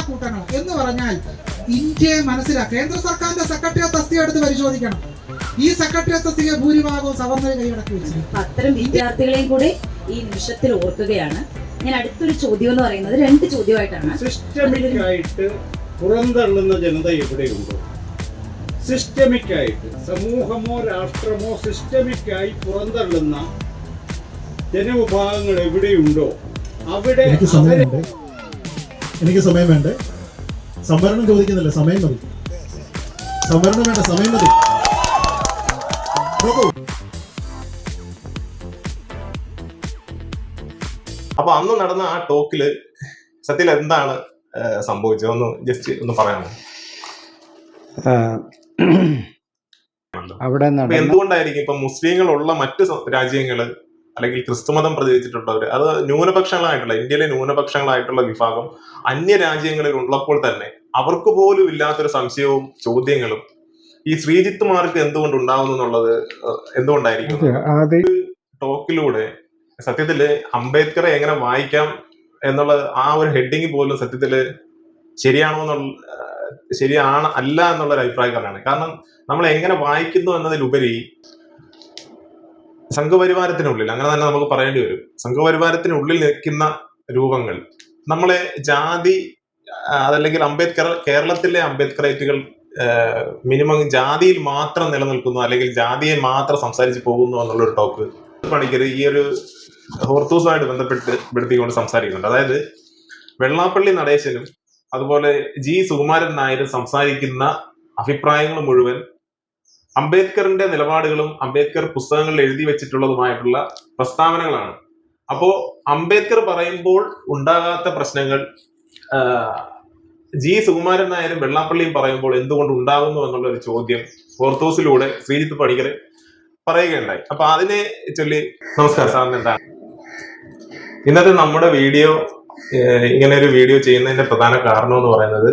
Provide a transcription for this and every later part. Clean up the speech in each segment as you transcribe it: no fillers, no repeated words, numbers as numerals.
കൂട്ടണോ എന്ന് പറഞ്ഞാൽ ഇന്ത്യയെ മനസ്സിലാക്കുക. കേന്ദ്ര സർക്കാരിന്റെ സെക്രട്ടറിയേറ്റ് തസ്തിക എടുത്ത് പരിശോധിക്കണം. ഈ സെക്രട്ടറിയേറ്റ് തസ്തിക ഭൂരിഭാഗവും സവർണർ കൈയടക്കി വെച്ചു. അത്തരം വിദ്യാർത്ഥികളെയും കൂടെ ഈ നിമിഷത്തിൽ ഓർക്കുകയാണ്. ഞാൻ അടുത്തൊരു ചോദ്യം എന്ന് പറയുന്നത് 2 ചോദ്യമായിട്ടാണ്. സിസ്റ്റമിക് ആയിട്ട് പുറന്തള്ളുന്ന ജനത എവിടെയുണ്ടോ, സിസ്റ്റമിക് ആയിട്ട് സമൂഹമോ രാഷ്ട്രമോ സിസ്റ്റമിക്കായി പുറന്തള്ളുന്ന ജനവിഭാഗങ്ങൾ എവിടെയുണ്ടോ അവിടെ എനിക്ക് സമയം വേണ്ടേ. സംവരണം ചോദിക്കുന്നില്ല, സമയം മതി. സംവരണം വേണ്ട, സമയം മതി. അപ്പൊ അന്ന് നടന്ന ആ ടോക്കില് സത്യത്തിൽ എന്താണ് സംഭവിച്ചത് ഒന്ന് ജസ്റ്റ് ഒന്ന് പറയാമോ? അവിടെ എന്തുകൊണ്ടായിരിക്കും ഇപ്പൊ മുസ്ലിങ്ങളുള്ള മറ്റ് രാജ്യങ്ങള് അല്ലെങ്കിൽ ക്രിസ്തുമതം പ്രചരിച്ചിട്ടുള്ളവർ, അത് ന്യൂനപക്ഷങ്ങളായിട്ടുള്ള ഇന്ത്യയിലെ ന്യൂനപക്ഷങ്ങളായിട്ടുള്ള വിഭാഗം അന്യ രാജ്യങ്ങളിൽ ഉള്ളപ്പോൾ തന്നെ അവർക്ക് പോലും ഇല്ലാത്തൊരു സംശയവും ചോദ്യങ്ങളും ഈ ശ്രീജിത്തുമാർക്ക് എന്തുകൊണ്ട് ഉണ്ടാവുന്നു എന്നുള്ളത് എന്തുകൊണ്ടായിരിക്കും? ടോക്കിലൂടെ സത്യത്തില് അംബേദ്കറെ എങ്ങനെ വായിക്കാം എന്നുള്ള ആ ഒരു ഹെഡിങ് പോലും സത്യത്തില് ശരിയാണ് അല്ല എന്നുള്ളൊരു അഭിപ്രായക്കാരാണ്. കാരണം നമ്മൾ എങ്ങനെ വായിക്കുന്നു എന്നതിലുപരി സംഘപരിവാരത്തിനുള്ളിൽ, അങ്ങനെ തന്നെ നമുക്ക് പറയേണ്ടി വരും, സംഘപരിവാരത്തിനുള്ളിൽ നിൽക്കുന്ന രൂപങ്ങൾ നമ്മളെ ജാതി അതല്ലെങ്കിൽ കേരളത്തിലെ അംബേദ്കറേറ്റുകൾ മിനിമം ജാതിയിൽ മാത്രം നിലനിൽക്കുന്നു അല്ലെങ്കിൽ ജാതിയെ മാത്രം സംസാരിച്ച് പോകുന്നു എന്നുള്ളൊരു ടോക്ക് പണിക്കർ ഈ ഒരു ഹോർത്തൂസുമായിട്ട് ബന്ധപ്പെടുത്തിക്കൊണ്ട് സംസാരിക്കുന്നുണ്ട്. അതായത് വെള്ളാപ്പള്ളി നടേശനും അതുപോലെ ജി സുകുമാരൻ നായരും സംസാരിക്കുന്ന അഭിപ്രായങ്ങൾ മുഴുവൻ അംബേദ്കറിന്റെ നിലപാടുകളും അംബേദ്കർ പുസ്തകങ്ങളിൽ എഴുതി വെച്ചിട്ടുള്ളതുമായിട്ടുള്ള പ്രസ്താവനകളാണ്. അപ്പോ അംബേദ്കർ പറയുമ്പോൾ ഉണ്ടാകാത്ത പ്രശ്നങ്ങൾ ജി സുകുമാരൻ നായരും വെള്ളാപ്പള്ളിയും പറയുമ്പോൾ എന്തുകൊണ്ട് ഉണ്ടാകുന്നു എന്നുള്ള ഒരു ചോദ്യം ഹോർത്തൂസിലൂടെ ശ്രീജിത്ത് പണിക്കർ പറയുകയുണ്ടായി. അപ്പൊ അതിനെ ചൊല്ലി നമസ്കാരം സാറിന് എന്താണ് ഇന്നത്തെ നമ്മുടെ വീഡിയോ, ഇങ്ങനെ ഒരു വീഡിയോ ചെയ്യുന്നതിന്റെ പ്രധാന കാരണം എന്ന് പറയുന്നത്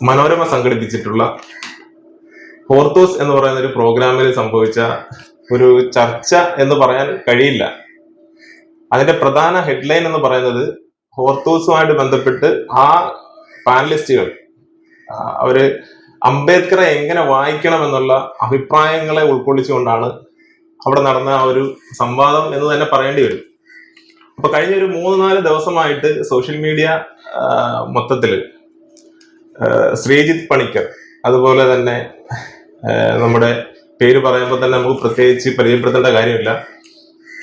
മനോരമ സംഘടിപ്പിച്ചിട്ടുള്ള ഹോർത്തൂസ് എന്ന് പറയുന്ന ഒരു പ്രോഗ്രാമിൽ സംഭവിച്ച ഒരു ചർച്ച എന്ന് പറയാൻ കഴിയില്ല. അതിന്റെ പ്രധാന ഹെഡ്ലൈൻ എന്ന് പറയുന്നത് ഹോർത്തൂസുമായിട്ട് ബന്ധപ്പെട്ട് ആ പാനലിസ്റ്റുകൾ അവര് അംബേദ്കറെ എങ്ങനെ വായിക്കണം എന്നുള്ള അഭിപ്രായങ്ങളെ ഉൾക്കൊള്ളിച്ചുകൊണ്ടാണ് അവിടെ നടന്ന ആ ഒരു സംവാദം എന്ന് തന്നെ പറയേണ്ടി വരും. അപ്പൊ കഴിഞ്ഞ ഒരു 3-4 ദിവസമായിട്ട് സോഷ്യൽ മീഡിയ മൊത്തത്തില് ശ്രീജിത്ത് പണിക്കർ, അതുപോലെ തന്നെ നമ്മുടെ പേര് പറയുമ്പോൾ തന്നെ നമുക്ക് പ്രത്യേകിച്ച് പരിചയപ്പെടുത്തേണ്ട കാര്യമില്ല,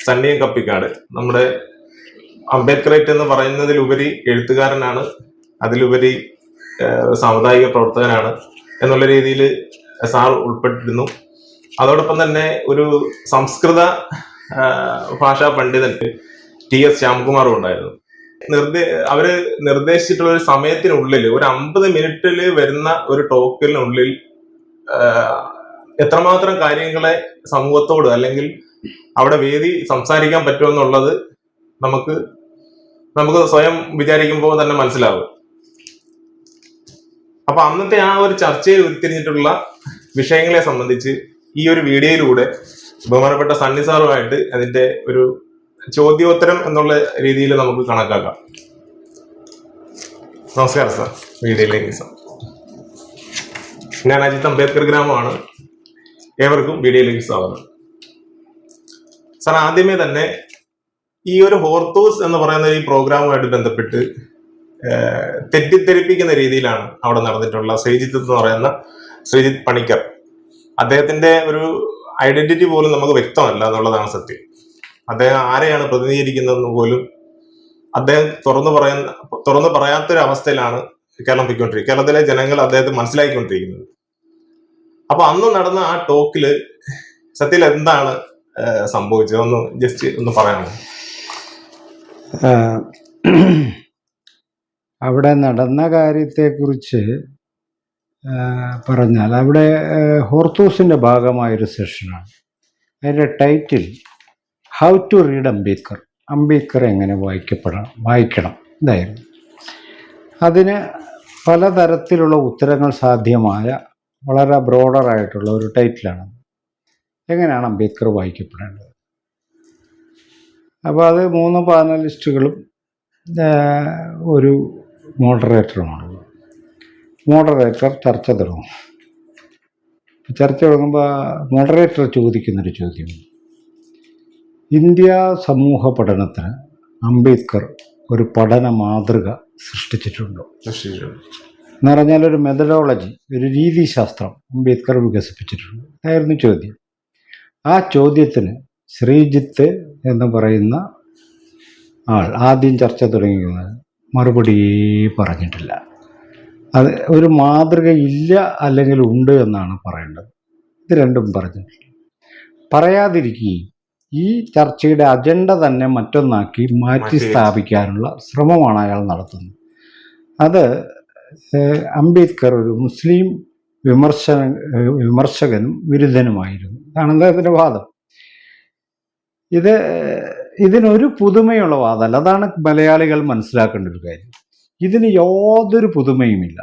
സണ്ണിയൻ കപ്പിക്കാട്, നമ്മുടെ അംബേദ്കറേറ്റ് എന്ന് പറയുന്നതിലുപരി എഴുത്തുകാരനാണ്, അതിലുപരി സാമുദായിക പ്രവർത്തകനാണ് എന്നുള്ള രീതിയിൽ സാർ ഉൾപ്പെട്ടിരുന്നു. അതോടൊപ്പം തന്നെ ഒരു സംസ്കൃത ഭാഷാ പണ്ഡിതൻ TS ശ്യാംകുമാറും ഉണ്ടായിരുന്നു. അവര് നിർദ്ദേശിച്ചിട്ടുള്ള ഒരു സമയത്തിനുള്ളിൽ ഒരു 50 മിനിറ്റിൽ വരുന്ന ഒരു ടോക്കിനുള്ളിൽ എത്രമാത്രം കാര്യങ്ങളെ സമൂഹത്തോട് അല്ലെങ്കിൽ അവിടെ വേദി സംസാരിക്കാൻ പറ്റുമെന്നുള്ളത് നമുക്ക് സ്വയം വിചാരിക്കുമ്പോൾ തന്നെ മനസ്സിലാവും. അപ്പൊ അന്നത്തെ ആ ഒരു ചർച്ചയിൽ ഉരുത്തിരിഞ്ഞിട്ടുള്ള വിഷയങ്ങളെ സംബന്ധിച്ച് ഈ ഒരു വീഡിയോയിലൂടെ ബഹുമാനപ്പെട്ട സണ്ണി സാറുമായിട്ട് അതിന്റെ ഒരു ചോദ്യോത്തരം എന്നുള്ള രീതിയിൽ നമുക്ക് കണക്കാക്കാം. നമസ്കാരം സാർ, വീഡിയോയിലേക്ക് സാർ. ഞാൻ അജിത്ത്, അംബേദ്കർ ഗ്രാമമാണ്. ഏവർക്കും വീഡിയോയിലേക്ക് സ്വാഗതം. സാർ, ആദ്യമേ തന്നെ ഈ ഒരു ഹോർത്തൂസ് എന്ന് പറയുന്ന ഈ പ്രോഗ്രാമുമായിട്ട് ബന്ധപ്പെട്ട് തെറ്റിദ്ധരിപ്പിക്കുന്ന രീതിയിലാണ് അവിടെ നടന്നിട്ടുള്ള ശ്രീജിത്ത് എന്ന് പറയുന്ന ശ്രീജിത്ത് പണിക്കർ. അദ്ദേഹത്തിന്റെ ഒരു ഐഡന്റിറ്റി പോലും നമുക്ക് വ്യക്തമല്ല എന്നുള്ളതാണ് സത്യം. അദ്ദേഹം ആരെയാണ് പ്രതിനിധീകരിക്കുന്നതെന്ന് പോലും അദ്ദേഹം തുറന്നു പറയാത്തൊരു അവസ്ഥയിലാണ് കേരളം പോയിക്കൊണ്ടിരിക്കുന്നത്. കേരളത്തിലെ ജനങ്ങൾ അദ്ദേഹത്തെ മനസ്സിലാക്കിക്കൊണ്ടിരിക്കുന്നത്. അപ്പൊ അന്ന് നടന്ന ആ ടോക്കില് സത്യത്തിൽ എന്താണ് സംഭവിച്ചത് ഒന്ന് ജസ്റ്റ് ഒന്ന് പറയാമോ? അവിടെ നടന്ന കാര്യത്തെക്കുറിച്ച് പറഞ്ഞാൽ, അവിടെ ഹോർത്തൂസിൻ്റെ ഭാഗമായൊരു സെഷനാണ്. അതിൻ്റെ title how to read Ambedkar, Ambedkar എങ്ങനെ വായിക്കണം ഇതായിരുന്നു. അതിന് പലതരത്തിലുള്ള ഉത്തരങ്ങൾ സാധ്യമായ വളരെ ബ്രോഡറായിട്ടുള്ള ഒരു ടൈറ്റിലാണ്. എങ്ങനെയാണ് അംബേദ്കർ വായിക്കപ്പെടേണ്ടത്? അപ്പോൾ അത് 3 പാനലിസ്റ്റുകളും ഒരു മോഡറേറ്ററുമാണുള്ളത്. മോഡറേറ്റർ ചർച്ച തുടങ്ങും. ചർച്ച തുടങ്ങുമ്പോൾ മോഡറേറ്റർ ചോദിക്കുന്നൊരു ചോദ്യം, ഇന്ത്യ സമൂഹ പഠനത്തിന് അംബേദ്കർ ഒരു പഠന മാതൃക സൃഷ്ടിച്ചിട്ടുണ്ടോ എന്ന് പറഞ്ഞാൽ ഒരു മെത്തഡോളജി, ഒരു രീതിശാസ്ത്രം അംബേദ്കർ വികസിപ്പിച്ചിട്ടുണ്ട് ആയിരുന്നു ചോദ്യം. ആ ചോദ്യത്തിന് ശ്രീജിത്ത് എന്ന് പറയുന്ന ആൾ ആദ്യം ചർച്ച തുടങ്ങിയത് മറുപടി പറഞ്ഞിട്ടില്ല. അത് ഒരു മാതൃക ഇല്ല അല്ലെങ്കിൽ ഉണ്ട് എന്നാണ് പറയേണ്ടത്. ഇത് രണ്ടും പറഞ്ഞിട്ടില്ല. പറയാതിരിക്കുകയും ഈ ചർച്ചയുടെ അജണ്ട തന്നെ മറ്റൊന്നാക്കി മാറ്റി സ്ഥാപിക്കാനുള്ള ശ്രമമാണ് അയാൾ നടത്തുന്നത്. അത് അംബേദ്കർ ഒരു മുസ്ലിം വിമർശകനും വിരുദ്ധനുമായിരുന്നു. ഇതാണ് അദ്ദേഹത്തിൻ്റെ വാദം. ഇതിനൊരു പുതുമയുള്ള വാദമല്ല. അതാണ് മലയാളികൾ മനസ്സിലാക്കേണ്ട ഒരു കാര്യം. ഇതിന് യാതൊരു പുതുമയുമില്ല.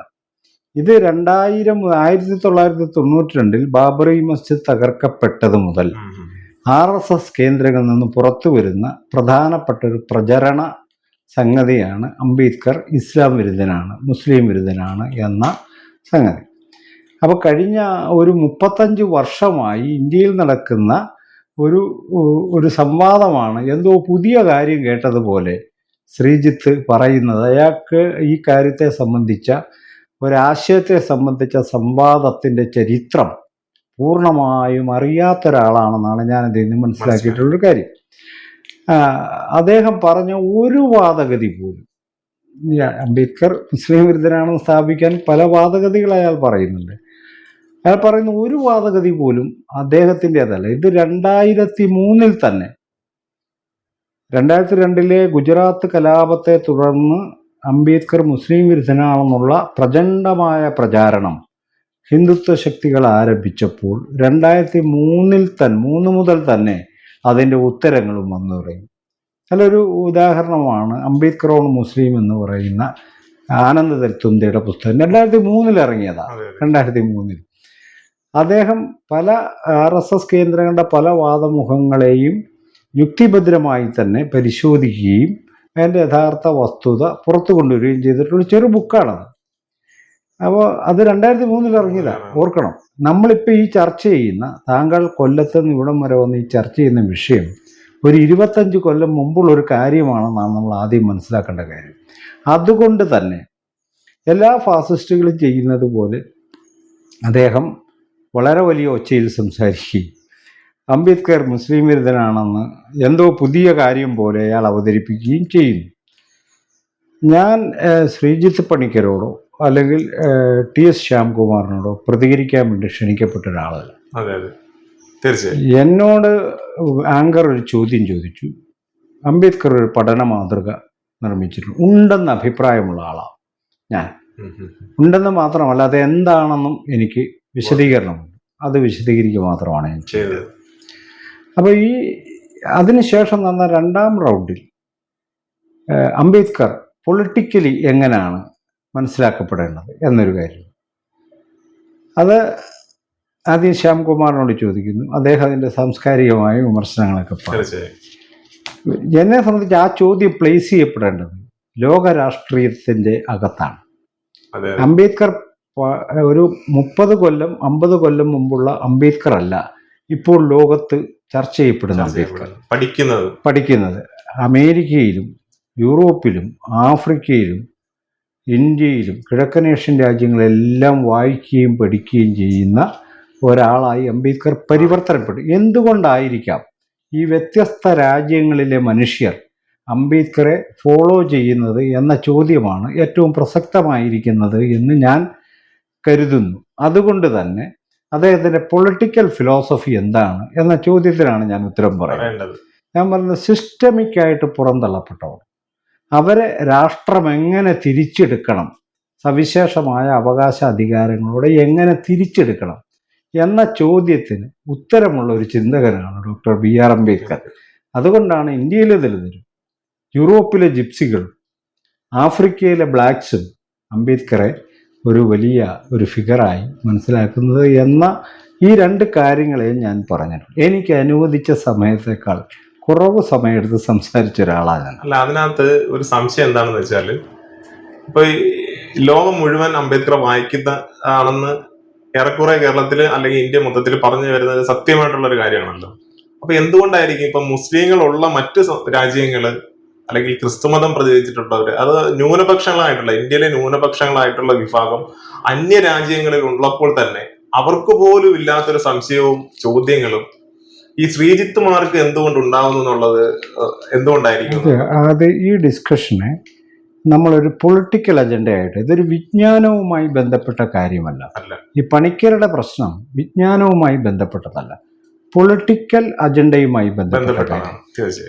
ഇത് 1992 ബാബറി മസ്ജിദ് തകർക്കപ്പെട്ടത് മുതൽ RSS കേന്ദ്രങ്ങളിൽ നിന്ന് പുറത്തു വരുന്ന പ്രധാനപ്പെട്ട ഒരു പ്രചരണ സംഗതിയാണ് അംബേദ്കർ ഇസ്ലാം വിരുദ്ധനാണ്, മുസ്ലിം വിരുദ്ധനാണ് എന്ന സംഗതി. അപ്പോൾ കഴിഞ്ഞ ഒരു 35 വർഷമായി ഇന്ത്യയിൽ നടക്കുന്ന ഒരു സംവാദമാണ്. എന്തോ പുതിയ കാര്യം കേട്ടതുപോലെ ശ്രീജിത്ത് പറയുന്നത്. അയാൾക്ക് ഈ കാര്യത്തെ സംബന്ധിച്ച ഒരാശയത്തെ സംബന്ധിച്ച സംവാദത്തിൻ്റെ ചരിത്രം പൂർണ്ണമായും അറിയാത്ത ഒരാളാണെന്നാണ് ഞാൻ ഇതിൽ നിന്ന് മനസ്സിലാക്കിയിട്ടുള്ളൊരു കാര്യം. അദ്ദേഹം പറഞ്ഞ ഒരു വാദഗതി പോലും, അംബേദ്കർ മുസ്ലിം വിരുദ്ധനാണെന്ന് സ്ഥാപിക്കാൻ പല വാദഗതികൾ അയാൾ പറയുന്നുണ്ട്. അയാൾ പറയുന്ന ഒരു വാദഗതി പോലും അദ്ദേഹത്തിൻ്റെതല്ല. ഇത് 2003 തന്നെ 2002 ഗുജറാത്ത് കലാപത്തെ തുടർന്ന് അംബേദ്കർ മുസ്ലിം വിരുദ്ധനാണെന്നുള്ള പ്രചണ്ഡമായ പ്രചാരണം ഹിന്ദുത്വ ശക്തികൾ ആരംഭിച്ചപ്പോൾ 2003 മുതൽ തന്നെ അതിൻ്റെ ഉത്തരങ്ങളും വന്നു തുടങ്ങി. അതിലൊരു ഉദാഹരണമാണ് അംബേദ്കർ ഓൺ മുസ്ലിം എന്ന് പറയുന്ന ആനന്ദ തൽത്തുംദയുടെ പുസ്തകം. 2003 ഇറങ്ങിയതാണ്. 2003 അദ്ദേഹം പല RSS കേന്ദ്രങ്ങളുടെ പല വാദമുഖങ്ങളെയും യുക്തിഭദ്രമായി തന്നെ പരിശോധിക്കുകയും അതിൻ്റെ യഥാർത്ഥ വസ്തുത പുറത്തു കൊണ്ടുവരികയും ചെയ്തിട്ടുള്ള ചെറു ബുക്കാണത്. അപ്പോൾ അത് 2003 ഇറങ്ങിയതാണ്. ഓർക്കണം, നമ്മളിപ്പോൾ ഈ ചർച്ച ചെയ്യുന്ന, താങ്കൾ കൊല്ലത്ത് നിന്ന് ഇവിടം വരെ വന്ന് ഈ ചർച്ച ചെയ്യുന്ന വിഷയം ഒരു 25 കൊല്ലം മുമ്പുള്ളൊരു കാര്യമാണെന്നാണ് നമ്മൾ ആദ്യം മനസ്സിലാക്കേണ്ട കാര്യം. അതുകൊണ്ട് തന്നെ എല്ലാ ഫാസിസ്റ്റുകളും ചെയ്യുന്നത് പോലെ അദ്ദേഹം വളരെ വലിയ ഒച്ചയിൽ സംസാരിക്കുകയും അംബേദ്കർ മുസ്ലിം വിരുദ്ധനാണെന്ന് എന്തോ പുതിയ കാര്യം പോലെ അയാൾ അവതരിപ്പിക്കുകയും ചെയ്യുന്നു. ഞാൻ ശ്രീജിത്ത് പണിക്കരോടോ അല്ലെങ്കിൽ TS ശ്യാംകുമാറിനോടോ പ്രതികരിക്കാൻ വേണ്ടി ക്ഷണിക്കപ്പെട്ട ഒരാളല്ല. എന്നോട് ആങ്കർ ഒരു ചോദ്യം ചോദിച്ചു. അംബേദ്കർ ഒരു പഠന മാതൃക നിർമ്മിച്ചിട്ടുണ്ട്, ഉണ്ടെന്ന് അഭിപ്രായമുള്ള ആളാണ് ഞാൻ. ഉണ്ടെന്ന് മാത്രമല്ല, അത് എന്താണെന്നും എനിക്ക് വിശദീകരണമുണ്ട്. അത് വിശദീകരിക്കുക മാത്രമാണ് ഞാൻ ചെയ്തത്. അപ്പോൾ അതിനുശേഷം നടന്ന 2ാം റൗണ്ടിൽ അംബേദ്കർ പൊളിറ്റിക്കലി എങ്ങനെയാണ് മനസ്സിലാക്കപ്പെടേണ്ടത് എന്നൊരു കാര്യം, അത് ആദ്യം ശ്യാംകുമാറിനോട് ചോദിക്കുന്നു. അദ്ദേഹം അതിൻ്റെ സാംസ്കാരികമായ വിമർശനങ്ങളൊക്കെ പറഞ്ഞു. എന്നെ സംബന്ധിച്ച് ആ ചോദ്യം പ്ലേസ് ചെയ്യപ്പെടേണ്ടത് ലോക രാഷ്ട്രീയത്തിൻ്റെ അകത്താണ്. അംബേദ്കർ ഒരു 30 കൊല്ലം 50 കൊല്ലം മുമ്പുള്ള അംബേദ്കർ അല്ല ഇപ്പോൾ ലോകത്ത് ചർച്ച ചെയ്യപ്പെടുന്ന അംബേദ്കർ. പഠിക്കുന്നത് അമേരിക്കയിലും യൂറോപ്പിലും ആഫ്രിക്കയിലും ഇന്ത്യയിലും കിഴക്കനേഷ്യൻ രാജ്യങ്ങളെല്ലാം വായിക്കുകയും പഠിക്കുകയും ചെയ്യുന്ന ഒരാളായി അംബേദ്കർ പരിവർത്തനപ്പെട്ടു. എന്തുകൊണ്ടായിരിക്കാം ഈ വ്യത്യസ്ത രാജ്യങ്ങളിലെ മനുഷ്യർ അംബേദ്കറെ ഫോളോ ചെയ്യുന്നത് എന്ന ചോദ്യമാണ് ഏറ്റവും പ്രസക്തമായിരിക്കുന്നത് എന്ന് ഞാൻ കരുതുന്നു. അതുകൊണ്ട് തന്നെ അദ്ദേഹത്തിൻ്റെ പൊളിറ്റിക്കൽ ഫിലോസഫി എന്താണ് എന്ന ചോദ്യത്തിനാണ് ഞാൻ ഉത്തരം പറയുന്നത്. ഞാൻ പറയുന്നത് സിസ്റ്റമിക്കായിട്ട് പുറന്തള്ളപ്പെട്ടവർ, അവരെ രാഷ്ട്രം എങ്ങനെ തിരിച്ചെടുക്കണം, സവിശേഷമായ അവകാശ അധികാരങ്ങളോടെ എങ്ങനെ തിരിച്ചെടുക്കണം എന്ന ചോദ്യത്തിന് ഉത്തരമുള്ള ഒരു ചിന്തകനാണ് ഡോക്ടർ BR അംബേദ്കർ. അതുകൊണ്ടാണ് ഇന്ത്യയിലെ ദലിതരും യൂറോപ്പിലെ ജിപ്സികളും ആഫ്രിക്കയിലെ ബ്ലാക്സും അംബേദ്കറെ ഒരു വലിയ ഒരു ഫിഗറായി മനസ്സിലാക്കുന്നത് എന്ന ഈ 2 കാര്യങ്ങളെയും ഞാൻ പറഞ്ഞിട്ടുണ്ട്. എനിക്ക് അനുവദിച്ച സമയത്തേക്കാൾ കുറവ് സമയമെടുത്ത് സംസാരിച്ച ഒരാളാണ് ഞാൻ. അല്ല, അതിനകത്ത് ഒരു സംശയം എന്താണെന്ന് വെച്ചാൽ ഇപ്പൊ ഈ ലോകം മുഴുവൻ അംബേദ്കറെ വായിക്കുന്ന ആണെന്ന് ഏറെക്കുറെ കേരളത്തില് അല്ലെങ്കിൽ ഇന്ത്യ മൊത്തത്തിൽ പറഞ്ഞു വരുന്നത് സത്യമായിട്ടുള്ള ഒരു കാര്യമാണല്ലോ. അപ്പൊ എന്തുകൊണ്ടായിരിക്കും ഇപ്പൊ മുസ്ലിങ്ങളുള്ള മറ്റ് രാജ്യങ്ങള് അല്ലെങ്കിൽ ക്രിസ്തുമതം പ്രതികരിച്ചിട്ടുള്ളവര്, അത് ന്യൂനപക്ഷങ്ങളായിട്ടുള്ള ഇന്ത്യയിലെ ന്യൂനപക്ഷങ്ങളായിട്ടുള്ള വിഭാഗം അന്യ രാജ്യങ്ങളിൽ ഉള്ളപ്പോൾ തന്നെ അവർക്ക് പോലും ഇല്ലാത്തൊരു സംശയവും ചോദ്യങ്ങളും ഈ ശ്രീജിത്തുമാർക്ക് എന്തുകൊണ്ട് ഉണ്ടാവുന്നു എന്നുള്ളത് എന്തുകൊണ്ടായിരിക്കും? അത് ഈ ഡിസ്കഷനെ നമ്മളൊരു പൊളിറ്റിക്കൽ അജണ്ടയായിട്ട്, ഇതൊരു വിജ്ഞാനവുമായി ബന്ധപ്പെട്ട കാര്യമല്ല. അല്ല. ഈ പണിക്കരുടെ പ്രശ്നം വിജ്ഞാനവുമായി ബന്ധപ്പെട്ടതല്ല, പൊളിറ്റിക്കൽ അജണ്ടയുമായി ബന്ധപ്പെട്ട കാര്യം.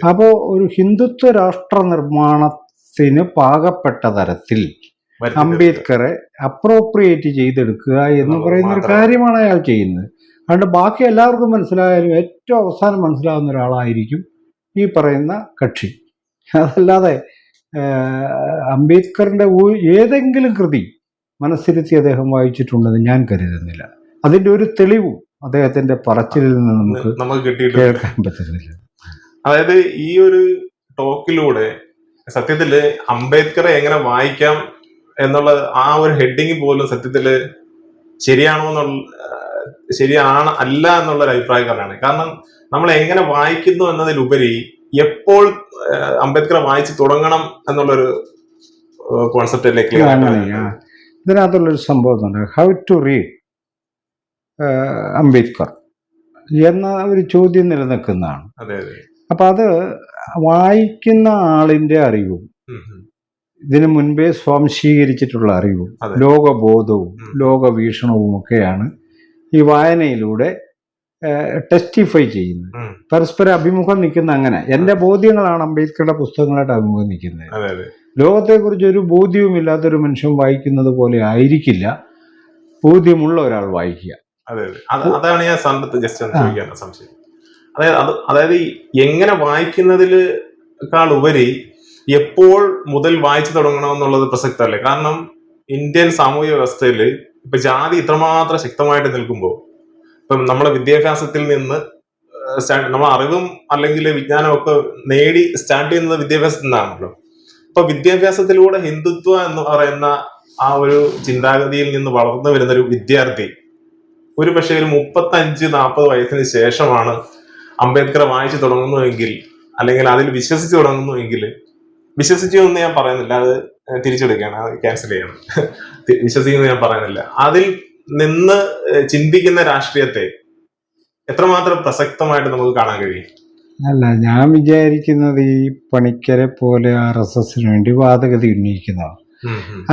അപ്പോൾ ഒരു ഹിന്ദുത്വ രാഷ്ട്ര നിർമ്മാണത്തിന് പാകപ്പെട്ട തരത്തിൽ അംബേദ്കറെ അപ്രോപ്രിയേറ്റ് ചെയ്തെടുക്കുക എന്ന് പറയുന്ന ഒരു കാര്യമാണ് അയാൾ ചെയ്യുന്നത്. അതുകൊണ്ട് ബാക്കി എല്ലാവർക്കും മനസ്സിലായാലും ഏറ്റവും അവസാനം മനസ്സിലാവുന്ന ഒരാളായിരിക്കും ഈ പറയുന്ന കക്ഷി. അതല്ലാതെ അംബേദ്കറിൻ്റെ ഏതെങ്കിലും കൃതി മനസ്സിരുത്തി അദ്ദേഹം വായിച്ചിട്ടുണ്ടെന്ന് ഞാൻ കരുതുന്നില്ല. അതിൻ്റെ ഒരു തെളിവും അദ്ദേഹത്തിന്റെ പറച്ചിലിൽ നിന്ന് നമുക്ക് കേൾക്കാൻ പറ്റുന്നില്ല. അതായത് ഈ ഒരു ടോക്കിലൂടെ സത്യത്തില് അംബേദ്കറെ എങ്ങനെ വായിക്കാം എന്നുള്ള ആ ഒരു ഹെഡിങ് പോലും സത്യത്തില് ശരിയാണ് അല്ല എന്നുള്ളൊരു അഭിപ്രായക്കാരനാണ്. കാരണം നമ്മൾ എങ്ങനെ വായിക്കുന്നു എന്നതിലുപരി എപ്പോൾ അംബേദ്കറെ വായിച്ചു തുടങ്ങണം എന്നുള്ളൊരു കോൺസെപ്റ്റിലേക്ക് ഇതിനകത്തുള്ളൊരു സംഭവം ഹൗ ടു റീഡ് അംബേദ്കർ എന്ന ഒരു ചോദ്യം നിലനിൽക്കുന്നതാണ്. അപ്പൊ അത് വായിക്കുന്ന ആളിന്റെ അറിവും ഇതിനു മുൻപേ സ്വാംശീകരിച്ചിട്ടുള്ള അറിവും ലോകബോധവും ലോകവീക്ഷണവും ഒക്കെയാണ് ഈ വായനയിലൂടെ ടെസ്റ്റിഫൈ ചെയ്യുന്നത്. പരസ്പര അഭിമുഖം നിൽക്കുന്ന അങ്ങനെ എൻ്റെ ബോധ്യങ്ങളാണ് അംബേദ്കറുടെ പുസ്തകങ്ങളായിട്ട് അഭിമുഖം നിൽക്കുന്നത്. ലോകത്തെക്കുറിച്ച് ഒരു ബോധ്യവുമില്ലാത്തൊരു മനുഷ്യൻ വായിക്കുന്നത് പോലെ ആയിരിക്കില്ല ബോധ്യമുള്ള ഒരാൾ വായിക്കുക. അതാണ് ഞാൻ ജസ്റ്റ് ചോദിക്കാൻ സംശയം. അതായത് എങ്ങനെ വായിക്കുന്നതിനേക്കാൾ ഉപരി എപ്പോൾ മുതൽ വായിച്ചു തുടങ്ങണമെന്നുള്ളത് പ്രസക്തമല്ലേ? കാരണം ഇന്ത്യൻ സാമൂഹിക വ്യവസ്ഥയിൽ ഇപ്പൊ ജാതി ഇത്രമാത്രം ശക്തമായിട്ട് നിൽക്കുമ്പോൾ ഇപ്പം നമ്മളെ വിദ്യാഭ്യാസത്തിൽ നിന്ന് നമ്മളെ അറിവും അല്ലെങ്കിൽ വിജ്ഞാനവും ഒക്കെ നേടി സ്റ്റാർട്ട് ചെയ്യുന്നത് വിദ്യാഭ്യാസത്തിൽ നിന്നാണല്ലോ. അപ്പൊ വിദ്യാഭ്യാസത്തിലൂടെ ഹിന്ദുത്വ എന്ന് പറയുന്ന ആ ഒരു ചിന്താഗതിയിൽ നിന്ന് വളർന്നു വരുന്ന ഒരു വിദ്യാർത്ഥി ഒരു പക്ഷേ ഒരു 35-40 വയസ്സിന് ശേഷമാണ് അംബേദ്കറെ വായിച്ചു തുടങ്ങുന്നുവെങ്കിൽ, അല്ലെങ്കിൽ അതിൽ വിശ്വസിച്ച് തുടങ്ങുന്നുവെങ്കിൽ, വിശ്വസിച്ചു എന്ന് ഞാൻ പറയുന്നില്ല, അത് തിരിച്ചെടുക്കുകയാണ്, അത് ക്യാൻസൽ ചെയ്യണം. വിശ്വസിക്കുന്നത് ഞാൻ പറയുന്നില്ല. അതിൽ നിന്ന് ചിന്തിക്കുന്ന രാഷ്ട്രീയത്തെ എത്രമാത്രം പ്രസക്തമായിട്ട് നമുക്ക് കാണാൻ കഴിയും? അല്ല, ഞാൻ വിചാരിക്കുന്നത് ഈ പണിക്കരെ പോലെ RSSന് വേണ്ടി വാദഗതി ഉന്നയിക്കുന്നതാണ്.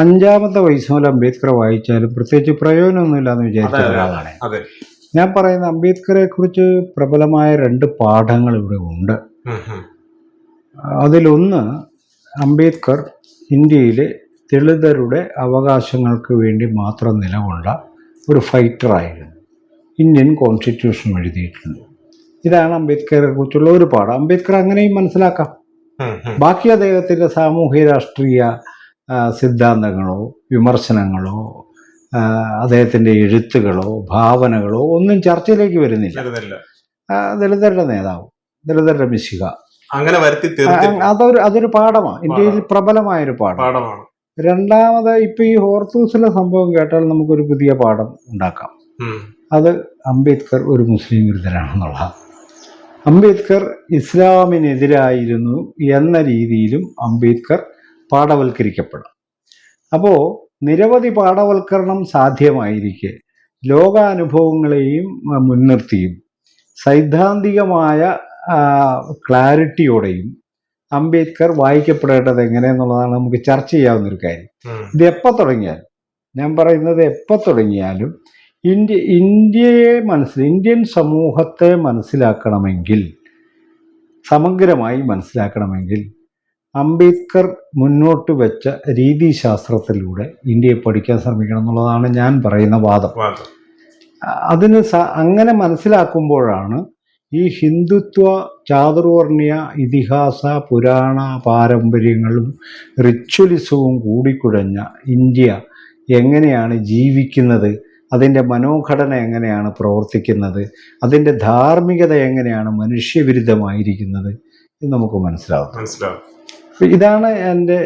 5ാമത്തെ വയസ്സ് മുതൽ അംബേദ്കർ വായിച്ചാലും പ്രത്യേകിച്ച് പ്രയോജനമൊന്നുമില്ല എന്ന് വിചാരിച്ച ഒരാളാണ് ഞാൻ പറയുന്നത്. അംബേദ്കറെ കുറിച്ച് പ്രബലമായ 2 പാഠങ്ങൾ ഇവിടെ ഉണ്ട്. അതിലൊന്ന്, അംബേദ്കർ ഇന്ത്യയിലെ ദളിതരുടെ അവകാശങ്ങൾക്ക് വേണ്ടി മാത്രം നിലകൊണ്ട ഒരു ഫൈറ്ററായിരുന്നു. ഇന്ത്യൻ കോൺസ്റ്റിറ്റ്യൂഷൻ എഴുതിയിട്ടുണ്ട്. ഇതാണ് അംബേദ്കറെ കുറിച്ചുള്ള ഒരു പാഠം. അംബേദ്കർ അങ്ങനെയും മനസ്സിലാക്കാം. ബാക്കി അദ്ദേഹത്തിൻ്റെ സാമൂഹ്യ രാഷ്ട്രീയ സിദ്ധാന്തങ്ങളോ വിമർശനങ്ങളോ അദ്ദേഹത്തിൻ്റെ എഴുത്തുകളോ ഭാവനകളോ ഒന്നും ചർച്ചയിലേക്ക് വരുന്നില്ല. ദളിതരുടെ നേതാവ്, ദളിതരുടെ മിശിഹ, അങ്ങനെ അതൊരു പാഠമാണ്, ഇന്ത്യയിൽ പ്രബലമായൊരു പാഠമാണ്. രണ്ടാമത്, ഇപ്പൊ ഈ ഹോർത്തൂസിലെ സംഭവം കേട്ടാൽ നമുക്കൊരു പുതിയ പാഠം ഉണ്ടാക്കാം. അത് അംബേദ്കർ ഒരു മുസ്ലിം വിരുദ്ധനാണെന്നുള്ളതാണ്. അംബേദ്കർ ഇസ്ലാമിനെതിരായിരുന്നു എന്ന രീതിയിലും അംബേദ്കർ പാഠവൽക്കരിക്കപ്പെടും. അപ്പോൾ നിരവധി പാഠവൽക്കരണം സാധ്യമായിരിക്കെ ലോകാനുഭവങ്ങളെയും മുൻനിർത്തിയും സൈദ്ധാന്തികമായ ക്ലാരിറ്റിയോടെയും അംബേദ്കർ വായിക്കപ്പെടേണ്ടത് എങ്ങനെയെന്നുള്ളതാണ് നമുക്ക് ചർച്ച ചെയ്യാവുന്നൊരു കാര്യം. ഇത് എപ്പോൾ തുടങ്ങിയാലും, ഞാൻ പറയുന്നത് എപ്പോൾ തുടങ്ങിയാലും ഇന്ത്യൻ സമൂഹത്തെ മനസ്സിലാക്കണമെങ്കിൽ, സമഗ്രമായി മനസ്സിലാക്കണമെങ്കിൽ അംബേദ്കർ മുന്നോട്ട് വെച്ച രീതിശാസ്ത്രത്തിലൂടെ ഇന്ത്യയെ പഠിക്കാൻ ശ്രമിക്കണം എന്നുള്ളതാണ് ഞാൻ പറയുന്ന വാദം. അതിന് അങ്ങനെ മനസ്സിലാക്കുമ്പോഴാണ് ഈ ഹിന്ദുത്വ ചാതുർവർണ്ണയ ഇതിഹാസ പുരാണ പാരമ്പര്യങ്ങളും റിച്വലിസവും കൂടിക്കുഴഞ്ഞ ഇന്ത്യ എങ്ങനെയാണ് ജീവിക്കുന്നത്, അതിൻ്റെ മനോഘടന എങ്ങനെയാണ് പ്രവർത്തിക്കുന്നത്, അതിൻ്റെ ധാർമ്മികത എങ്ങനെയാണ് മനുഷ്യവിരുദ്ധമായിരിക്കുന്നത് എന്ന് നമുക്ക് മനസ്സിലാവും. ഇതാണ് എൻ്റെ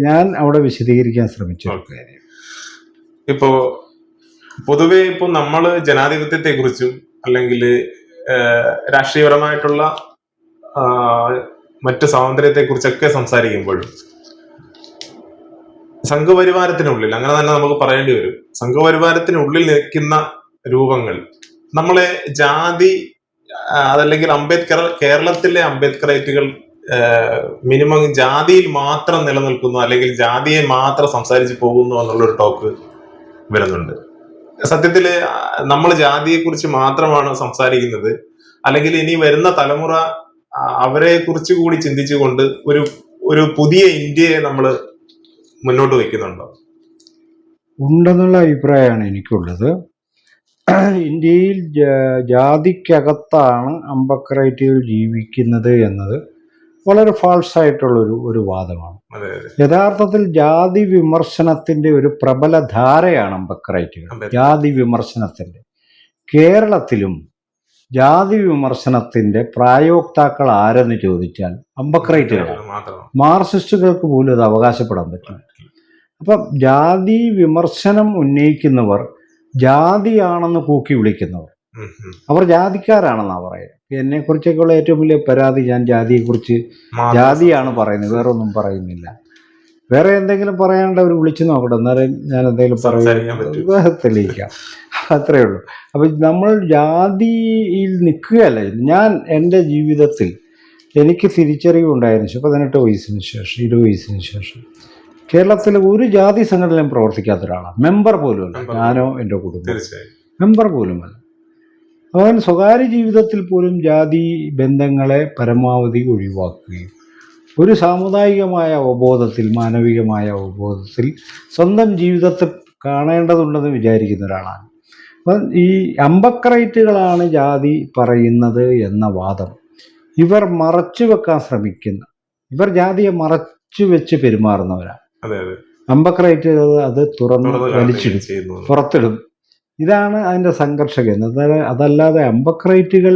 ഞാൻ അവിടെ വിശദീകരിക്കാൻ ശ്രമിച്ചത്. ഇപ്പോ പൊതുവെ ഇപ്പൊ നമ്മള് ജനാധിപത്യത്തെ കുറിച്ചും അല്ലെങ്കിൽ രാഷ്ട്രീയപരമായിട്ടുള്ള മറ്റു സ്വാതന്ത്ര്യത്തെ കുറിച്ചൊക്കെ സംസാരിക്കുമ്പോഴും സംഘപരിവാരത്തിനുള്ളിൽ, അങ്ങനെ തന്നെ നമുക്ക് പറയേണ്ടി വരും, സംഘപരിവാരത്തിനുള്ളിൽ നിൽക്കുന്ന രൂപങ്ങൾ നമ്മളെ ജാതി അതല്ലെങ്കിൽ കേരളത്തിലെ അംബേദ്കറേറ്റുകൾ മിനിമം ജാതിയിൽ മാത്രം നിലനിൽക്കുന്നു അല്ലെങ്കിൽ ജാതിയെ മാത്രം സംസാരിച്ച് പോകുന്നു എന്നുള്ളൊരു ടോക്ക് വരുന്നുണ്ട്. സത്യത്തില് നമ്മൾ ജാതിയെ കുറിച്ച് മാത്രമാണ് സംസാരിക്കുന്നത്, അല്ലെങ്കിൽ ഇനി വരുന്ന തലമുറ അവരെ കുറിച്ച് കൂടി ചിന്തിച്ചുകൊണ്ട് ഒരു പുതിയ ഇന്ത്യയെ നമ്മൾ മുന്നോട്ട് വയ്ക്കുന്നുണ്ടോ? ഉണ്ടെന്നുള്ള അഭിപ്രായമാണ് എനിക്കുള്ളത്. ഇന്ത്യയിൽ ജാതിക്കകത്താണ് അംബേദ്കറേറ്റുകൾ ജീവിക്കുന്നത് എന്നത് വളരെ ഫാൾസായിട്ടുള്ളൊരു വാദമാണ്. യഥാർത്ഥത്തിൽ ജാതി വിമർശനത്തിന്റെ ഒരു പ്രബല ധാരയാണ് അംബേദ്കറേറ്റുകൾ. ജാതി വിമർശനത്തിന്റെ കേരളത്തിലും ജാതി വിമർശനത്തിന്റെ പ്രായോക്താക്കൾ ആരെന്ന് ചോദിച്ചാൽ അംബേദ്കറേറ്റുകളാണ്. മാർക്സിസ്റ്റുകൾക്ക് പോലും അത് അവകാശപ്പെടാൻ പറ്റില്ല. അപ്പം ജാതി വിമർശനം ഉന്നയിക്കുന്നവർ ജാതിയാണെന്ന് കൂക്കി വിളിക്കുന്നവർ അവർ ജാതിക്കാരാണെന്നാണ് പറയുക. എന്നെക്കുറിച്ചൊക്കെയുള്ള ഏറ്റവും വലിയ പരാതി ഞാൻ ജാതിയെക്കുറിച്ച് ജാതിയാണ് പറയുന്നത്, വേറെ ഒന്നും പറയുന്നില്ല. വേറെ എന്തെങ്കിലും പറയാനുണ്ട് വിളിച്ചു നോക്കട്ടെ, എന്നാലും ഞാൻ എന്തെങ്കിലും തെളിയിക്കാം. അത്രയേ ഉള്ളൂ. അപ്പം നമ്മൾ ജാതിയിൽ നിൽക്കുകയല്ല. ഞാൻ എൻ്റെ ജീവിതത്തിൽ എനിക്ക് തിരിച്ചറിവുണ്ടായതിനു ശേഷം 18 വയസ്സിന് ശേഷം 20 വയസ്സിന് ശേഷം കേരളത്തിലെ ഒരു ജാതി സംഘടനയും പ്രവർത്തിക്കാത്ത ഒരാളാണ്. മെമ്പർ പോലുമല്ല, ഞാനോ എൻ്റെ കുടുംബം മെമ്പർ പോലുമല്ല. അവൻ സ്വകാര്യ ജീവിതത്തിൽ പോലും ജാതി ബന്ധങ്ങളെ പരമാവധി ഒഴിവാക്കുകയും ഒരു സാമുദായികമായ അവബോധത്തിൽ, മാനവികമായ അവബോധത്തിൽ സ്വന്തം ജീവിതത്തെ കാണേണ്ടതുണ്ടെന്ന് വിചാരിക്കുന്ന ഒരാളാണ്. അപ്പം ഈ അംബേദ്കറേറ്റുകളാണ് ജാതി പറയുന്നത് എന്ന വാദം ഇവർ മറച്ചു വെക്കാൻ ശ്രമിക്കുന്ന, ഇവർ ജാതിയെ മറച്ചു വെച്ച് പെരുമാറുന്നവരാണ്. അംബേദ്കറേറ്റുകൾ അത് തുറന്ന് വലിച്ചിടും, പുറത്തിടും. ഇതാണ് അതിൻ്റെ സംഘർഷകേന്ദ്രം. അതല്ലാതെ അംബേദ്കറേറ്റുകൾ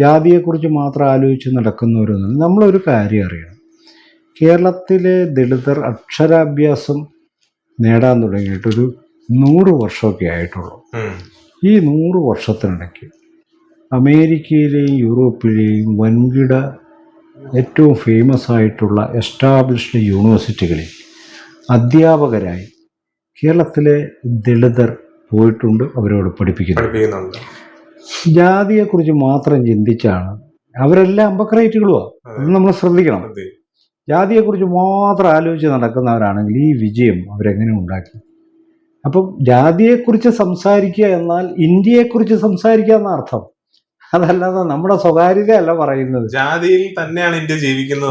ജാതിയെക്കുറിച്ച് മാത്രം ആലോചിച്ച് നടക്കുന്നവരൊന്നും. നമ്മളൊരു കാര്യം അറിയണം, കേരളത്തിലെ ദളിതർ അക്ഷരാഭ്യാസം നേടാൻ തുടങ്ങിയിട്ടൊരു 100 വർഷമൊക്കെ ആയിട്ടുള്ളൂ. ഈ 100 വർഷത്തിനിടയ്ക്ക് അമേരിക്കയിലെയും യൂറോപ്പിലെയും വൻകിട ഏറ്റവും ഫേമസ് ആയിട്ടുള്ള എസ്റ്റാബ്ലിഷ്ഡ് യൂണിവേഴ്സിറ്റികളിൽ അധ്യാപകരായി കേരളത്തിലെ ദളിതർ പോയിട്ടുണ്ട്, അവരോട് പഠിപ്പിക്കുന്നുണ്ട്. ജാതിയെക്കുറിച്ച് മാത്രം ചിന്തിച്ചാണ് അവരെല്ലാം അംബേദ്കറേറ്റുകളുമാണ്. അത് നമ്മൾ ശ്രദ്ധിക്കണം. ജാതിയെക്കുറിച്ച് മാത്രം ആലോചിച്ച് നടക്കുന്നവരാണെങ്കിൽ ഈ വിജയം അവരെങ്ങനെ ഉണ്ടാക്കി? അപ്പം ജാതിയെക്കുറിച്ച് സംസാരിക്കുക എന്നാൽ ഇന്ത്യയെക്കുറിച്ച് സംസാരിക്കുക എന്ന അർത്ഥം. അതല്ലാതെ നമ്മുടെ സ്വകാര്യതയല്ല പറയുന്നത്. ജാതിയിൽ തന്നെയാണ് ഇന്ത്യ ജീവിക്കുന്നത്.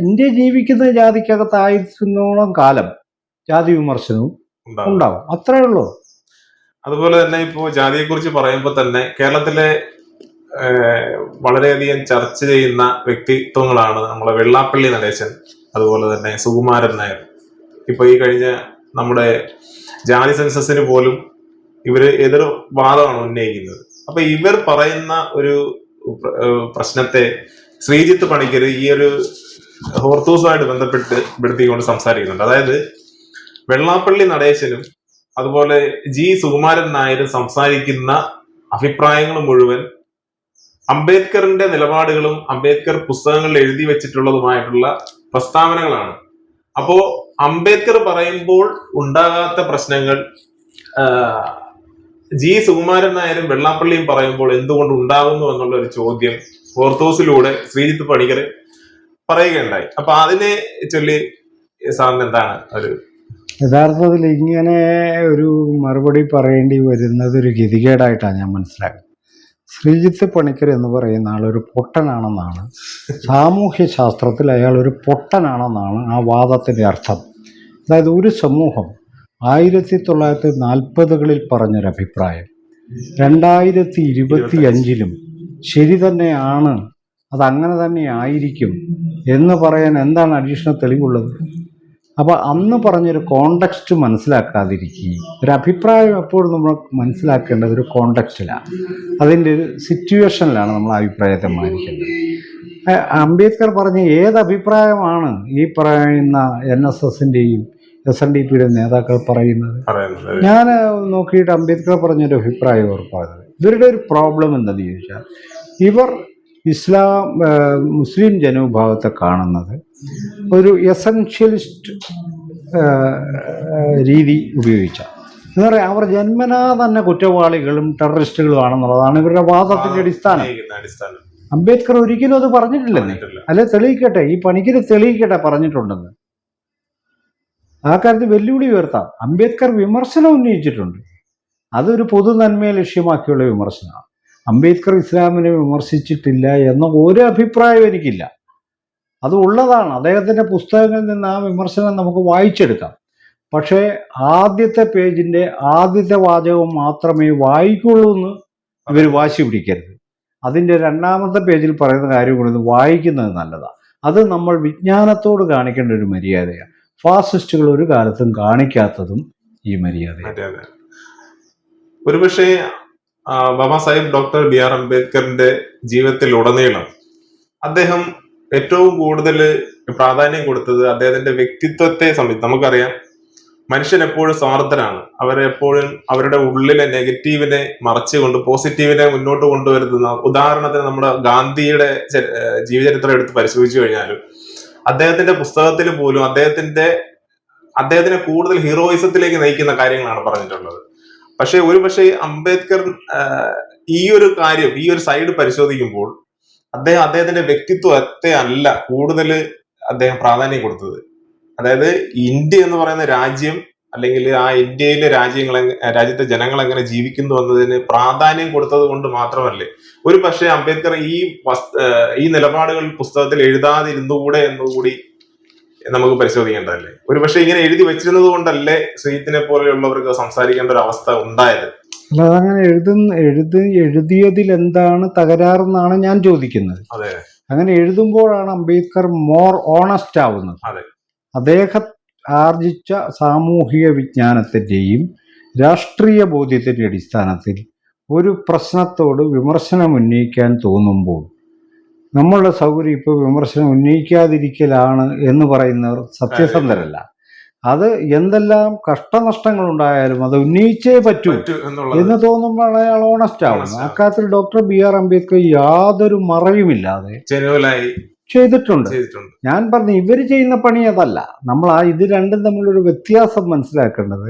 ഇന്ത്യ ജീവിക്കുന്ന ജാതിക്കകത്തായിരുന്നോളം കാലം ജാതി വിമർശനവും ഉണ്ടാവും, അത്രേ ഉള്ളൂ. അതുപോലെ തന്നെ ഇപ്പോൾ ജാതിയെക്കുറിച്ച് പറയുമ്പോൾ തന്നെ കേരളത്തിലെ വളരെയധികം ചർച്ച ചെയ്യുന്ന വ്യക്തിത്വങ്ങളാണ് നമ്മളെ വെള്ളാപ്പള്ളി നടേശൻ, അതുപോലെ തന്നെ സുകുമാരൻ നായർ. ഇപ്പൊ ഈ കഴിഞ്ഞ നമ്മുടെ ജാതി സെൻസസിന് പോലും ഇവര് എതിർ വാദമാണ് ഉന്നയിക്കുന്നത്. അപ്പൊ ഇവർ പറയുന്ന ഒരു പ്രശ്നത്തെ ശ്രീജിത്ത് പണിക്കർ ഈ ഒരു ഹോർത്തൂസുമായിട്ട് ബന്ധപ്പെടുത്തിക്കൊണ്ട് സംസാരിക്കുന്നുണ്ട്. അതായത് വെള്ളാപ്പള്ളി നടേശനും അതുപോലെ ജി സുകുമാരൻ നായരും സംസാരിക്കുന്ന അഭിപ്രായങ്ങൾ മുഴുവൻ അംബേദ്കറിന്റെ നിലപാടുകളും അംബേദ്കർ പുസ്തകങ്ങളിൽ എഴുതി വെച്ചിട്ടുള്ളതുമായിട്ടുള്ള പ്രസ്താവനകളാണ്. അപ്പോ അംബേദ്കർ പറയുമ്പോൾ ഉണ്ടാകാത്ത പ്രശ്നങ്ങൾ ജി സുകുമാരൻ നായരും വെള്ളാപ്പള്ളിയും പറയുമ്പോൾ എന്തുകൊണ്ട് ഉണ്ടാകുന്നു എന്നുള്ള ഒരു ചോദ്യം ഓർത്തോസിലൂടെ ശ്രീജിത്ത് പണിക്കർ പറയുകയുണ്ടായി. അപ്പൊ അതിനെ ചൊല്ലി സാറിന് എന്താണ് ഒരു യഥാർത്ഥത്തിൽ ഇങ്ങനെ ഒരു മറുപടി പറയേണ്ടി വരുന്നത് ഒരു ഗതികേടായിട്ടാണ് ഞാൻ മനസ്സിലാക്കുന്നത്. ശ്രീജിത്ത് പണിക്കർ എന്ന് പറയുന്ന ആളൊരു പൊട്ടനാണെന്നാണ് സാമൂഹ്യ ശാസ്ത്രത്തിൽ അയാൾ ഒരു പൊട്ടനാണെന്നാണ് ആ വാദത്തിൻ്റെ അർത്ഥം. അതായത് ഒരു സമൂഹം 1940കളിൽ പറഞ്ഞൊരഭിപ്രായം 2025 ശരി തന്നെയാണ്, അതങ്ങനെ തന്നെ ആയിരിക്കും എന്ന് പറയാൻ എന്താണ് അഡീഷണൽ തെളിവുള്ളത്? അപ്പോൾ അന്ന് പറഞ്ഞൊരു കോണ്ടെക്സ്റ്റ് മനസ്സിലാക്കാതിരിക്കുകയും ഒരു അഭിപ്രായം എപ്പോഴും നമ്മൾ മനസ്സിലാക്കേണ്ടത് ഒരു കോണ്ടെക്സ്റ്റിലാണ്, അതിൻ്റെ ഒരു സിറ്റുവേഷനിലാണ് നമ്മൾ അഭിപ്രായത്തെ മാനിക്കേണ്ടത്. അംബേദ്കർ പറഞ്ഞ ഏത് അഭിപ്രായമാണ് ഈ പറയുന്ന NSSന്റെയും SNDPയുടെ നേതാക്കൾ പറയുന്നത്? പറയുന്നത് ഞാൻ നോക്കിയിട്ട് അംബേദ്കർ പറഞ്ഞൊരു അഭിപ്രായം ഉറപ്പാകുന്നത് ഇവരുടെ ഒരു പ്രോബ്ലം എന്താണെന്ന് ചോദിച്ചാൽ ഇവർ മുസ്ലിം ജനവിഭാഗത്തെ കാണുന്നത് ഒരു എസൻഷ്യലിസ്റ്റ് രീതി ഉപയോഗിച്ച എന്ന് പറയാം. അവർ ജന്മനാ തന്നെ കുറ്റവാളികളും ടെററിസ്റ്റുകളുമാണെന്നുള്ളതാണ് ഇവരുടെ വാദത്തിന്റെ അടിസ്ഥാനം. അംബേദ്കർ ഒരിക്കലും അത് പറഞ്ഞിട്ടില്ലെന്നേ. അല്ലെ തെളിയിക്കട്ടെ, ഈ പണിക്കര് തെളിയിക്കട്ടെ പറഞ്ഞിട്ടുണ്ടെന്ന്. ആ കാര്യത്തിൽ വെല്ലുവിളി ഉയർത്താം. അംബേദ്കർ വിമർശനം ഉന്നയിച്ചിട്ടുണ്ട്. അതൊരു പൊതു നന്മയെ ലക്ഷ്യമാക്കിയുള്ള വിമർശനമാണ്. അംബേദ്കർ ഇസ്ലാമിനെ വിമർശിച്ചിട്ടില്ല എന്ന ഒരു അഭിപ്രായം എനിക്കില്ല. അത് ഉള്ളതാണ്. അദ്ദേഹത്തിൻ്റെ പുസ്തകങ്ങളിൽ നിന്ന് ആ വിമർശനം നമുക്ക് വായിച്ചെടുക്കാം. പക്ഷേ ആദ്യത്തെ പേജിൻ്റെ ആദ്യത്തെ വാചകം മാത്രമേ വായിക്കുള്ളൂ എന്ന് ഇവർ വാശി പിടിക്കരുത്. അതിൻ്റെ രണ്ടാമത്തെ പേജിൽ പറയുന്ന കാര്യങ്ങളൊന്ന് വായിക്കുന്നത് നല്ലതാണ്. അത് നമ്മൾ വിജ്ഞാനത്തോട് കാണിക്കേണ്ട ഒരു മര്യാദയാണ്. ഫാസിസ്റ്റുകൾ ഒരു കാലത്തും കാണിക്കാത്തതും ഈ മര്യാദയാണ്. ഒരുപക്ഷെ ബാബാ സാഹിബ് ഡോക്ടർ BR അംബേദ്കറിന്റെ ജീവിതത്തിൽ ഉടനീളം അദ്ദേഹം ഏറ്റവും കൂടുതൽ പ്രാധാന്യം കൊടുത്തത് അദ്ദേഹത്തിന്റെ വ്യക്തിത്വത്തെ സംബന്ധിച്ച്. നമുക്കറിയാം, മനുഷ്യൻ എപ്പോഴും സ്വാർത്ഥനാണ്. അവരെപ്പോഴും അവരുടെ ഉള്ളിലെ നെഗറ്റീവിനെ മറച്ചുകൊണ്ട് പോസിറ്റീവിനെ മുന്നോട്ട് കൊണ്ടുവരുന്ന, ഉദാഹരണത്തിന് നമ്മുടെ ഗാന്ധിയുടെ ജീവചരിത്രം എടുത്ത് പരിശോധിച്ചു കഴിഞ്ഞാലും അദ്ദേഹത്തിന്റെ പുസ്തകത്തിൽ പോലും അദ്ദേഹത്തിനെ കൂടുതൽ ഹീറോയിസത്തിലേക്ക് നയിക്കുന്ന കാര്യങ്ങളാണ് പറഞ്ഞിട്ടുള്ളത്. പക്ഷെ അംബേദ്കർ ഈ ഒരു കാര്യം, ഈ ഒരു സൈഡ് പരിശോധിക്കുമ്പോൾ അദ്ദേഹത്തിന്റെ വ്യക്തിത്വത്തെ അല്ല കൂടുതൽ അദ്ദേഹം പ്രാധാന്യം കൊടുത്തത്. അതായത് ഇന്ത്യ എന്ന് പറയുന്ന രാജ്യം, അല്ലെങ്കിൽ ആ ഇന്ത്യയിലെ രാജ്യത്തെ ജനങ്ങൾ എങ്ങനെ ജീവിക്കുന്നു എന്നതിന് പ്രാധാന്യം കൊടുത്തത് കൊണ്ട് മാത്രമല്ലേ ഒരു പക്ഷേ അംബേദ്കർ ഈ നിലപാടുകൾ പുസ്തകത്തിൽ എഴുതാതിരുന്നുകൂടെ എന്നുകൂടി നമുക്ക് പരിശോധിക്കേണ്ടതല്ലേ? ഒരു പക്ഷെ ഇങ്ങനെ എഴുതി വെച്ചിരുന്നത് കൊണ്ടല്ലേ ശ്രീത്തിനെ പോലെയുള്ളവർക്ക് സംസാരിക്കേണ്ട ഒരു അവസ്ഥ ഉണ്ടായത്? അല്ല, അതങ്ങനെ എഴുതിയതിൽ എന്താണ് തകരാറെന്നാണ് ഞാൻ ചോദിക്കുന്നത്. അതെ, അങ്ങനെ എഴുതുമ്പോഴാണ് അംബേദ്കർ മോർ ഓണസ്റ്റ് ആവുന്നത്. അതെ, അദ്ദേഹം ആർജിച്ച സാമൂഹിക വിജ്ഞാനത്തിൻ്റെയും രാഷ്ട്രീയ ബോധ്യത്തിൻ്റെ അടിസ്ഥാനത്തിൽ ഒരു പ്രശ്നത്തോട് വിമർശനം ഉന്നയിക്കാൻ തോന്നുമ്പോൾ നമ്മളുടെ സൗകര്യം ഇപ്പോൾ വിമർശനം ഉന്നയിക്കാതിരിക്കലാണ് എന്ന് പറയുന്നവർ സത്യസന്ധരല്ല. അത് എന്തെല്ലാം കഷ്ടനഷ്ടങ്ങൾ ഉണ്ടായാലും അത് ഉന്നയിച്ചേ പറ്റൂ എന്ന് തോന്നുമ്പോൾ അയാൾ ഓണസ്റ്റ് ആവുന്നു. അക്കാര്യത്തിൽ ഡോക്ടർ BR അംബേദ്കർ യാതൊരു മറയുമില്ലാതെ ചെയ്തിട്ടുണ്ട്. ഞാൻ പറഞ്ഞു, ഇവർ ചെയ്യുന്ന പണി അതല്ല. നമ്മൾ ഇത് രണ്ടും തമ്മിലൊരു വ്യത്യാസം മനസ്സിലാക്കേണ്ടത്,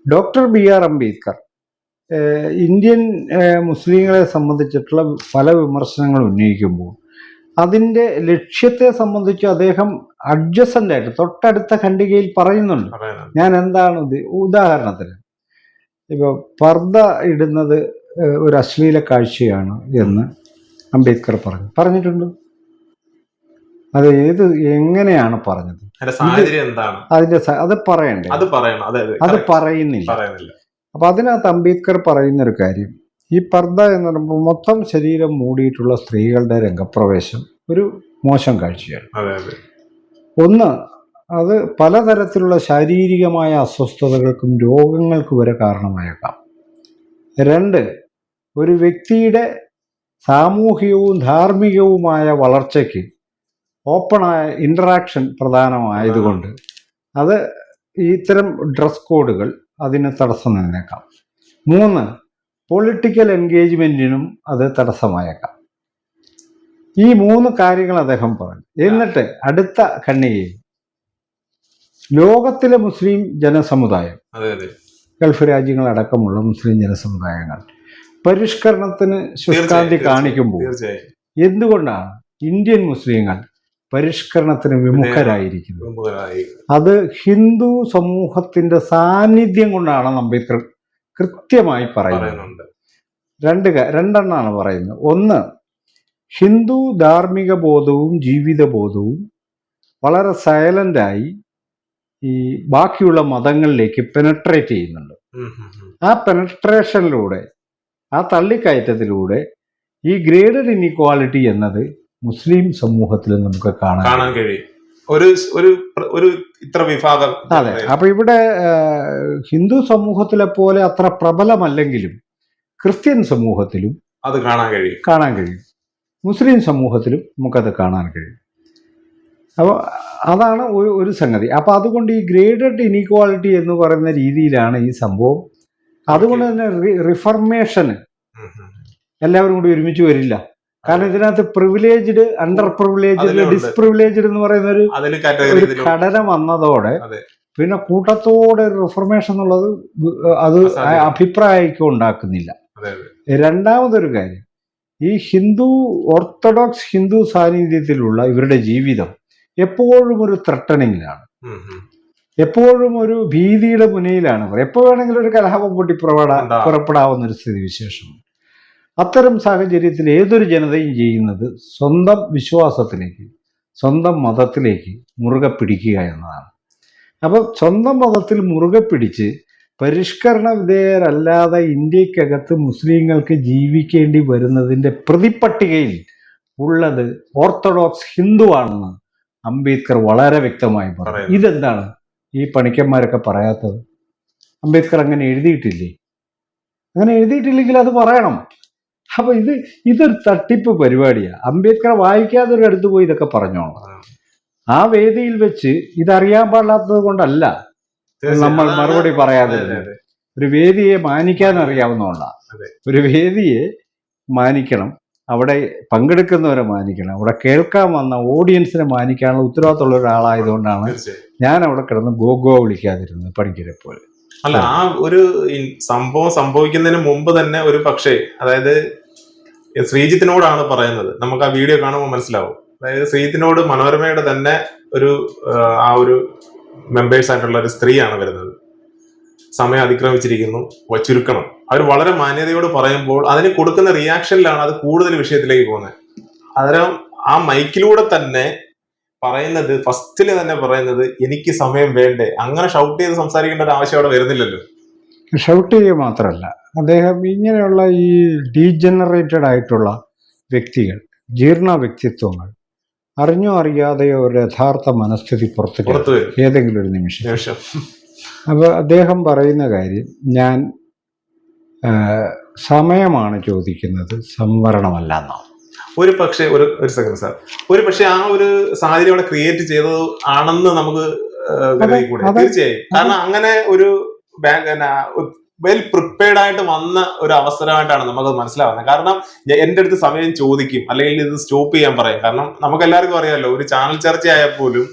ഡോക്ടർ BR അംബേദ്കർ ഇന്ത്യൻ മുസ്ലിങ്ങളെ സംബന്ധിച്ചിട്ടുള്ള പല വിമർശനങ്ങൾ ഉന്നയിക്കുമ്പോൾ അതിൻ്റെ ലക്ഷ്യത്തെ സംബന്ധിച്ച് അദ്ദേഹം അഡ്ജസൻ്റ് ആയിട്ട് തൊട്ടടുത്ത ഖണ്ഡികയിൽ പറയുന്നുണ്ട്. ഞാൻ എന്താണ് ഉദാഹരണത്തിന് ഇപ്പോൾ പർദ്ദ ഇടുന്നത് ഒരു അശ്ലീല കാഴ്ചയാണ് എന്ന് അംബേദ്കർ പറഞ്ഞിട്ടുണ്ട്. അത് എങ്ങനെയാണ് പറഞ്ഞത്? അത് പറയണ്ടേ? അത് പറയുന്നില്ല. അപ്പൊ അതിനകത്ത് അംബേദ്കർ പറയുന്നൊരു കാര്യം, ഈ പർദ്ദ എന്ന് പറയുമ്പോൾ മൊത്തം ശരീരം മൂടിയിട്ടുള്ള സ്ത്രീകളുടെ രംഗപ്രവേശം ഒരു മോശം കാഴ്ചയാണ്. ഒന്ന്, അത് പലതരത്തിലുള്ള ശാരീരികമായ അസ്വസ്ഥതകൾക്കും രോഗങ്ങൾക്ക് വരെ കാരണമായേക്കാം. രണ്ട്, ഒരു വ്യക്തിയുടെ സാമൂഹികവും ധാർമ്മികവുമായ വളർച്ചയ്ക്ക് ഓപ്പണായ ഇൻറ്ററാക്ഷൻ പ്രധാനമായതുകൊണ്ട് അത് ഇത്തരം ഡ്രസ് കോഡുകൾ അതിന് തടസ്സം നിന്നേക്കാം. മൂന്ന്, പൊളിറ്റിക്കൽ എൻഗേജ്മെന്റിനും അത് തടസ്സമായേക്കാം. ഈ മൂന്ന് കാര്യങ്ങൾ അദ്ദേഹം പറഞ്ഞു. എന്നിട്ട് അടുത്ത ഖണ്ഡികയിൽ ലോകത്തിലെ മുസ്ലിം ജനസമുദായം, ഗൾഫ് രാജ്യങ്ങളടക്കമുള്ള മുസ്ലിം ജനസമുദായങ്ങൾ പരിഷ്കരണത്തിന് ശുഷ്കാന്തി കാണിക്കുമ്പോൾ എന്തുകൊണ്ടാണ് ഇന്ത്യൻ മുസ്ലിങ്ങൾ പരിഷ്കരണത്തിന് വിമുഖരായിരിക്കുന്നത്? അത് ഹിന്ദു സമൂഹത്തിന്റെ സാന്നിധ്യം കൊണ്ടാണ് അംബേദ്കർ കൃത്യമായി പറയുന്നുണ്ട്. രണ്ടെണ്ണമാണ് പറയുന്നത്. ഒന്ന്, ഹിന്ദു ധാർമ്മിക ബോധവും ജീവിത ബോധവും വളരെ സൈലന്റായി ഈ ബാക്കിയുള്ള മതങ്ങളിലേക്ക് പെനട്രേറ്റ് ചെയ്യുന്നുണ്ട്. ആ പെനട്രേഷനിലൂടെ, ആ തള്ളിക്കയറ്റത്തിലൂടെ ഈ ഗ്രേഡഡ് ഇൻഇക്വാളിറ്റി എന്നത് മുസ്ലിം സമൂഹത്തിൽ നമുക്ക് കാണാൻ കഴിയും. ഒരു ഇത്ര വിഭാഗം. അതെ. അപ്പൊ ഇവിടെ ഹിന്ദു സമൂഹത്തിലെ പോലെ അത്ര പ്രബലമല്ലെങ്കിലും ക്രിസ്ത്യൻ സമൂഹത്തിലും അത് കാണാൻ കഴിയും. മുസ്ലിം സമൂഹത്തിലും നമുക്കത് കാണാൻ കഴിയും. അപ്പോൾ അതാണ് ഒരു സംഗതി. അപ്പോൾ അതുകൊണ്ട് ഈ ഗ്രേഡഡ് ഇനീക്വാളിറ്റി എന്ന് പറയുന്ന രീതിയിലാണ് ഈ സംഭവം. അതുകൊണ്ട് തന്നെ റിഫർമേഷന് എല്ലാവരും കൂടി ഒരുമിച്ച് വരില്ല. കാരണം ഇതിനകത്ത് പ്രിവിലേജ്ഡ്, അണ്ടർ പ്രിവിലേജ്ഡ്, ഡിസ്പ്രിവിലേജ്ഡ് എന്ന് പറയുന്ന ഒരു ഘടന വന്നതോടെ പിന്നെ കൂട്ടത്തോടെ റിഫർമേഷൻ എന്നുള്ളത് അത് അഭിപ്രായം ഉണ്ടാക്കുന്നില്ല. രണ്ടാമതൊരു കാര്യം, ഈ ഓർത്തഡോക്സ് ഹിന്ദു സാന്നിധ്യത്തിലുള്ള ഇവരുടെ ജീവിതം എപ്പോഴും ഒരു ത്രട്ടണിങ്ങിലാണ്, എപ്പോഴും ഒരു ഭീതിയുടെ മുനയിലാണ്. എപ്പോൾ വേണമെങ്കിലും ഒരു കലഹം പുറപ്പെടാവുന്ന ഒരു സ്ഥിതിവിശേഷമുണ്ട്. അത്തരം സാഹചര്യത്തിൽ ഏതൊരു ജനതയും ചെയ്യുന്നത് സ്വന്തം വിശ്വാസത്തിലേക്ക്, സ്വന്തം മതത്തിലേക്ക് മുറുകെ പിടിക്കുക എന്നതാണ്. അപ്പം സ്വന്തം മതത്തിൽ മുറുകെ പിടിച്ച് പരിഷ്കരണ വിധേയരല്ലാതെ ഇന്ത്യക്കകത്ത് മുസ്ലിങ്ങൾക്ക് ജീവിക്കേണ്ടി വരുന്നതിൻ്റെ പ്രതിപട്ടികയിൽ ഉള്ളത് ഓർത്തഡോക്സ് ഹിന്ദുവാണെന്ന് അംബേദ്കർ വളരെ വ്യക്തമായി പറഞ്ഞു. ഇതെന്താണ് ഈ പണിക്കന്മാരൊക്കെ പറയാത്തത്? അംബേദ്കർ അങ്ങനെ എഴുതിയിട്ടില്ലേ? അങ്ങനെ എഴുതിയിട്ടില്ലെങ്കിൽ അത് പറയണം. അപ്പൊ ഇതൊരു തട്ടിപ്പ് പരിപാടിയാണ്. അംബേദ്കർ വായിക്കാതെ ഒരു അടുത്ത് പോയി ഇതൊക്കെ പറഞ്ഞോളാം. ആ വേദിയിൽ വെച്ച് ഇതറിയാൻ പാടില്ലാത്തത് കൊണ്ടല്ല നമ്മൾ മറുപടി പറയാതെ. ഒരു വേദിയെ മാനിക്കാൻ അറിയാവുന്നതുകൊണ്ടാണ്. ഒരു വേദിയെ മാനിക്കണം, അവിടെ പങ്കെടുക്കുന്നവരെ മാനിക്കണം, അവിടെ കേൾക്കാൻ വന്ന ഓഡിയൻസിനെ മാനിക്കാനുള്ള ഉത്തരവാദിത്തമുള്ള ഒരാളായതുകൊണ്ടാണ് ഞാൻ അവിടെ കിടന്ന് ഗോഗോ വിളിക്കാതിരുന്നത് പണിക്കരെ പോലെ. അല്ല, ആ ഒരു സംഭവം സംഭവിക്കുന്നതിന് മുമ്പ് തന്നെ ഒരു പക്ഷേ, അതായത് ശ്രീജിത്തിനോടാണ് പറയുന്നത്, നമുക്ക് ആ വീഡിയോ കാണുമ്പോൾ മനസ്സിലാവും. അതായത് ശ്രീജിത്തിനോട് മനോരമയുടെ തന്നെ ആ ഒരു മെമ്പേഴ്സ് ആയിട്ടുള്ള ഒരു സ്ത്രീയാണ് വരുന്നത്. സമയം അതിക്രമിച്ചിരിക്കുന്നു, ചുരുക്കണം. അവർ വളരെ മാന്യതയോട് പറയുമ്പോൾ അതിന് കൊടുക്കുന്ന റിയാക്ഷനിലാണ് അത് കൂടുതൽ വിഷയത്തിലേക്ക് പോകുന്നത്. അന്നേരം ആ മൈക്കിലൂടെ തന്നെ പറയുന്നത്, ഫസ്റ്റില് തന്നെ പറയുന്നത് എനിക്ക് സമയം വേണ്ടേ, അങ്ങനെ ഷൗട്ട് ചെയ്ത് സംസാരിക്കേണ്ട ഒരു ആവശ്യം അവിടെ വരുന്നില്ലല്ലോ. ഷൗട്ട് ചെയ്യുക മാത്രമല്ല, അദ്ദേഹം ഇങ്ങനെയുള്ള ഈ ഡീജനറേറ്റഡ് ആയിട്ടുള്ള വ്യക്തികൾ, ജീർണ വ്യക്തിത്വങ്ങൾ അറിഞ്ഞോ അറിയാതെയോ ഒരു യഥാർത്ഥ മനസ്ഥിതി പുറത്തു ഏതെങ്കിലും ഒരു നിമിഷം. അപ്പോൾ അദ്ദേഹം പറയുന്ന കാര്യം, ഞാൻ സമയമാണ് ചോദിക്കുന്നത്, സംവരണമല്ല എന്നാണ്. ഒരു പക്ഷേ ഒരു സെക്കൻഡ് സാർ, ഒരു പക്ഷെ ആ ഒരു സാഹചര്യം അവിടെ ക്രിയേറ്റ് ചെയ്തത് ആണെന്ന് നമുക്ക് തീർച്ചയായും. കാരണം അങ്ങനെ ഒരു വെൽ പ്രിപ്പയർഡ് ആയിട്ട് വന്ന ഒരു അവസരമായിട്ടാണ് നമുക്കത് മനസ്സിലാവുന്നത്. കാരണം എന്റെ അടുത്ത് സമയം ചോദിക്കും, അല്ലെങ്കിൽ ഇത് സ്റ്റോപ്പ് ചെയ്യാൻ പറയും. കാരണം നമുക്ക് എല്ലാവർക്കും അറിയാമല്ലോ, ഒരു ചാനൽ ചർച്ചയായാൽ പോലും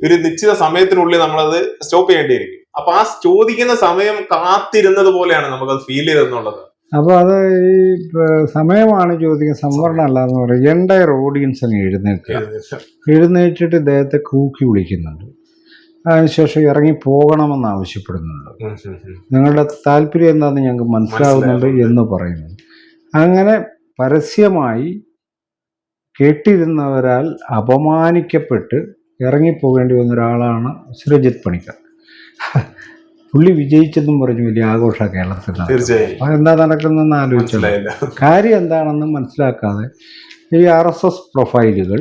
ഒരു നിശ്ചിത സമയത്തിനുള്ളിൽ നമ്മളത് സ്റ്റോപ്പ് ചെയ്യേണ്ടിയിരിക്കും. അപ്പൊ ആ ചോദിക്കുന്ന സമയം കാത്തിരുന്നത് പോലെയാണ് നമുക്കത് ഫീൽ ചെയ്തെന്നുള്ളത്. അപ്പൊ അത് ഈ സമയമാണ് ചോദിക്കുന്നത്, സംവരണം അല്ല എന്ന് പറയും. എൻ്റയർ ഓഡിയൻസ് അങ്ങ് എഴുന്നേറ്റിട്ട് ഇദ്ദേഹത്തെ കൂക്കി വിളിക്കുന്നുണ്ട്. അതിനുശേഷം ഇറങ്ങി പോകണമെന്ന് ആവശ്യപ്പെടുന്നുണ്ട്. നിങ്ങളുടെ താല്പര്യം എന്താണെന്ന് ഞങ്ങൾക്ക് മനസ്സിലാവുന്നുണ്ട് എന്ന് പറയുന്നു. അങ്ങനെ പരസ്യമായി കേട്ടിരുന്നവരാൽ അപമാനിക്കപ്പെട്ട് ഇറങ്ങിപ്പോകേണ്ടി വന്ന ഒരാളാണ് ശ്രീജിത്ത് പണിക്കർ. പുള്ളി വിജയിച്ചെന്നും പറഞ്ഞു വലിയ ആഘോഷ കേരളത്തിൽ. എന്താ നടക്കുന്നതെന്ന് ആലോചിച്ചല്ലോ. കാര്യം എന്താണെന്ന് മനസ്സിലാക്കാതെ ഈ RSS പ്രൊഫൈലുകൾ,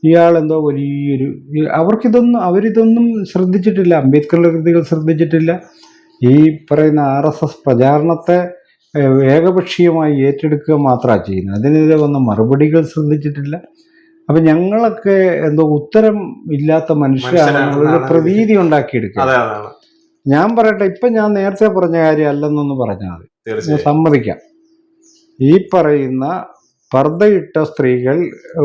ഇയാളെന്തോ വലിയൊരു, അവരിതൊന്നും ശ്രദ്ധിച്ചിട്ടില്ല. അംബേദ്കറുടെ കൃതികൾ ശ്രദ്ധിച്ചിട്ടില്ല. ഈ പറയുന്ന RSS പ്രചാരണത്തെ ഏകപക്ഷീയമായി ഏറ്റെടുക്കുക മാത്രമാണ് ചെയ്യുന്നത്. അതിനെതിരെ വന്ന മറുപടികൾ ശ്രദ്ധിച്ചിട്ടില്ല. അപ്പം ഞങ്ങളൊക്കെ എന്തോ ഉത്തരം ഇല്ലാത്ത മനുഷ്യരാണെന്നുള്ള പ്രതീതി ഉണ്ടാക്കിയെടുക്കുക. ഞാൻ പറയട്ടെ, ഇപ്പം ഞാൻ നേരത്തെ പറഞ്ഞ കാര്യം അല്ലെന്നൊന്ന് പറഞ്ഞാൽ മതി, സമ്മതിക്കാം. ഈ പറയുന്ന പർദ്ദയിട്ട സ്ത്രീകൾ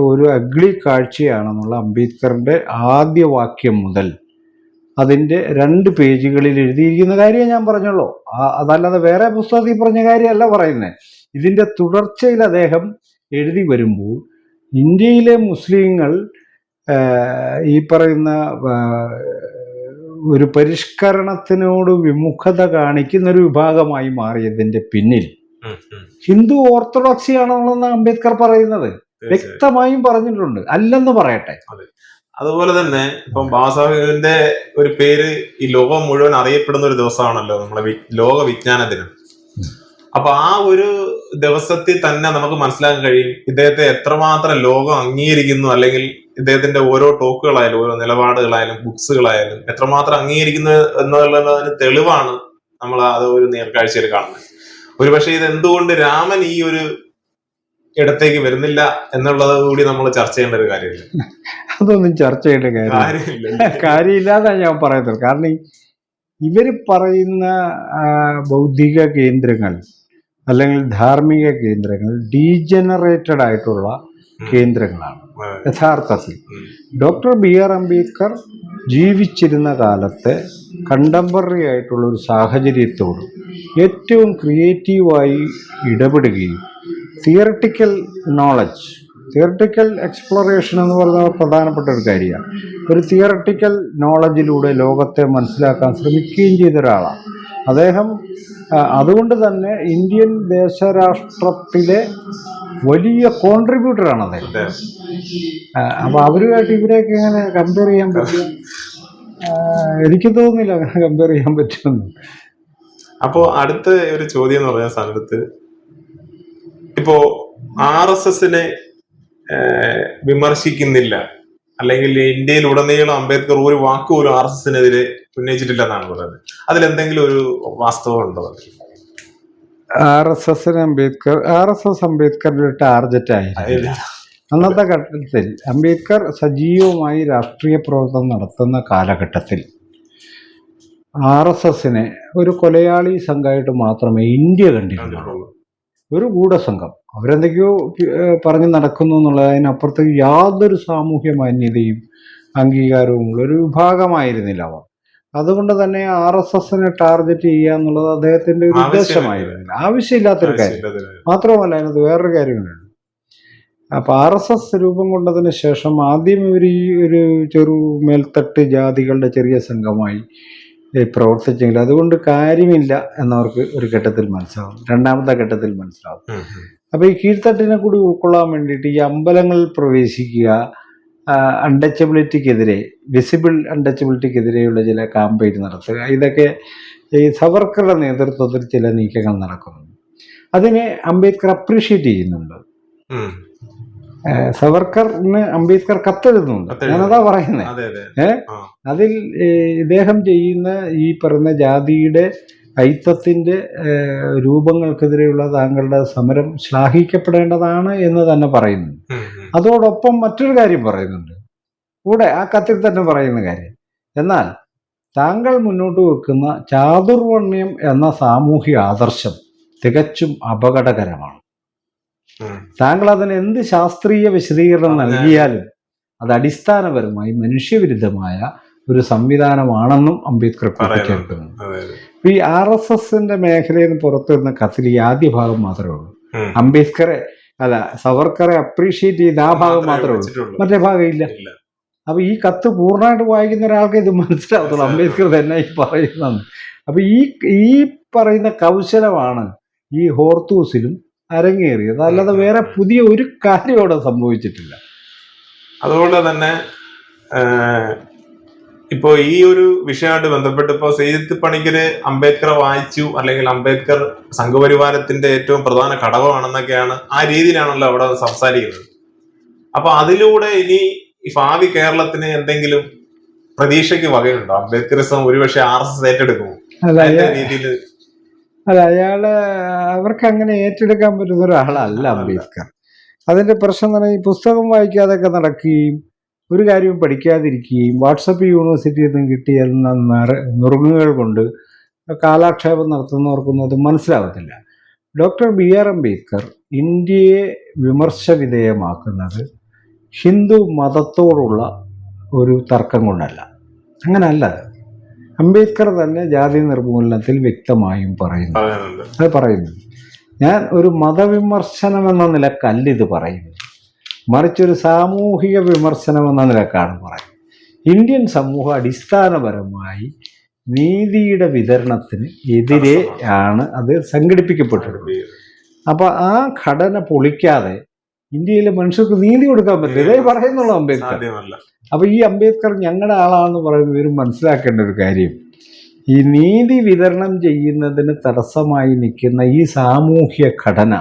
ഒരു അഗ്ലി കാഴ്ചയാണെന്നുള്ള അംബേദ്കറിന്റെ ആദ്യ വാക്യം മുതൽ അതിൻ്റെ 2 പേജുകളിൽ എഴുതിയിരിക്കുന്ന കാര്യം ഞാൻ പറഞ്ഞുള്ളൂ. അതല്ലാതെ വേറെ പുസ്തകത്തിൽ പറഞ്ഞ കാര്യമല്ല പറയുന്നത്. ഇതിൻ്റെ തുടർച്ചയിൽ അദ്ദേഹം എഴുതി വരുമ്പോൾ ഇന്ത്യയിലെ മുസ്ലിങ്ങൾ ഈ പറയുന്ന ഒരു പരിഷ്കരണത്തിനോട് വിമുഖത കാണിക്കുന്ന ഒരു വിഭാഗമായി മാറിയതിൻ്റെ പിന്നിൽ ഹിന്ദു ഓർത്തഡോക്സി ആണെന്നാണ് അംബേദ്കർ പറയുന്നത്. വ്യക്തമായും പറഞ്ഞിട്ടുണ്ട്, അല്ലെന്ന് പറയട്ടെ. അതുപോലെ തന്നെ ഇപ്പം ബാബാസാഹിബിന്റെ ഒരു പേര് ഈ ലോകം മുഴുവൻ അറിയപ്പെടുന്ന ഒരു ദിവസമാണല്ലോ നമ്മളെ ലോക വിജ്ഞാന ദിനം. അപ്പൊ ആ ഒരു ദിവസത്തിൽ തന്നെ നമുക്ക് മനസ്സിലാക്കാൻ കഴിയും ഇദ്ദേഹത്തെ എത്രമാത്രം ലോകം അംഗീകരിക്കുന്നു, അല്ലെങ്കിൽ ഇദ്ദേഹത്തിന്റെ ഓരോ ടോക്കുകളായാലും ഓരോ നിലപാടുകളായാലും ബുക്സുകളായാലും എത്രമാത്രം അംഗീകരിക്കുന്നു എന്നുള്ളതിന് തെളിവാണ് നമ്മൾ അത് ഒരു നേർക്കാഴ്ചയിൽ കാണുന്നത്. ഒരുപക്ഷെ ഇത് എന്തുകൊണ്ട് രാമൻ ഈ ഒരു ഇടത്തേക്ക് വരുന്നില്ല എന്നുള്ളത് കൂടി നമ്മൾ ചർച്ച ചെയ്യേണ്ട ഒരു കാര്യമില്ല. അതൊന്നും ചർച്ച ചെയ്യേണ്ട കാര്യമില്ലാതാണ് ഞാൻ പറയുന്നത്. കാരണം ഇവർ പറയുന്ന ബൗദ്ധിക കേന്ദ്രങ്ങൾ അല്ലെങ്കിൽ ധാർമ്മിക കേന്ദ്രങ്ങൾ ഡീജനറേറ്റഡ് ആയിട്ടുള്ള കേന്ദ്രങ്ങളാണ് യഥാർത്ഥത്തിൽ. ഡോക്ടർ BR അംബേദ്കർ ജീവിച്ചിരുന്ന കാലത്തെ കണ്ടംപററി ആയിട്ടുള്ള ഒരു സാഹചര്യത്തോട് ഏറ്റവും ക്രിയേറ്റീവായി ഇടപെടുകയും തിയറട്ടിക്കൽ നോളജ്, തിയറട്ടിക്കൽ എക്സ്പ്ലോറേഷൻ എന്ന് പറയുന്നത് പ്രധാനപ്പെട്ട ഒരു കാര്യമാണ്. ഒരു തിയറട്ടിക്കൽ നോളജിലൂടെ ലോകത്തെ മനസ്സിലാക്കാൻ ശ്രമിക്കുകയും ചെയ്ത ഒരാളാണ് അദ്ദേഹം. അതുകൊണ്ട് തന്നെ ഇന്ത്യൻ ദേശരാഷ്ട്രത്തിലെ വലിയ കോൺട്രിബ്യൂട്ടറാണ് അദ്ദേഹം. അപ്പോൾ അവരുമായിട്ട് ഇവരെയൊക്കെ എങ്ങനെ കമ്പയർ ചെയ്യാൻ പറ്റും? എനിക്ക് തോന്നുന്നില്ല അങ്ങനെ കമ്പയർ ചെയ്യാൻ പറ്റുമെന്ന്. അപ്പോൾ അടുത്ത ഒരു ചോദ്യം എന്ന് പറയുന്ന സ്ഥാനത്ത് ഇപ്പോ RSSനെ വിമർശിക്കുന്നില്ല, അല്ലെങ്കിൽ ഇന്ത്യയിൽ ഉടനീളം അംബേദ്കർ ഒരു വാക്ക് പോലും RSSനെതിരെ ഉന്നയിച്ചിട്ടില്ല എന്നാണ് പറയുന്നത്. അതിലെന്തെങ്കിലും ഒരു വാസ്തവം ഉണ്ടോ? RSS അംബേദ്കറുടെ ടാർഗറ്റ് ആയിരുന്നു. അന്നത്തെ ഘട്ടത്തിൽ അംബേദ്കർ സജീവമായി രാഷ്ട്രീയ പ്രവർത്തനം നടത്തുന്ന കാലഘട്ടത്തിൽ RSSനെ ഒരു കൊലയാളി സംഘമായിട്ട് മാത്രമേ ഇന്ത്യ കണ്ടിരുന്നുള്ളൂ. ഒരു ഗൂഢസംഘം, അവരെന്തൊക്കെയോ പറഞ്ഞ് നടക്കുന്നു എന്നുള്ളത്. അതിനപ്പുറത്തേക്ക് യാതൊരു സാമൂഹ്യ മാന്യതയും അംഗീകാരവും ഉള്ള ഒരു വിഭാഗമായിരുന്നില്ല അവർ. അതുകൊണ്ട് തന്നെ RSSനെ ടാർഗറ്റ് ചെയ്യുക എന്നുള്ളത് അദ്ദേഹത്തിന്റെ ഒരു ഉദ്ദേശമായിരുന്നില്ല, ആവശ്യമില്ലാത്തൊരു കാര്യം. മാത്രമല്ല അതിനകത്ത് വേറൊരു കാര്യങ്ങളുണ്ട്. അപ്പൊ RSS രൂപം കൊണ്ടതിന് ശേഷം ആദ്യം ഇവർ ഈ ഒരു ചെറു മേൽത്തട്ട് ജാതികളുടെ ചെറിയ സംഘമായി പ്രവർത്തിച്ചെങ്കിൽ അതുകൊണ്ട് കാര്യമില്ല എന്നവർക്ക് ഒരു ഘട്ടത്തിൽ മനസ്സിലാവും, രണ്ടാമത്തെ ഘട്ടത്തിൽ മനസ്സിലാവും. അപ്പൊ ഈ കീഴ്ത്തട്ടിനെ കൂടി ഉൾക്കൊള്ളാൻ വേണ്ടിയിട്ട് ഈ അമ്പലങ്ങളിൽ പ്രവേശിക്കുക, അൺടച്ചബിലിറ്റിക്കെതിരെ, വിസിബിൾ അൺടച്ചബിലിറ്റിക്കെതിരെയുള്ള ചില ക്യാമ്പയിൻ നടത്തുക, ഇതൊക്കെ ഈ സവർക്കറുടെ നേതൃത്വത്തിൽ ചില നീക്കങ്ങൾ നടക്കുന്നു. അതിനെ അംബേദ്കർ അപ്രീഷിയേറ്റ് ചെയ്യുന്നുണ്ട്. സവർക്കറിന് അംബേദ്കർ കത്തെഴുതുന്നുണ്ട്. ഞാനതാ പറയുന്നത്. അതിൽ ഇദ്ദേഹം ചെയ്യുന്ന ഈ പറയുന്ന ജാതിയുടെ ഐത്തത്തിന്റെ രൂപങ്ങൾക്കെതിരെയുള്ള താങ്കളുടെ സമരം ശ്ലാഘിക്കപ്പെടേണ്ടതാണ് എന്ന് തന്നെ പറയുന്നു. അതോടൊപ്പം മറ്റൊരു കാര്യം പറയുന്നുണ്ട് കൂടെ, ആ കത്തിൽ തന്നെ പറയുന്ന കാര്യം. എന്നാൽ താങ്കൾ മുന്നോട്ട് വെക്കുന്ന ചാതുർവർണ്ണ്യം എന്ന സാമൂഹിക ആദർശം തികച്ചും അപകടകരമാണ്. താങ്കൾ അതിന് എന്ത് ശാസ്ത്രീയ വിശദീകരണം നൽകിയാലും അത് അടിസ്ഥാനപരമായി മനുഷ്യവിരുദ്ധമായ ഒരു സംവിധാനമാണെന്നും അംബേദ്കർ കൂട്ടിച്ചേർക്കുന്നു. ഈ RSSന്റെ മേഖലയിൽ നിന്ന് പുറത്തു വരുന്ന കത്തിൽ ഈ ആദ്യ ഭാഗം മാത്രമേ ഉള്ളൂ. സവർക്കറെ അപ്രീഷിയേറ്റ് ചെയ്ത ആ ഭാഗം മാത്രമേ ഉള്ളൂ, മറ്റേ ഭാഗം ഇല്ല. അപ്പൊ ഈ കത്ത് പൂർണ്ണമായിട്ട് വായിക്കുന്ന ഒരാൾക്ക് ഇത് മനസ്സിലാവത്തുള്ളൂ അംബേദ്കർ തന്നെ ഈ പറയുന്നത്. അപ്പൊ ഈ പറയുന്ന കൗശലമാണ് ഈ ഹോർത്തൂസിലും അരങ്ങേറിയത്, അല്ലാതെ വേറെ പുതിയ ഒരു കാര്യം അവിടെ സംഭവിച്ചിട്ടില്ല. അതുകൊണ്ട് തന്നെ ഇപ്പോ ഈ ഒരു വിഷയമായിട്ട് ബന്ധപ്പെട്ട് ഇപ്പോ സെയ്ദ് പണിക്കര് അംബേദ്കറെ വായിച്ചു, അല്ലെങ്കിൽ അംബേദ്കർ സംഘപരിവാരത്തിന്റെ ഏറ്റവും പ്രധാന ഘടകമാണെന്നൊക്കെയാണ് ആ രീതിയിലാണല്ലോ അവിടെ സംസാരിക്കുന്നത്. അപ്പൊ അതിലൂടെ ഇനി ഭാവി കേരളത്തിന് എന്തെങ്കിലും പ്രതീക്ഷയ്ക്ക് വകയുണ്ടോ? അംബേദ്കറിസം ഒരുപക്ഷെ RSS ഏറ്റെടുക്കുമോ? രീതിയിൽ അല്ല, അവർക്ക് അങ്ങനെ ഏറ്റെടുക്കാൻ പറ്റുന്ന ഒരാളല്ല അംബേദ്കർ. അതിന്റെ പ്രശ്നം എന്ന് പറഞ്ഞാൽ ഈ പുസ്തകം വായിക്കാതൊക്കെ നടക്കുകയും ഒരു കാര്യവും പഠിക്കാതിരിക്കുകയും വാട്സപ്പ് യൂണിവേഴ്സിറ്റിയിൽ നിന്നും കിട്ടിയ നുറുങ്ങുകൾ കൊണ്ട് കാലാക്ഷേപം നടത്തുന്നവർക്കൊന്നും അത് മനസ്സിലാവത്തില്ല. ഡോക്ടർ BR അംബേദ്കർ ഇന്ത്യയെ വിമർശവിധേയമാക്കുന്നത് ഹിന്ദു മതത്തോടുള്ള ഒരു തർക്കം കൊണ്ടല്ല, അങ്ങനല്ല. അംബേദ്കർ തന്നെ ജാതി നിർമൂലനത്തിൽ വ്യക്തമായും പറയുന്നു. ഞാൻ ഒരു മതവിമർശനം എന്ന നിലക്കല്ല ഇത് പറയുന്നത്, മറിച്ചൊരു സാമൂഹിക വിമർശനം എന്ന നിലക്കാണ് പറയുന്നത്. ഇന്ത്യൻ സമൂഹം അടിസ്ഥാനപരമായി നീതിയുടെ വിതരണത്തിന് എതിരെ ആണ് അത് സംഘടിപ്പിക്കപ്പെട്ടിട്ടുള്ളത്. അപ്പൊ ആ ഘടന പൊളിക്കാതെ ഇന്ത്യയിലെ മനുഷ്യർക്ക് നീതി കൊടുക്കാൻ പറ്റില്ല, ഇതേ പറയുന്നുള്ളൂ അംബേദ്കർ. അപ്പൊ ഈ അംബേദ്കർ ഞങ്ങളുടെ ആളാണെന്ന് പറയുമ്പോൾ ഇവർ മനസ്സിലാക്കേണ്ട ഒരു കാര്യം, ഈ നീതി വിതരണം ചെയ്യുന്നതിന് തടസ്സമായി നിൽക്കുന്ന ഈ സാമൂഹ്യ ഘടന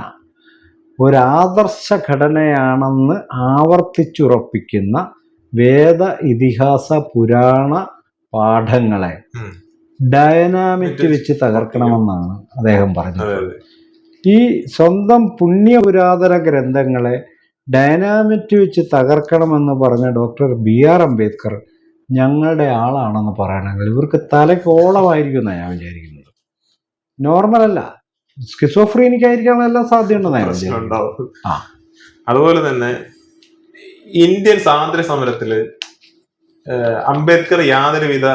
ഒരാദർശ ഘടനയാണെന്ന് ആവർത്തിച്ചുറപ്പിക്കുന്ന വേദ ഇതിഹാസ പുരാണ പാഠങ്ങളെ ഡയനാമിറ്റ് വെച്ച് തകർക്കണമെന്നാണ് അദ്ദേഹം പറഞ്ഞത്. ഈ സ്വന്തം പുണ്യപുരാതന ഗ്രന്ഥങ്ങളെ ഡൈനാമിറ്റ് വെച്ച് തകർക്കണമെന്ന് പറഞ്ഞ ഡോക്ടർ BR അംബേദ്കർ ഞങ്ങളുടെ ആളാണെന്ന് പറയണമെങ്കിൽ ഇവർക്ക് തലക്കോളമായിരിക്കും എന്നാണ് ഞാൻ വിചാരിക്കുന്നത്. നോർമലല്ല, സ്കിസോഫ്രീനിക്കായിരിക്കാനുള്ള എല്ലാ സാധ്യതയുണ്ടെന്നാണ് ഞാൻ വിചാരിക്കുന്നത്. പ്രശ്നമുണ്ടാവും. ആ. അതുപോലെ തന്നെ ഇന്ത്യൻ സ്വാതന്ത്ര്യ സമരത്തില് അംബേദ്കർ യാതൊരുവിധ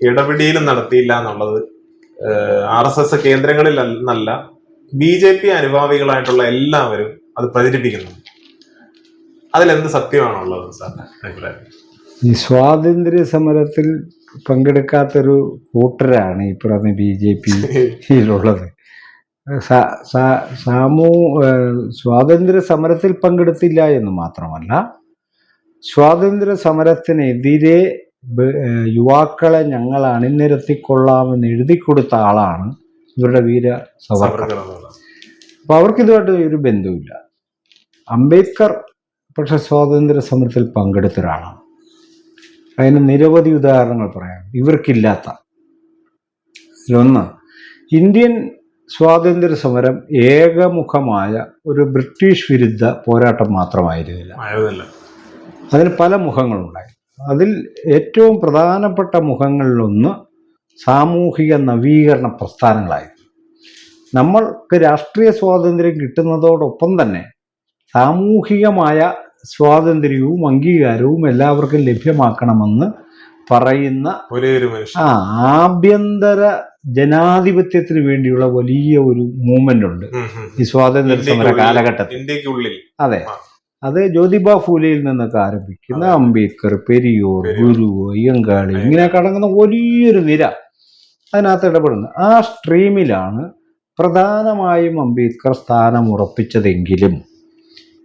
ഇടപെടലും നടത്തിയില്ല എന്നുള്ളത് RSS കേന്ദ്രങ്ങളിൽ എന്നല്ല BJP അനുഭാവികളായിട്ടുള്ള എല്ലാവരും അത് പ്രചരിപ്പിക്കുന്നു. അതിലെന്ത് സത്യമാണുള്ളത് സാറിന്റെ അഭിപ്രായം? ഈ സ്വാതന്ത്ര്യ സമരത്തിൽ പങ്കെടുക്കാത്തൊരു കൂട്ടരാണ് ഈ പറഞ്ഞ BJPയിലുള്ളത്. സ്വാതന്ത്ര്യ സമരത്തിൽ പങ്കെടുത്തില്ല എന്ന് മാത്രമല്ല, സ്വാതന്ത്ര്യ സമരത്തിനെതിരെ യുവാക്കളെ ഞങ്ങൾ അണിനിരത്തിക്കൊള്ളാമെന്ന് എഴുതി കൊടുത്ത ആളാണ് ഇവരുടെ വീര സവർക്കർ. അപ്പോൾ അവർക്കിതുമായിട്ട് ഒരു ബന്ധവുമില്ല. അംബേദ്കർ പക്ഷെ സ്വാതന്ത്ര്യ സമരത്തിൽ പങ്കെടുത്ത ഒരാളാണ്. അതിന് നിരവധി ഉദാഹരണങ്ങൾ പറയാം ഇവർക്കില്ലാത്ത. ഒന്ന്, ഇന്ത്യൻ സ്വാതന്ത്ര്യ സമരം ഏകമുഖമായ ഒരു ബ്രിട്ടീഷ് വിരുദ്ധ പോരാട്ടം മാത്രമായിരുന്നില്ല. അതിന് പല മുഖങ്ങളുണ്ടായി. അതിൽ ഏറ്റവും പ്രധാനപ്പെട്ട മുഖങ്ങളിലൊന്ന് സാമൂഹിക നവീകരണ പ്രസ്ഥാനങ്ങളായിരുന്നു. നമ്മൾക്ക് രാഷ്ട്രീയ സ്വാതന്ത്ര്യം കിട്ടുന്നതോടൊപ്പം തന്നെ സാമൂഹികമായ സ്വാതന്ത്ര്യവും അംഗീകാരവും എല്ലാവർക്കും ലഭ്യമാക്കണമെന്ന് പറയുന്ന ആഭ്യന്തര ജനാധിപത്യത്തിന് വേണ്ടിയുള്ള വലിയ ഒരു മൂവ്മെന്റ് ഉണ്ട് ഈ സ്വാതന്ത്ര്യ സമര കാലഘട്ടത്തിൽ. അതെ, അത് ജ്യോതിബ ഫൂലെയിൽ നിന്നൊക്കെ ആരംഭിക്കുന്ന അംബേദ്കർ, പെരിയോർ, ഗുരു, അയ്യങ്കാളി ഇങ്ങനെ കടങ്ങുന്ന വലിയൊരു നിര അതിനകത്ത് ഇടപെടുന്നു. ആ സ്ട്രീമിലാണ് പ്രധാനമായും അംബേദ്കർ സ്ഥാനം ഉറപ്പിച്ചതെങ്കിലും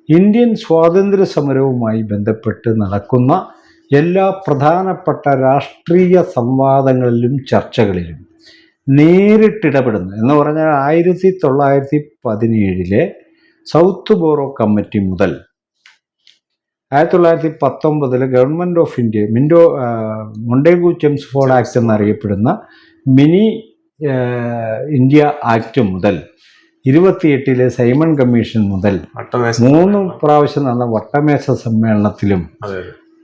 ഇന്ത്യൻ സ്വാതന്ത്ര്യ സമരവുമായി ബന്ധപ്പെട്ട് നടക്കുന്ന എല്ലാ പ്രധാനപ്പെട്ട രാഷ്ട്രീയ സംവാദങ്ങളിലും ചർച്ചകളിലും നേരിട്ടിടപെടുന്നു. എന്ന് പറഞ്ഞാൽ 1917 സൗത്ത് ബോറോ കമ്മിറ്റി മുതൽ 1919 government of India Montagu Chelmsford act എന്നറിയപ്പെടുന്ന മിനി ഇന്ത്യ ആക്ട് മുതൽ 28 സൈമൺ കമ്മീഷൻ മുതൽ 3 പ്രാവശ്യം നടന്ന വട്ടമേശ സമ്മേളനത്തിലും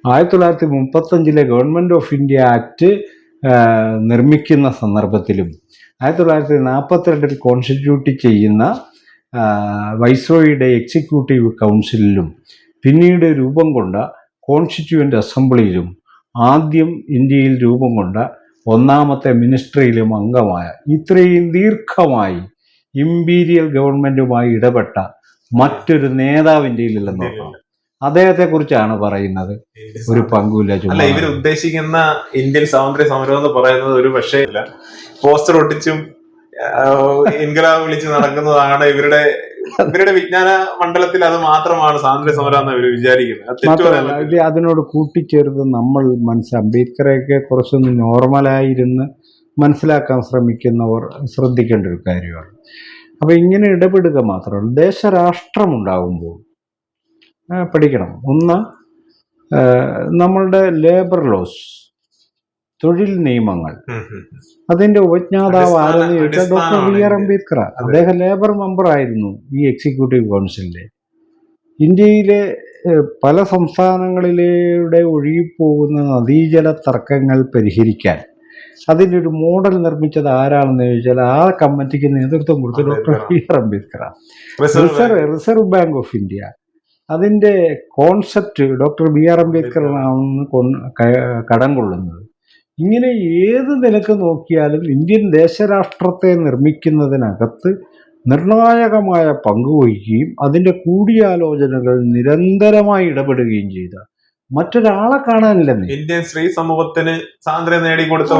1935 ഗവൺമെൻറ് ഓഫ് ഇന്ത്യ ആക്ട് നിർമ്മിക്കുന്ന സന്ദർഭത്തിലും 1942 കോൺസ്റ്റിറ്റ്യൂട്ട് ചെയ്യുന്ന വൈസ്രോയിയുടെ എക്സിക്യൂട്ടീവ് കൗൺസിലിലും പിന്നീട് രൂപം കൊണ്ട കോൺസ്റ്റിറ്റ്യൂവൻ്റ് അസംബ്ലിയിലും ആദ്യം ഇന്ത്യയിൽ രൂപം കൊണ്ട 1ാമത്തെ മിനിസ്ട്രിയിലും അംഗമായ ഇത്രയും ദീർഘമായി ഇമ്പീരിയൽ ഗവൺമെൻറ്റുമായി ഇടപെട്ട മറ്റൊരു നേതാവ് ഇന്ത്യയിലില്ലെന്ന് നോക്കണം. അദ്ദേഹത്തെക്കുറിച്ചാണ് പറയുന്നത്. ഒരു പങ്കുമില്ല. ഇവർ ഉദ്ദേശിക്കുന്ന ഇന്ത്യൻ സ്വാതന്ത്ര്യ സമരം എന്ന് പറയുന്നത് ഒരു പക്ഷേ പോസ്റ്റർ ഒട്ടിച്ചും ഇൻകലാബ് വിളിച്ച് നടക്കുന്നതാണ് ഇവരുടെ വിജ്ഞാന മണ്ഡലത്തിൽ. അത് മാത്രമാണ് സ്വാതന്ത്ര്യ സമരം എന്ന് ഇവർ വിചാരിക്കുന്നത്. അതിനോട് കൂട്ടിച്ചേർത്ത് നമ്മൾ അംബേദ്കറെയൊക്കെ കുറച്ചൊന്ന് നോർമലായിരുന്ന് മനസ്സിലാക്കാൻ ശ്രമിക്കുന്നവർ ശ്രദ്ധിക്കേണ്ട ഒരു കാര്യമാണ്. അപ്പോൾ ഇങ്ങനെ ഇടപെടുക മാത്രമല്ല, ദേശരാഷ്ട്രമുണ്ടാകുമ്പോൾ പഠിക്കണം. ഒന്ന്, നമ്മളുടെ ലേബർ ലോസ്, തൊഴിൽ നിയമങ്ങൾ, അതിന്റെ ഉപജ്ഞാതാവ് ആരെന്ന് ചോദിച്ചാൽ ഡോക്ടർ BR അംബേദ്കർ. അദ്ദേഹം ലേബർ മെമ്പർ ആയിരുന്നു ഈ എക്സിക്യൂട്ടീവ് കൗൺസിലിലെ. ഇന്ത്യയിലെ പല സംസ്ഥാനങ്ങളിലൂടെ ഒഴുകിപ്പോകുന്ന നദീജല തർക്കങ്ങൾ പരിഹരിക്കാൻ അതിൻ്റെ ഒരു മോഡൽ നിർമ്മിച്ചത് ആരാണെന്ന് ചോദിച്ചാൽ ആ കമ്മിറ്റിക്ക് നേതൃത്വം കൊടുത്ത ഡോക്ടർ BR അംബേദ്കറാണ്. റിസർവ് ബാങ്ക് ഓഫ് ഇന്ത്യ അതിൻ്റെ കോൺസെപ്റ്റ് ഡോക്ടർ BR അംബേദ്കറാണെന്ന് കടം കൊള്ളുന്നത്. ഇങ്ങനെ ഏത് നിലക്ക് നോക്കിയാലും ഇന്ത്യൻ ദേശരാഷ്ട്രത്തെ നിർമ്മിക്കുന്നതിനകത്ത് നിർണായകമായ പങ്കുവഹിക്കുകയും അതിൻ്റെ കൂടിയാലോചനകൾ നിരന്തരമായി ഇടപെടുകയും ചെയ്ത മറ്റൊരാളെ കാണാനില്ലെന്ന്. ഇന്ത്യൻ സ്ത്രീ സമൂഹത്തിന് സ്വാതന്ത്ര്യം നേടിക്കൊടുത്ത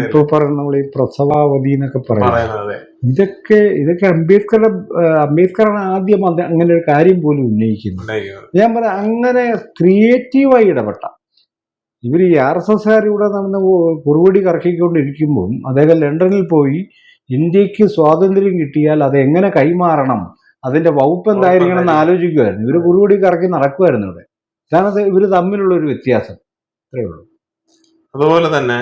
ഇപ്പൊ പറഞ്ഞ നമ്മൾ ഈ പ്രസവാവധി എന്നൊക്കെ പറയുന്നത് ഇതൊക്കെ അംബേദ്കറാണ് ആദ്യം അങ്ങനെ ഒരു കാര്യം പോലും ഉന്നയിക്കുന്നത്. ഞാൻ പറയാം, അങ്ങനെ ക്രിയേറ്റീവായി ഇടപെട്ട ഇവർ ഈ RSSകാർ ഇവിടെ നടന്ന് കുറുവടി കറക്കിക്കൊണ്ടിരിക്കുമ്പം അദ്ദേഹം ലണ്ടനിൽ പോയി ഇന്ത്യക്ക് സ്വാതന്ത്ര്യം കിട്ടിയാൽ അത് എങ്ങനെ കൈമാറണം, അതിന്റെ വകുപ്പ് എന്തായിരിക്കണം എന്ന് ആലോചിക്കുമായിരുന്നു. ഇവർ കുറുവടി കറക്കി നടക്കുമായിരുന്നു ഇവിടെ. ഇതാണ് ഇവർ തമ്മിലുള്ള ഒരു വ്യത്യാസം. അത്രേ ഉള്ളൂ. അതുപോലെ തന്നെ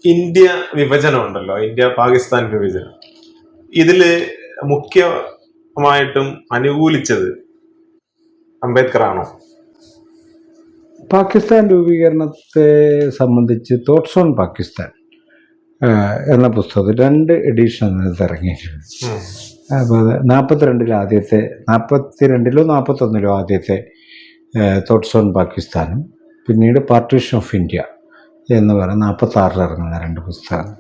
ഇന്ത്യ വിഭജനം ഉണ്ടല്ലോ, ഇന്ത്യ പാകിസ്ഥാൻ വിഭജനം. ഇതില് മുഖ്യമായിട്ടും അനുകൂലിച്ചത് അംബേദ്കർ ആണോ? പാകിസ്ഥാൻ രൂപീകരണത്തെ സംബന്ധിച്ച് തോട്ട്സ് ഓൺ പാകിസ്ഥാൻ എന്ന പുസ്തകത്തിൽ 2 എഡിഷൻ അതിനകത്ത് ഇറങ്ങിയിട്ടുണ്ട്. അപ്പോൾ അത് 42-ൽ ആദ്യത്തെ, 42-ലോ 41-ലോ ആദ്യത്തെ തോട്ട്സ് ഓൺ പാകിസ്ഥാനും പിന്നീട് പാർട്ടീഷൻ ഓഫ് ഇന്ത്യ എന്ന് പറയുന്ന 46-ൽ ഇറങ്ങുന്ന 2 പുസ്തകങ്ങൾ.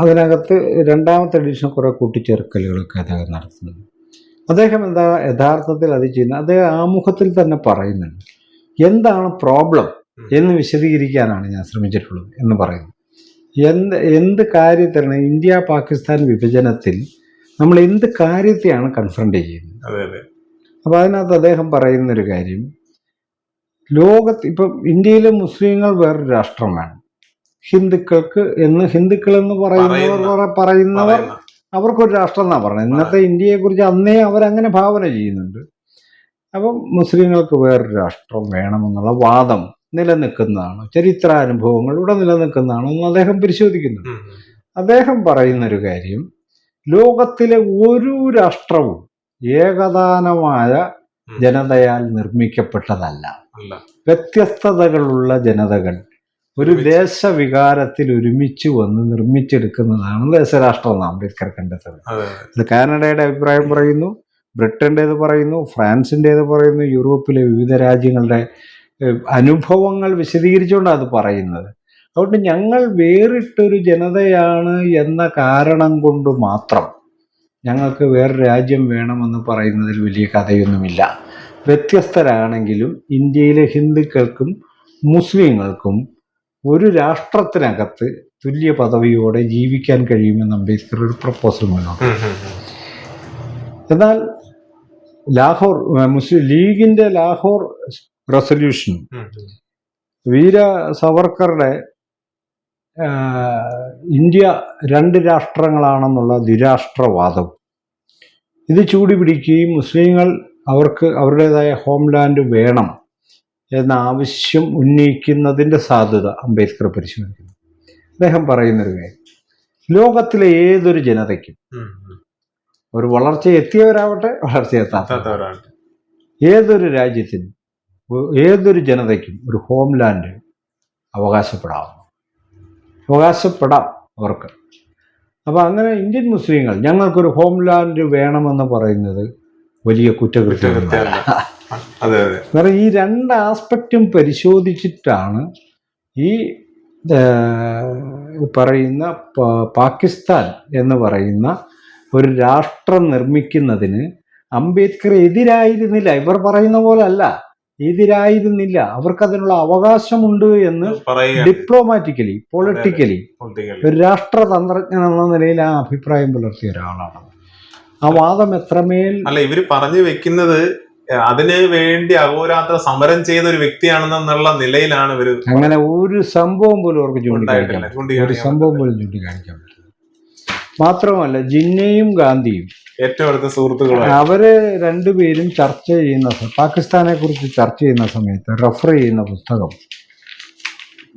അതിനകത്ത് 2ാമത്തെ എഡിഷൻ കുറേ കൂട്ടിച്ചേർക്കലുകളൊക്കെ അദ്ദേഹം നടത്തുന്നുണ്ട്. അദ്ദേഹം യഥാർത്ഥത്തിൽ അത് ചെയ്യുന്നത്, അദ്ദേഹം ആമുഖത്തിൽ തന്നെ പറയുന്നുണ്ട് എന്താണ് പ്രോബ്ലം എന്ന് വിശദീകരിക്കാനാണ് ഞാൻ ശ്രമിച്ചിട്ടുള്ളത് എന്ന് പറയുന്നു. എന്ത് കാര്യത്തിലാണ് ഇന്ത്യ പാകിസ്ഥാൻ വിഭജനത്തിൽ നമ്മൾ എന്ത് കാര്യത്തെയാണ് കൺഫ്രണ്ട് ചെയ്യുന്നത്? അപ്പോൾ അതിനകത്ത് അദ്ദേഹം പറയുന്നൊരു കാര്യം, ലോകത്ത് ഇപ്പം ഇന്ത്യയിലെ മുസ്ലിങ്ങൾ വേറൊരു രാഷ്ട്രം വേണം, ഹിന്ദുക്കൾ എന്ന് പറയുന്നവർ അവർക്കൊരു രാഷ്ട്രം എന്നാണ് പറയുന്നത്. ഇന്നത്തെ ഇന്ത്യയെക്കുറിച്ച് അന്നേ അവരങ്ങനെ ഭാവന ചെയ്യുന്നുണ്ട്. അപ്പം മുസ്ലിങ്ങൾക്ക് വേറൊരു രാഷ്ട്രം വേണമെന്നുള്ള വാദം നിലനിൽക്കുന്നതാണ്, ചരിത്രാനുഭവങ്ങളിലൂടെ നിലനിൽക്കുന്നതാണെന്ന് അദ്ദേഹം പരിശോധിക്കുന്നുണ്ട്. അദ്ദേഹം പറയുന്നൊരു കാര്യം, ലോകത്തിലെ ഒരു രാഷ്ട്രവും ഏകദാനമായ ജനതയാൽ നിർമ്മിക്കപ്പെട്ടതല്ല. വ്യത്യസ്തതകളുള്ള ജനതകൾ ഒരു ദേശവികാരത്തിൽ ഒരുമിച്ച് വന്ന് നിർമ്മിച്ചെടുക്കുന്നതാണ് ദേശരാഷ്ട്രം എന്ന് അംബേദ്കർ കണ്ടെത്തുന്നത്. ഇത് കാനഡയുടെ അഭിപ്രായം പറയുന്നു, ബ്രിട്ടൻ്റേത് പറയുന്നു, ഫ്രാൻസിൻ്റേത് പറയുന്നു, യൂറോപ്പിലെ വിവിധ രാജ്യങ്ങളുടെ അനുഭവങ്ങൾ വിശദീകരിച്ചുകൊണ്ടാണ് അത് പറയുന്നത്. അതുകൊണ്ട് ഞങ്ങൾ വേറിട്ടൊരു ജനതയാണ് എന്ന കാരണം കൊണ്ട് മാത്രം ഞങ്ങൾക്ക് വേറെ രാജ്യം വേണമെന്ന് പറയുന്നതിൽ വലിയ കഥയൊന്നുമില്ല. വ്യത്യസ്തരാണെങ്കിലും ഇന്ത്യയിലെ ഹിന്ദുക്കൾക്കും മുസ്ലിങ്ങൾക്കും ഒരു രാഷ്ട്രത്തിനകത്ത് തുല്യ പദവിയോടെ ജീവിക്കാൻ കഴിയുമെന്ന് അംബേദ്കർ ഒരു പ്രപ്പോസൽ മുന്നോട്ട്. എന്നാൽ ലാഹോർ മുസ്ലിം ലീഗിൻ്റെ ലാഹോർ റെസൊല്യൂഷനും വീര സവർക്കറുടെ ഇന്ത്യ 2 രാഷ്ട്രങ്ങളാണെന്നുള്ള ദ്വിരാഷ്ട്രവാദവും ഇത് ചൂടുപിടിക്കുകയും മുസ്ലിങ്ങൾ അവർക്ക് അവരുടേതായ ഹോംലാൻഡ് വേണം എന്ന ആവശ്യം ഉന്നയിക്കുന്നതിൻ്റെ സാധ്യത അംബേദ്കർ പരിശോധിക്കുന്നു. അദ്ദേഹം പറയുന്നൊരു കാര്യം, ലോകത്തിലെ ഏതൊരു ജനതയ്ക്കും, ഒരു വളർച്ച എത്തിയവരാവട്ടെ വളർച്ചയെത്താത്തവരാവട്ടെ, ഏതൊരു രാജ്യത്തിനും ഏതൊരു ജനതയ്ക്കും ഒരു ഹോംലാൻഡ് അവകാശപ്പെടാം അവർക്ക്. അപ്പോൾ അങ്ങനെ ഇന്ത്യൻ മുസ്ലിങ്ങൾ ഞങ്ങൾക്കൊരു ഹോംലാൻഡ് വേണമെന്ന് പറയുന്നത് വലിയ കുറ്റകൃത്യമാണ്. കാരണം ഈ 2 ആസ്പെക്റ്റും പരിശോധിച്ചിട്ടാണ് ഈ പറയുന്ന പാകിസ്ഥാൻ എന്ന് പറയുന്ന ഒരു രാഷ്ട്രം നിർമ്മിക്കുന്നതിന് അംബേദ്കർ എതിരായിരുന്നില്ല. ഇവർ പറയുന്ന പോലെ അല്ല, എതിരായിരുന്നില്ല. അവർക്കതിനുള്ള അവകാശമുണ്ട് എന്ന് ഡിപ്ലോമാറ്റിക്കലി, പൊളിറ്റിക്കലി ഒരു രാഷ്ട്രതന്ത്രജ്ഞൻ എന്ന നിലയിൽ ആ അഭിപ്രായം പുലർത്തിയ ഒരാളാണ്. ആ വാദം എത്രമേൽ അല്ല ഇവര് പറഞ്ഞു വെക്കുന്നത് അതിന് വേണ്ടി അഹോരാത്ര സമരം ചെയ്ത ഒരു വ്യക്തിയാണെന്നുള്ള നിലയിലാണ് ഇവര്. അങ്ങനെ ഒരു സംഭവം പോലും അവർക്ക് ചൂണ്ടിക്കാണിക്കാൻ പറ്റില്ല. മാത്രമല്ല ജിന്നയും ഗാന്ധിയും ഏറ്റവും അടുത്ത സുഹൃത്തുക്കളാണ്. അവര് 2 പേരും ചർച്ച ചെയ്യുന്ന, പാകിസ്ഥാനെ കുറിച്ച് ചർച്ച ചെയ്യുന്ന സമയത്ത് റെഫർ ചെയ്യുന്ന പുസ്തകം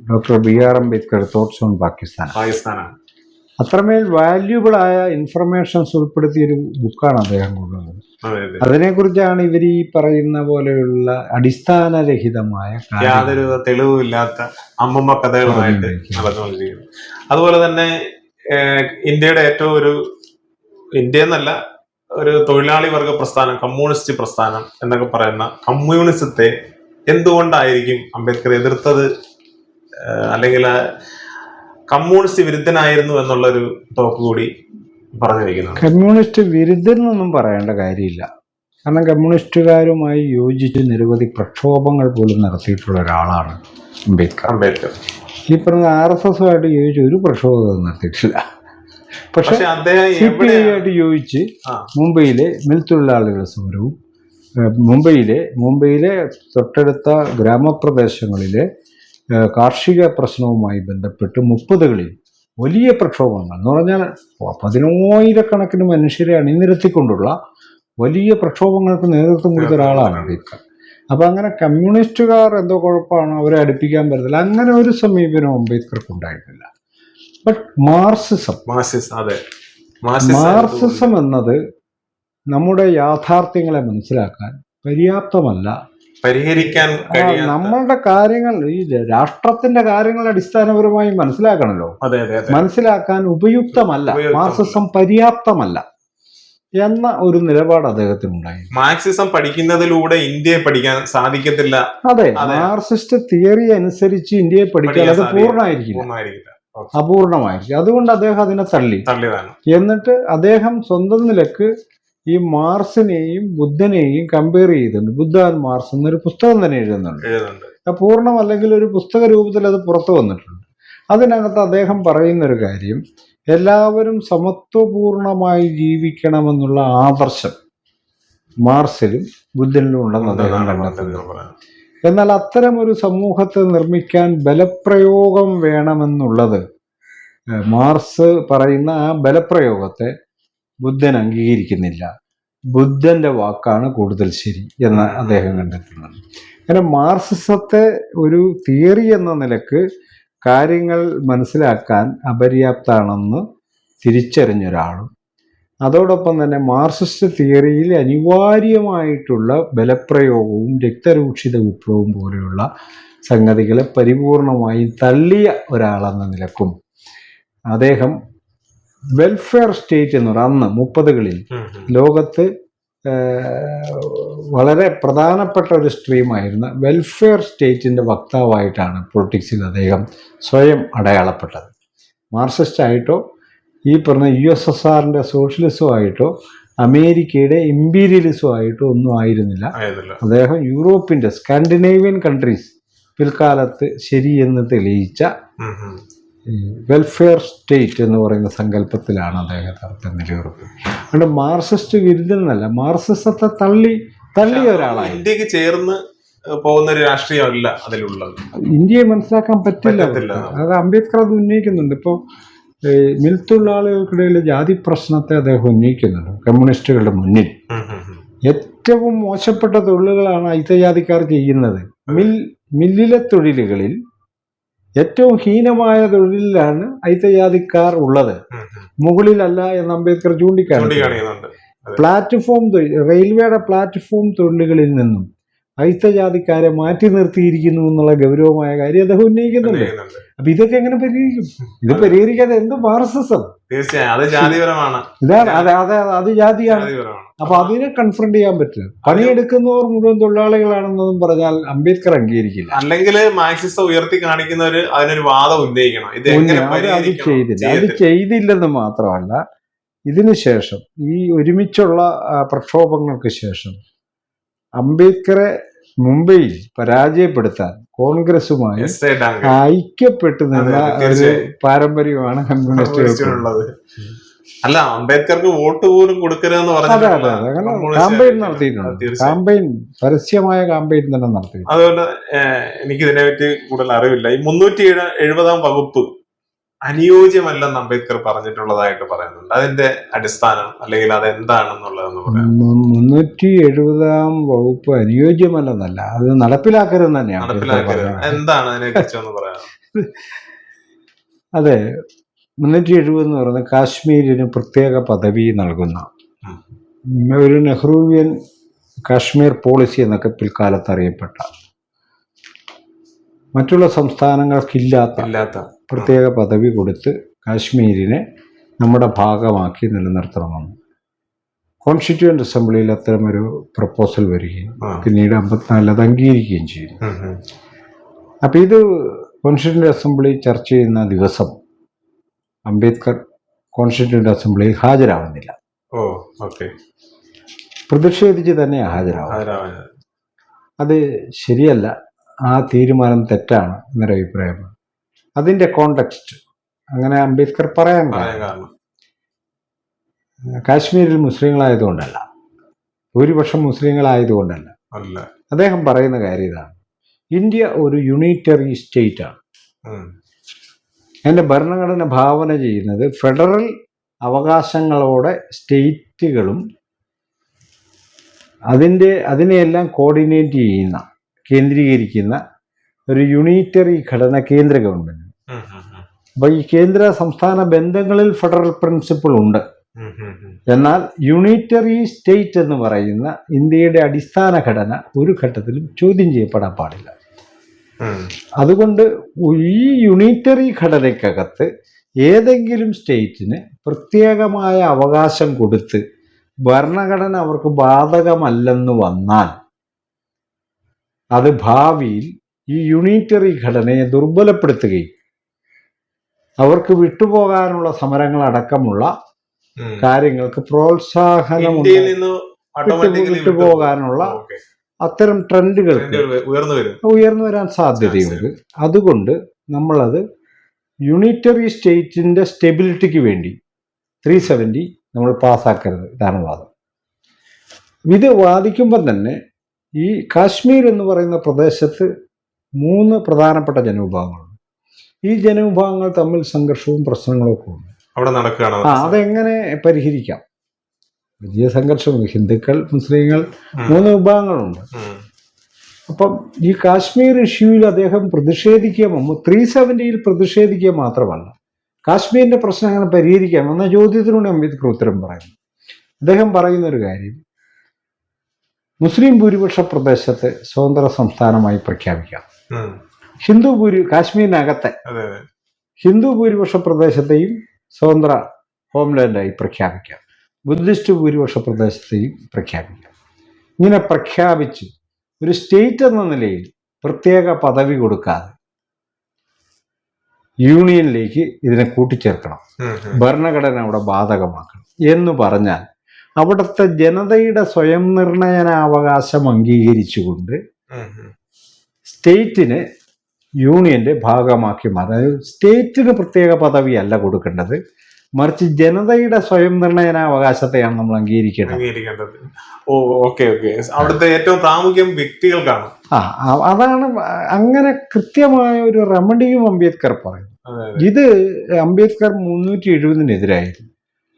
doctor BR Ambedkar thoughts on പാകിസ്ഥാനാണ്. അത്രമേൽ വാല്യുബിളായ ഇൻഫർമേഷൻസ് ഉൾപ്പെടുത്തിയൊരു ബുക്കാണ് അദ്ദേഹം കൊണ്ടുവന്നത്. അതിനെക്കുറിച്ചാണ് ഇവർ ഈ പറയുന്ന പോലെയുള്ള അടിസ്ഥാനരഹിതമായ യാതൊരു തെളിവുമില്ലാത്ത അമ്മമ്മ കഥകളുമായിട്ട് നടന്നുകൊണ്ടിരിക്കുന്നത്. അതുപോലെ തന്നെ ഇന്ത്യയുടെ ഏറ്റവും ഇന്ത്യ എന്നല്ല, ഒരു തൊഴിലാളി വർഗ പ്രസ്ഥാനം, കമ്മ്യൂണിസ്റ്റ് പ്രസ്ഥാനം എന്നൊക്കെ പറയുന്ന കമ്മ്യൂണിസത്തെ എന്തുകൊണ്ടായിരിക്കും അംബേദ്കർ എതിർത്തത്, അല്ലെങ്കിൽ കമ്മ്യൂണിസ്റ്റ് വിരുദ്ധനായിരുന്നു എന്നുള്ളൊരു ടോക്ക് കൂടി പറഞ്ഞു വയ്ക്കുന്നു. കമ്മ്യൂണിസ്റ്റ് വിരുദ്ധനൊന്നും പറയേണ്ട കാര്യമില്ല. കാരണം കമ്മ്യൂണിസ്റ്റുകാരുമായി യോജിച്ച് നിരവധി പ്രക്ഷോഭങ്ങൾ പോലും നടത്തിയിട്ടുള്ള ഒരാളാണ് അംബേദ്കർ. ഈ പറഞ്ഞ RSSുമായിട്ട് യോജിച്ച് ഒരു പ്രക്ഷോഭം നടത്തിയിട്ടില്ല. പക്ഷെ CPI ആയിട്ട് യോജിച്ച് മുംബൈയിലെ മിൽ തൊഴിലാളികളുടെ സമരവും മുംബൈയിലെ തൊട്ടടുത്ത ഗ്രാമപ്രദേശങ്ങളിലെ കാർഷിക പ്രശ്നവുമായി ബന്ധപ്പെട്ട് 30കളിൽ വലിയ പ്രക്ഷോഭങ്ങൾ എന്ന് പറഞ്ഞാൽ 10,000-കണക്കിന് മനുഷ്യരെ അണിനിരത്തിക്കൊണ്ടുള്ള വലിയ പ്രക്ഷോഭങ്ങൾക്ക് നേതൃത്വം കൊടുത്ത ഒരാളാണ് അംബേദ്കർ. അപ്പം അങ്ങനെ കമ്മ്യൂണിസ്റ്റുകാർ എന്തോ കുഴപ്പമാണ്, അവരെ അടുപ്പിക്കാൻ പറ്റത്തില്ല, അങ്ങനെ ഒരു സമീപനം അംബേദ്കർക്ക് ഉണ്ടായിട്ടില്ല. ബട്ട് മാർക്സിസം, അതെ, മാർക്സിസം എന്നത് നമ്മുടെ യാഥാർത്ഥ്യങ്ങളെ മനസ്സിലാക്കാൻ പര്യാപ്തമല്ല. പരിഹരിക്കാൻ കഴിയാത്ത നമ്മളുടെ കാര്യങ്ങൾ, ഈ രാഷ്ട്രത്തിന്റെ കാര്യങ്ങൾ അടിസ്ഥാനപരമായി മനസ്സിലാക്കണമല്ലോ. അതെ അതെ അതെ മനസ്സിലാക്കാൻ ഉപയുക്തമല്ല. മാർക്സിസം പര്യാപ്തമല്ല എന്ന ഒരു നിലപാട് അദ്ദേഹത്തിനുണ്ടായി. മാർക്സിസം പഠിക്കുന്നതിലൂടെ ഇന്ത്യയെ പഠിക്കാൻ സാധിക്കത്തില്ല. അതെ, മാർക്സിസ്റ്റ് തിയറി അനുസരിച്ച് ഇന്ത്യയെ പഠിക്കാൻ അത് പൂർണ്ണമായിരിക്കില്ല, അപൂർണമായിരിക്കും. അതുകൊണ്ട് അദ്ദേഹം അതിനെ തള്ളിയതാണ്. എന്നിട്ട് അദ്ദേഹം സ്വന്തം നിലക്ക് ഈ മാർസിനെയും ബുദ്ധനെയും കമ്പയർ ചെയ്തിട്ടുണ്ട്. ബുദ്ധ ആൻഡ് മാർസ് എന്നൊരു പുസ്തകം തന്നെ എഴുതുന്നുണ്ട്. പൂർണ്ണമല്ലെങ്കിൽ ഒരു പുസ്തക രൂപത്തിൽ അത് പുറത്തു വന്നിട്ടുണ്ട്. അതിനകത്ത് അദ്ദേഹം പറയുന്നൊരു കാര്യം, എല്ലാവരും സമത്വപൂർണമായി ജീവിക്കണമെന്നുള്ള ആദർശം മാർസിലും ബുദ്ധനിലും ഉണ്ടെന്ന് അദ്ദേഹം കണ്ടെത്തുന്നു. എന്നാൽ അത്തരം ഒരു സമൂഹത്തെ നിർമ്മിക്കാൻ ബലപ്രയോഗം വേണമെന്നുള്ളത്, മാർസ് പറയുന്ന ആ ബലപ്രയോഗത്തെ ബുദ്ധൻ അംഗീകരിക്കുന്നില്ല. ബുദ്ധന്റെ വാക്കാണ് കൂടുതൽ ശരി എന്ന് അദ്ദേഹം കണ്ടെത്തുന്നുണ്ട്. അങ്ങനെ മാർക്സിസത്തെ ഒരു തിയറി എന്ന നിലക്ക് കാര്യങ്ങൾ മനസ്സിലാക്കാൻ അപര്യാപ്തമാണെന്ന് തിരിച്ചറിഞ്ഞൊരാളും, അതോടൊപ്പം തന്നെ മാർക്സിസ്റ്റ് തിയറിയിൽ അനിവാര്യമായിട്ടുള്ള ബലപ്രയോഗവും രക്തരൂക്ഷിത വിപ്ലവവും പോലെയുള്ള സംഗതികളെ പരിപൂർണമായി തള്ളിയ ഒരാളെന്ന നിലക്കും അദ്ദേഹം വെൽഫെയർ സ്റ്റേറ്റ് എന്ന് പറയുന്നത് അന്ന് 30കളിൽ ലോകത്ത് വളരെ പ്രധാനപ്പെട്ട ഒരു സ്ട്രീമായിരുന്ന വെൽഫെയർ സ്റ്റേറ്റിൻ്റെ വക്താവായിട്ടാണ് പൊളിറ്റിക്സിൽ അദ്ദേഹം സ്വയം അടയാളപ്പെട്ടത്. മാർക്സിസ്റ്റ് ആയിട്ടോ ഈ പറഞ്ഞ USSRന്റെ സോഷ്യലിസമോ ആയിട്ടോ അമേരിക്കയുടെ ഇമ്പീരിയലിസമോ ആയിട്ടോ ഒന്നും ആയിരുന്നില്ല. അദ്ദേഹം യൂറോപ്പിൻ്റെ സ്കാൻഡിനേവിയൻ കൺട്രീസ് പിൽക്കാലത്ത് ശരിയെന്ന് തെളിയിച്ച വെൽഫെയർ സ്റ്റേറ്റ് എന്ന് പറയുന്ന സങ്കല്പത്തിലാണ് അദ്ദേഹത്തെ നിലയുറപ്പ്. അതുകൊണ്ട് മാർക്സിസ്റ്റ് വിരുദ്ധനല്ല, മാർക്സിസത്തെ തള്ളിയ ഒരാളാണ്. ഇന്ത്യക്ക് ചേർന്ന് പോകുന്ന ഒരു രാഷ്ട്രീയമല്ല അതിലുള്ളത്. ഇന്ത്യയെ മനസ്സിലാക്കാൻ പറ്റില്ല. അത് അംബേദ്കർ അത് ഉന്നയിക്കുന്നുണ്ട്. ഇപ്പോൾ മിൽത്തൊഴിലാളികൾക്കിടയിൽ ജാതി പ്രശ്നത്തെ അദ്ദേഹം ഉന്നയിക്കുന്നുണ്ട് കമ്മ്യൂണിസ്റ്റുകളുടെ മുന്നിൽ. ഏറ്റവും മോശപ്പെട്ട തൊഴിലുകളാണ് അയിത്തജാതിക്കാർ ചെയ്യുന്നത്. മില്ലിലെ തൊഴിലുകളിൽ ഏറ്റവും ഹീനമായ തൊഴിലിലാണ് അയിത്തജാതിക്കാർ ഉള്ളത്, മുകളിലല്ല എന്ന് അംബേദ്കർ ചൂണ്ടിക്കാണിക്കുന്നുണ്ട്. പ്ലാറ്റ്ഫോം റെയിൽവേയുടെ പ്ലാറ്റ്ഫോം തൊഴിലുകളിൽ നിന്നും അയിത്തജാതിക്കാരെ മാറ്റി നിർത്തിയിരിക്കുന്നു എന്നുള്ള ഗൗരവമായ കാര്യം അദ്ദേഹം ഉന്നയിക്കുന്നുണ്ട്. അപ്പൊ ഇതൊക്കെ എങ്ങനെ പരിഹരിക്കും? ഇത് പരിഹരിക്കാതെ എന്ത് മാർക്സിസം? ഇതാണ് അത് ജാതിയാണ്. അപ്പൊ അതിനെ കൺഫ്രണ്ട് ചെയ്യാൻ പറ്റില്ല. പണിയെടുക്കുന്നവർ മുഴുവൻ തൊഴിലാളികളാണെന്നതും പറഞ്ഞാൽ അംബേദ്കർ അംഗീകരിക്കില്ല. അല്ലെങ്കിൽ മാർക്സിസം ഉയർത്തി കാണിക്കുന്നവര് അതിനൊരു വാദം ഉന്നയിക്കണം. അത് ചെയ്തില്ല. അത് ചെയ്തില്ലെന്ന് മാത്രമല്ല, ഇതിനുശേഷം ഈ ഒരുമിച്ചുള്ള പ്രക്ഷോഭങ്ങൾക്ക് ശേഷം അംബേദ്കറെ മുംബൈയിൽ പരാജയപ്പെടുത്താൻ കോൺഗ്രസുമായി ഐക്യപ്പെട്ടു നിന്ന ഒരു പാരമ്പര്യമാണ് കമ്മ്യൂണിസ്റ്റുകൾക്കുള്ളത്. അല്ല, അംബേദ്കർക്ക് വോട്ട് പോലും കൊടുക്കരുതെന്ന് പറഞ്ഞു കാമ്പയിൻ നടത്തിയിട്ടുണ്ട്. കാമ്പയിൻ, പരസ്യമായ കാമ്പയിൻ തന്നെ നടത്തി. അതുകൊണ്ട് എനിക്ക് ഇതിനെപ്പറ്റി കൂടുതൽ അറിവില്ല. ഈ 370 വകുപ്പ് അനുയോജ്യമല്ലെന്ന് അംബേദ്കർ പറഞ്ഞിട്ടുള്ളതായിട്ട് പറയുന്നുണ്ട്. അതിന്റെ അടിസ്ഥാനം അല്ലെങ്കിൽ അത് എന്താണെന്നുള്ളതെന്ന് പറയാം. 370 വകുപ്പ് അനുയോജ്യമല്ലെന്നല്ല, അത് നടപ്പിലാക്കരുത് തന്നെയാണ്. എന്താണ് അതിനെ കുറിച്ചൊന്ന് പറയാം? അതെ, 370 എന്ന് പറയുന്നത് കാശ്മീരിന് പ്രത്യേക പദവി നൽകുന്ന ഒരു നെഹ്റുവിയൻ കാശ്മീർ പോളിസി എന്നൊക്കെ പിൽക്കാലത്ത് അറിയപ്പെട്ട, മറ്റുള്ള സംസ്ഥാനങ്ങൾക്കില്ലാത്ത പ്രത്യേക പദവി കൊടുത്ത് കാശ്മീരിനെ നമ്മുടെ ഭാഗമാക്കി നിലനിർത്തണമെന്ന് കോൺസ്റ്റിറ്റ്യൂവൻ്റ് അസംബ്ലിയിൽ അത്തരമൊരു പ്രപ്പോസൽ വരികയും പിന്നീട് 54 അത് അംഗീകരിക്കുകയും ചെയ്തു. അപ്പം ഇത് കോൺസ്റ്റിറ്റ്യൂവൻ്റ് അസംബ്ലി ചർച്ച ചെയ്യുന്ന ദിവസം അംബേദ്കർ കോൺസ്റ്റിറ്റ്യൂവൻ്റ് അസംബ്ലിയിൽ ഹാജരാവുന്നില്ല. പ്രതിഷേധിച്ച് തന്നെ ഹാജരാവുന്നത്. അത് ശരിയല്ല, ആ തീരുമാനം തെറ്റാണ് എന്നൊരു അഭിപ്രായമാണ്. അതിൻ്റെ കോണ്ടെക്സ്റ്റ് അങ്ങനെ അംബേദ്കർ പറയാൻ കാരണം കാശ്മീരിൽ മുസ്ലിങ്ങളായതുകൊണ്ടല്ല, ഭൂരിപക്ഷം മുസ്ലിങ്ങളായതുകൊണ്ടല്ല. അദ്ദേഹം പറയുന്ന കാര്യം ഇതാണ്: ഇന്ത്യ ഒരു യൂണിറ്ററി സ്റ്റേറ്റ് ആണ്. അതിൻ്റെ ഭരണഘടന ഭാവന ചെയ്യുന്നത് ഫെഡറൽ അവകാശങ്ങളോടെ സ്റ്റേറ്റുകളും അതിനെയെല്ലാം കോർഡിനേറ്റ് ചെയ്യുന്ന, കേന്ദ്രീകരിക്കുന്ന ഒരു യൂണിറ്ററി ഘടന കേന്ദ്ര ഗവൺമെന്റ്. അപ്പോൾ ഈ കേന്ദ്ര സംസ്ഥാന ബന്ധങ്ങളിൽ ഫെഡറൽ പ്രിൻസിപ്പിൾ ഉണ്ട്. ഉം, ഉം, ഉം. എന്നാൽ യൂണിറ്ററി സ്റ്റേറ്റ് എന്ന് പറയുന്ന ഇന്ത്യയുടെ അടിസ്ഥാന ഘടന ഒരു ഘട്ടത്തിലും ചോദ്യം ചെയ്യപ്പെടാൻ പാടില്ല. ഉം. അതുകൊണ്ട് ഈ യൂണിറ്ററി ഘടനയ്ക്കകത്ത് ഏതെങ്കിലും സ്റ്റേറ്റിന് പ്രത്യേകമായ അവകാശം കൊടുത്ത് ഭരണഘടന അവർക്ക് ബാധകമല്ലെന്ന് വന്നാൽ അത് ഭാവിയിൽ ഈ യൂണിറ്ററി ഘടനയെ ദുർബലപ്പെടുത്തുകയും അവർക്ക് വിട്ടുപോകാനുള്ള സമരങ്ങളടക്കമുള്ള ഉം. കാര്യങ്ങൾക്ക് പ്രോത്സാഹനം ഇന്ത്യയിൽ നിന്ന് automatically വിട്ടുപോകാനുള്ള ഓക്കേ. അത്തരം ട്രെൻഡുകൾക്ക് ഉയർന്നു വരും. ഉയർന്നു വരാൻ സാധ്യതയുണ്ട്. അതുകൊണ്ട് നമ്മളത് യൂണിറ്ററി സ്റ്റേറ്റിന്റെ സ്റ്റെബിലിറ്റിക്ക് വേണ്ടി 370 നമ്മൾ പാസ്സാക്കരുത്. ഇതാണ് വാദം. ഇത് വാദിക്കുമ്പം തന്നെ ഈ കാശ്മീർ എന്ന് പറയുന്ന പ്രദേശത്ത് 3 പ്രധാനപ്പെട്ട ജനവിഭാഗങ്ങളുണ്ട്. ഈ ജനവിഭാഗങ്ങൾ തമ്മിൽ സംഘർഷവും പ്രശ്നങ്ങളൊക്കെ ഉണ്ട്. അവിടെ നടക്കുകയാണ്. അതെങ്ങനെ പരിഹരിക്കാം? വലിയ സംഘർഷമുണ്ട്. ഹിന്ദുക്കൾ, മുസ്ലിങ്ങൾ, 3 വിഭാഗങ്ങളുണ്ട്. ഉം. അപ്പം ഈ കാശ്മീർ ഇഷ്യൂവിൽ അദ്ദേഹം പ്രതിഷേധിക്കുക, 370 പ്രതിഷേധിക്കുക മാത്രമല്ല, കാശ്മീരിന്റെ പ്രശ്നം അങ്ങനെ പരിഹരിക്കാം എന്ന ചോദ്യത്തിലൂടെ അംബേദ്കർ ഉത്തരം പറയുന്നു. അദ്ദേഹം പറയുന്ന ഒരു കാര്യം, മുസ്ലിം ഭൂരിപക്ഷ പ്രദേശത്തെ സ്വതന്ത്ര സംസ്ഥാനമായി പ്രഖ്യാപിക്കാം. ഉം. കാശ്മീരിനകത്തെ അതെ, അതെ. ഹിന്ദു ഭൂരിപക്ഷ പ്രദേശത്തെയും സ്വതന്ത്ര ഹോംലാൻഡായി പ്രഖ്യാപിക്കാം. ബുദ്ധിസ്റ്റ് ഭൂരിപക്ഷ പ്രദേശത്തെയും പ്രഖ്യാപിക്കാം. ഇങ്ങനെ പ്രഖ്യാപിച്ച് ഒരു സ്റ്റേറ്റ് എന്ന നിലയിൽ പ്രത്യേക പദവി കൊടുക്കാതെ യൂണിയനിലേക്ക് ഇതിനെ കൂട്ടിച്ചേർക്കണം. ഉം, ഉം. ഭരണഘടന അവിടെ ബാധകമാക്കണം എന്ന് പറഞ്ഞാൽ അവിടുത്തെ ജനതയുടെ സ്വയം നിർണയനാവകാശം അംഗീകരിച്ചുകൊണ്ട് ഉം, ഉം. സ്റ്റേറ്റിന് യൂണിയന്റെ ഭാഗമാക്കി മാറും. അതായത് സ്റ്റേറ്റിന് പ്രത്യേക പദവിയല്ല കൊടുക്കേണ്ടത്, മറിച്ച് ജനതയുടെ സ്വയം നിർണയനാവകാശത്തെയാണ് നമ്മൾ അംഗീകരിക്കേണ്ടത്. അംഗീകരിക്കേണ്ടത്. ഓ, ഓക്കെ, ഓക്കെ. അവിടുത്തെ ഏറ്റവും പ്രാമുഖ്യം വ്യക്തികൾക്കാണ്. അതാണ് അങ്ങനെ കൃത്യമായ ഒരു റെമഡിയും അംബേദ്കർ പറയുന്നു. അതെ, അതെ. ഇത് അംബേദ്കർ 370-നെതിരായിരുന്നു.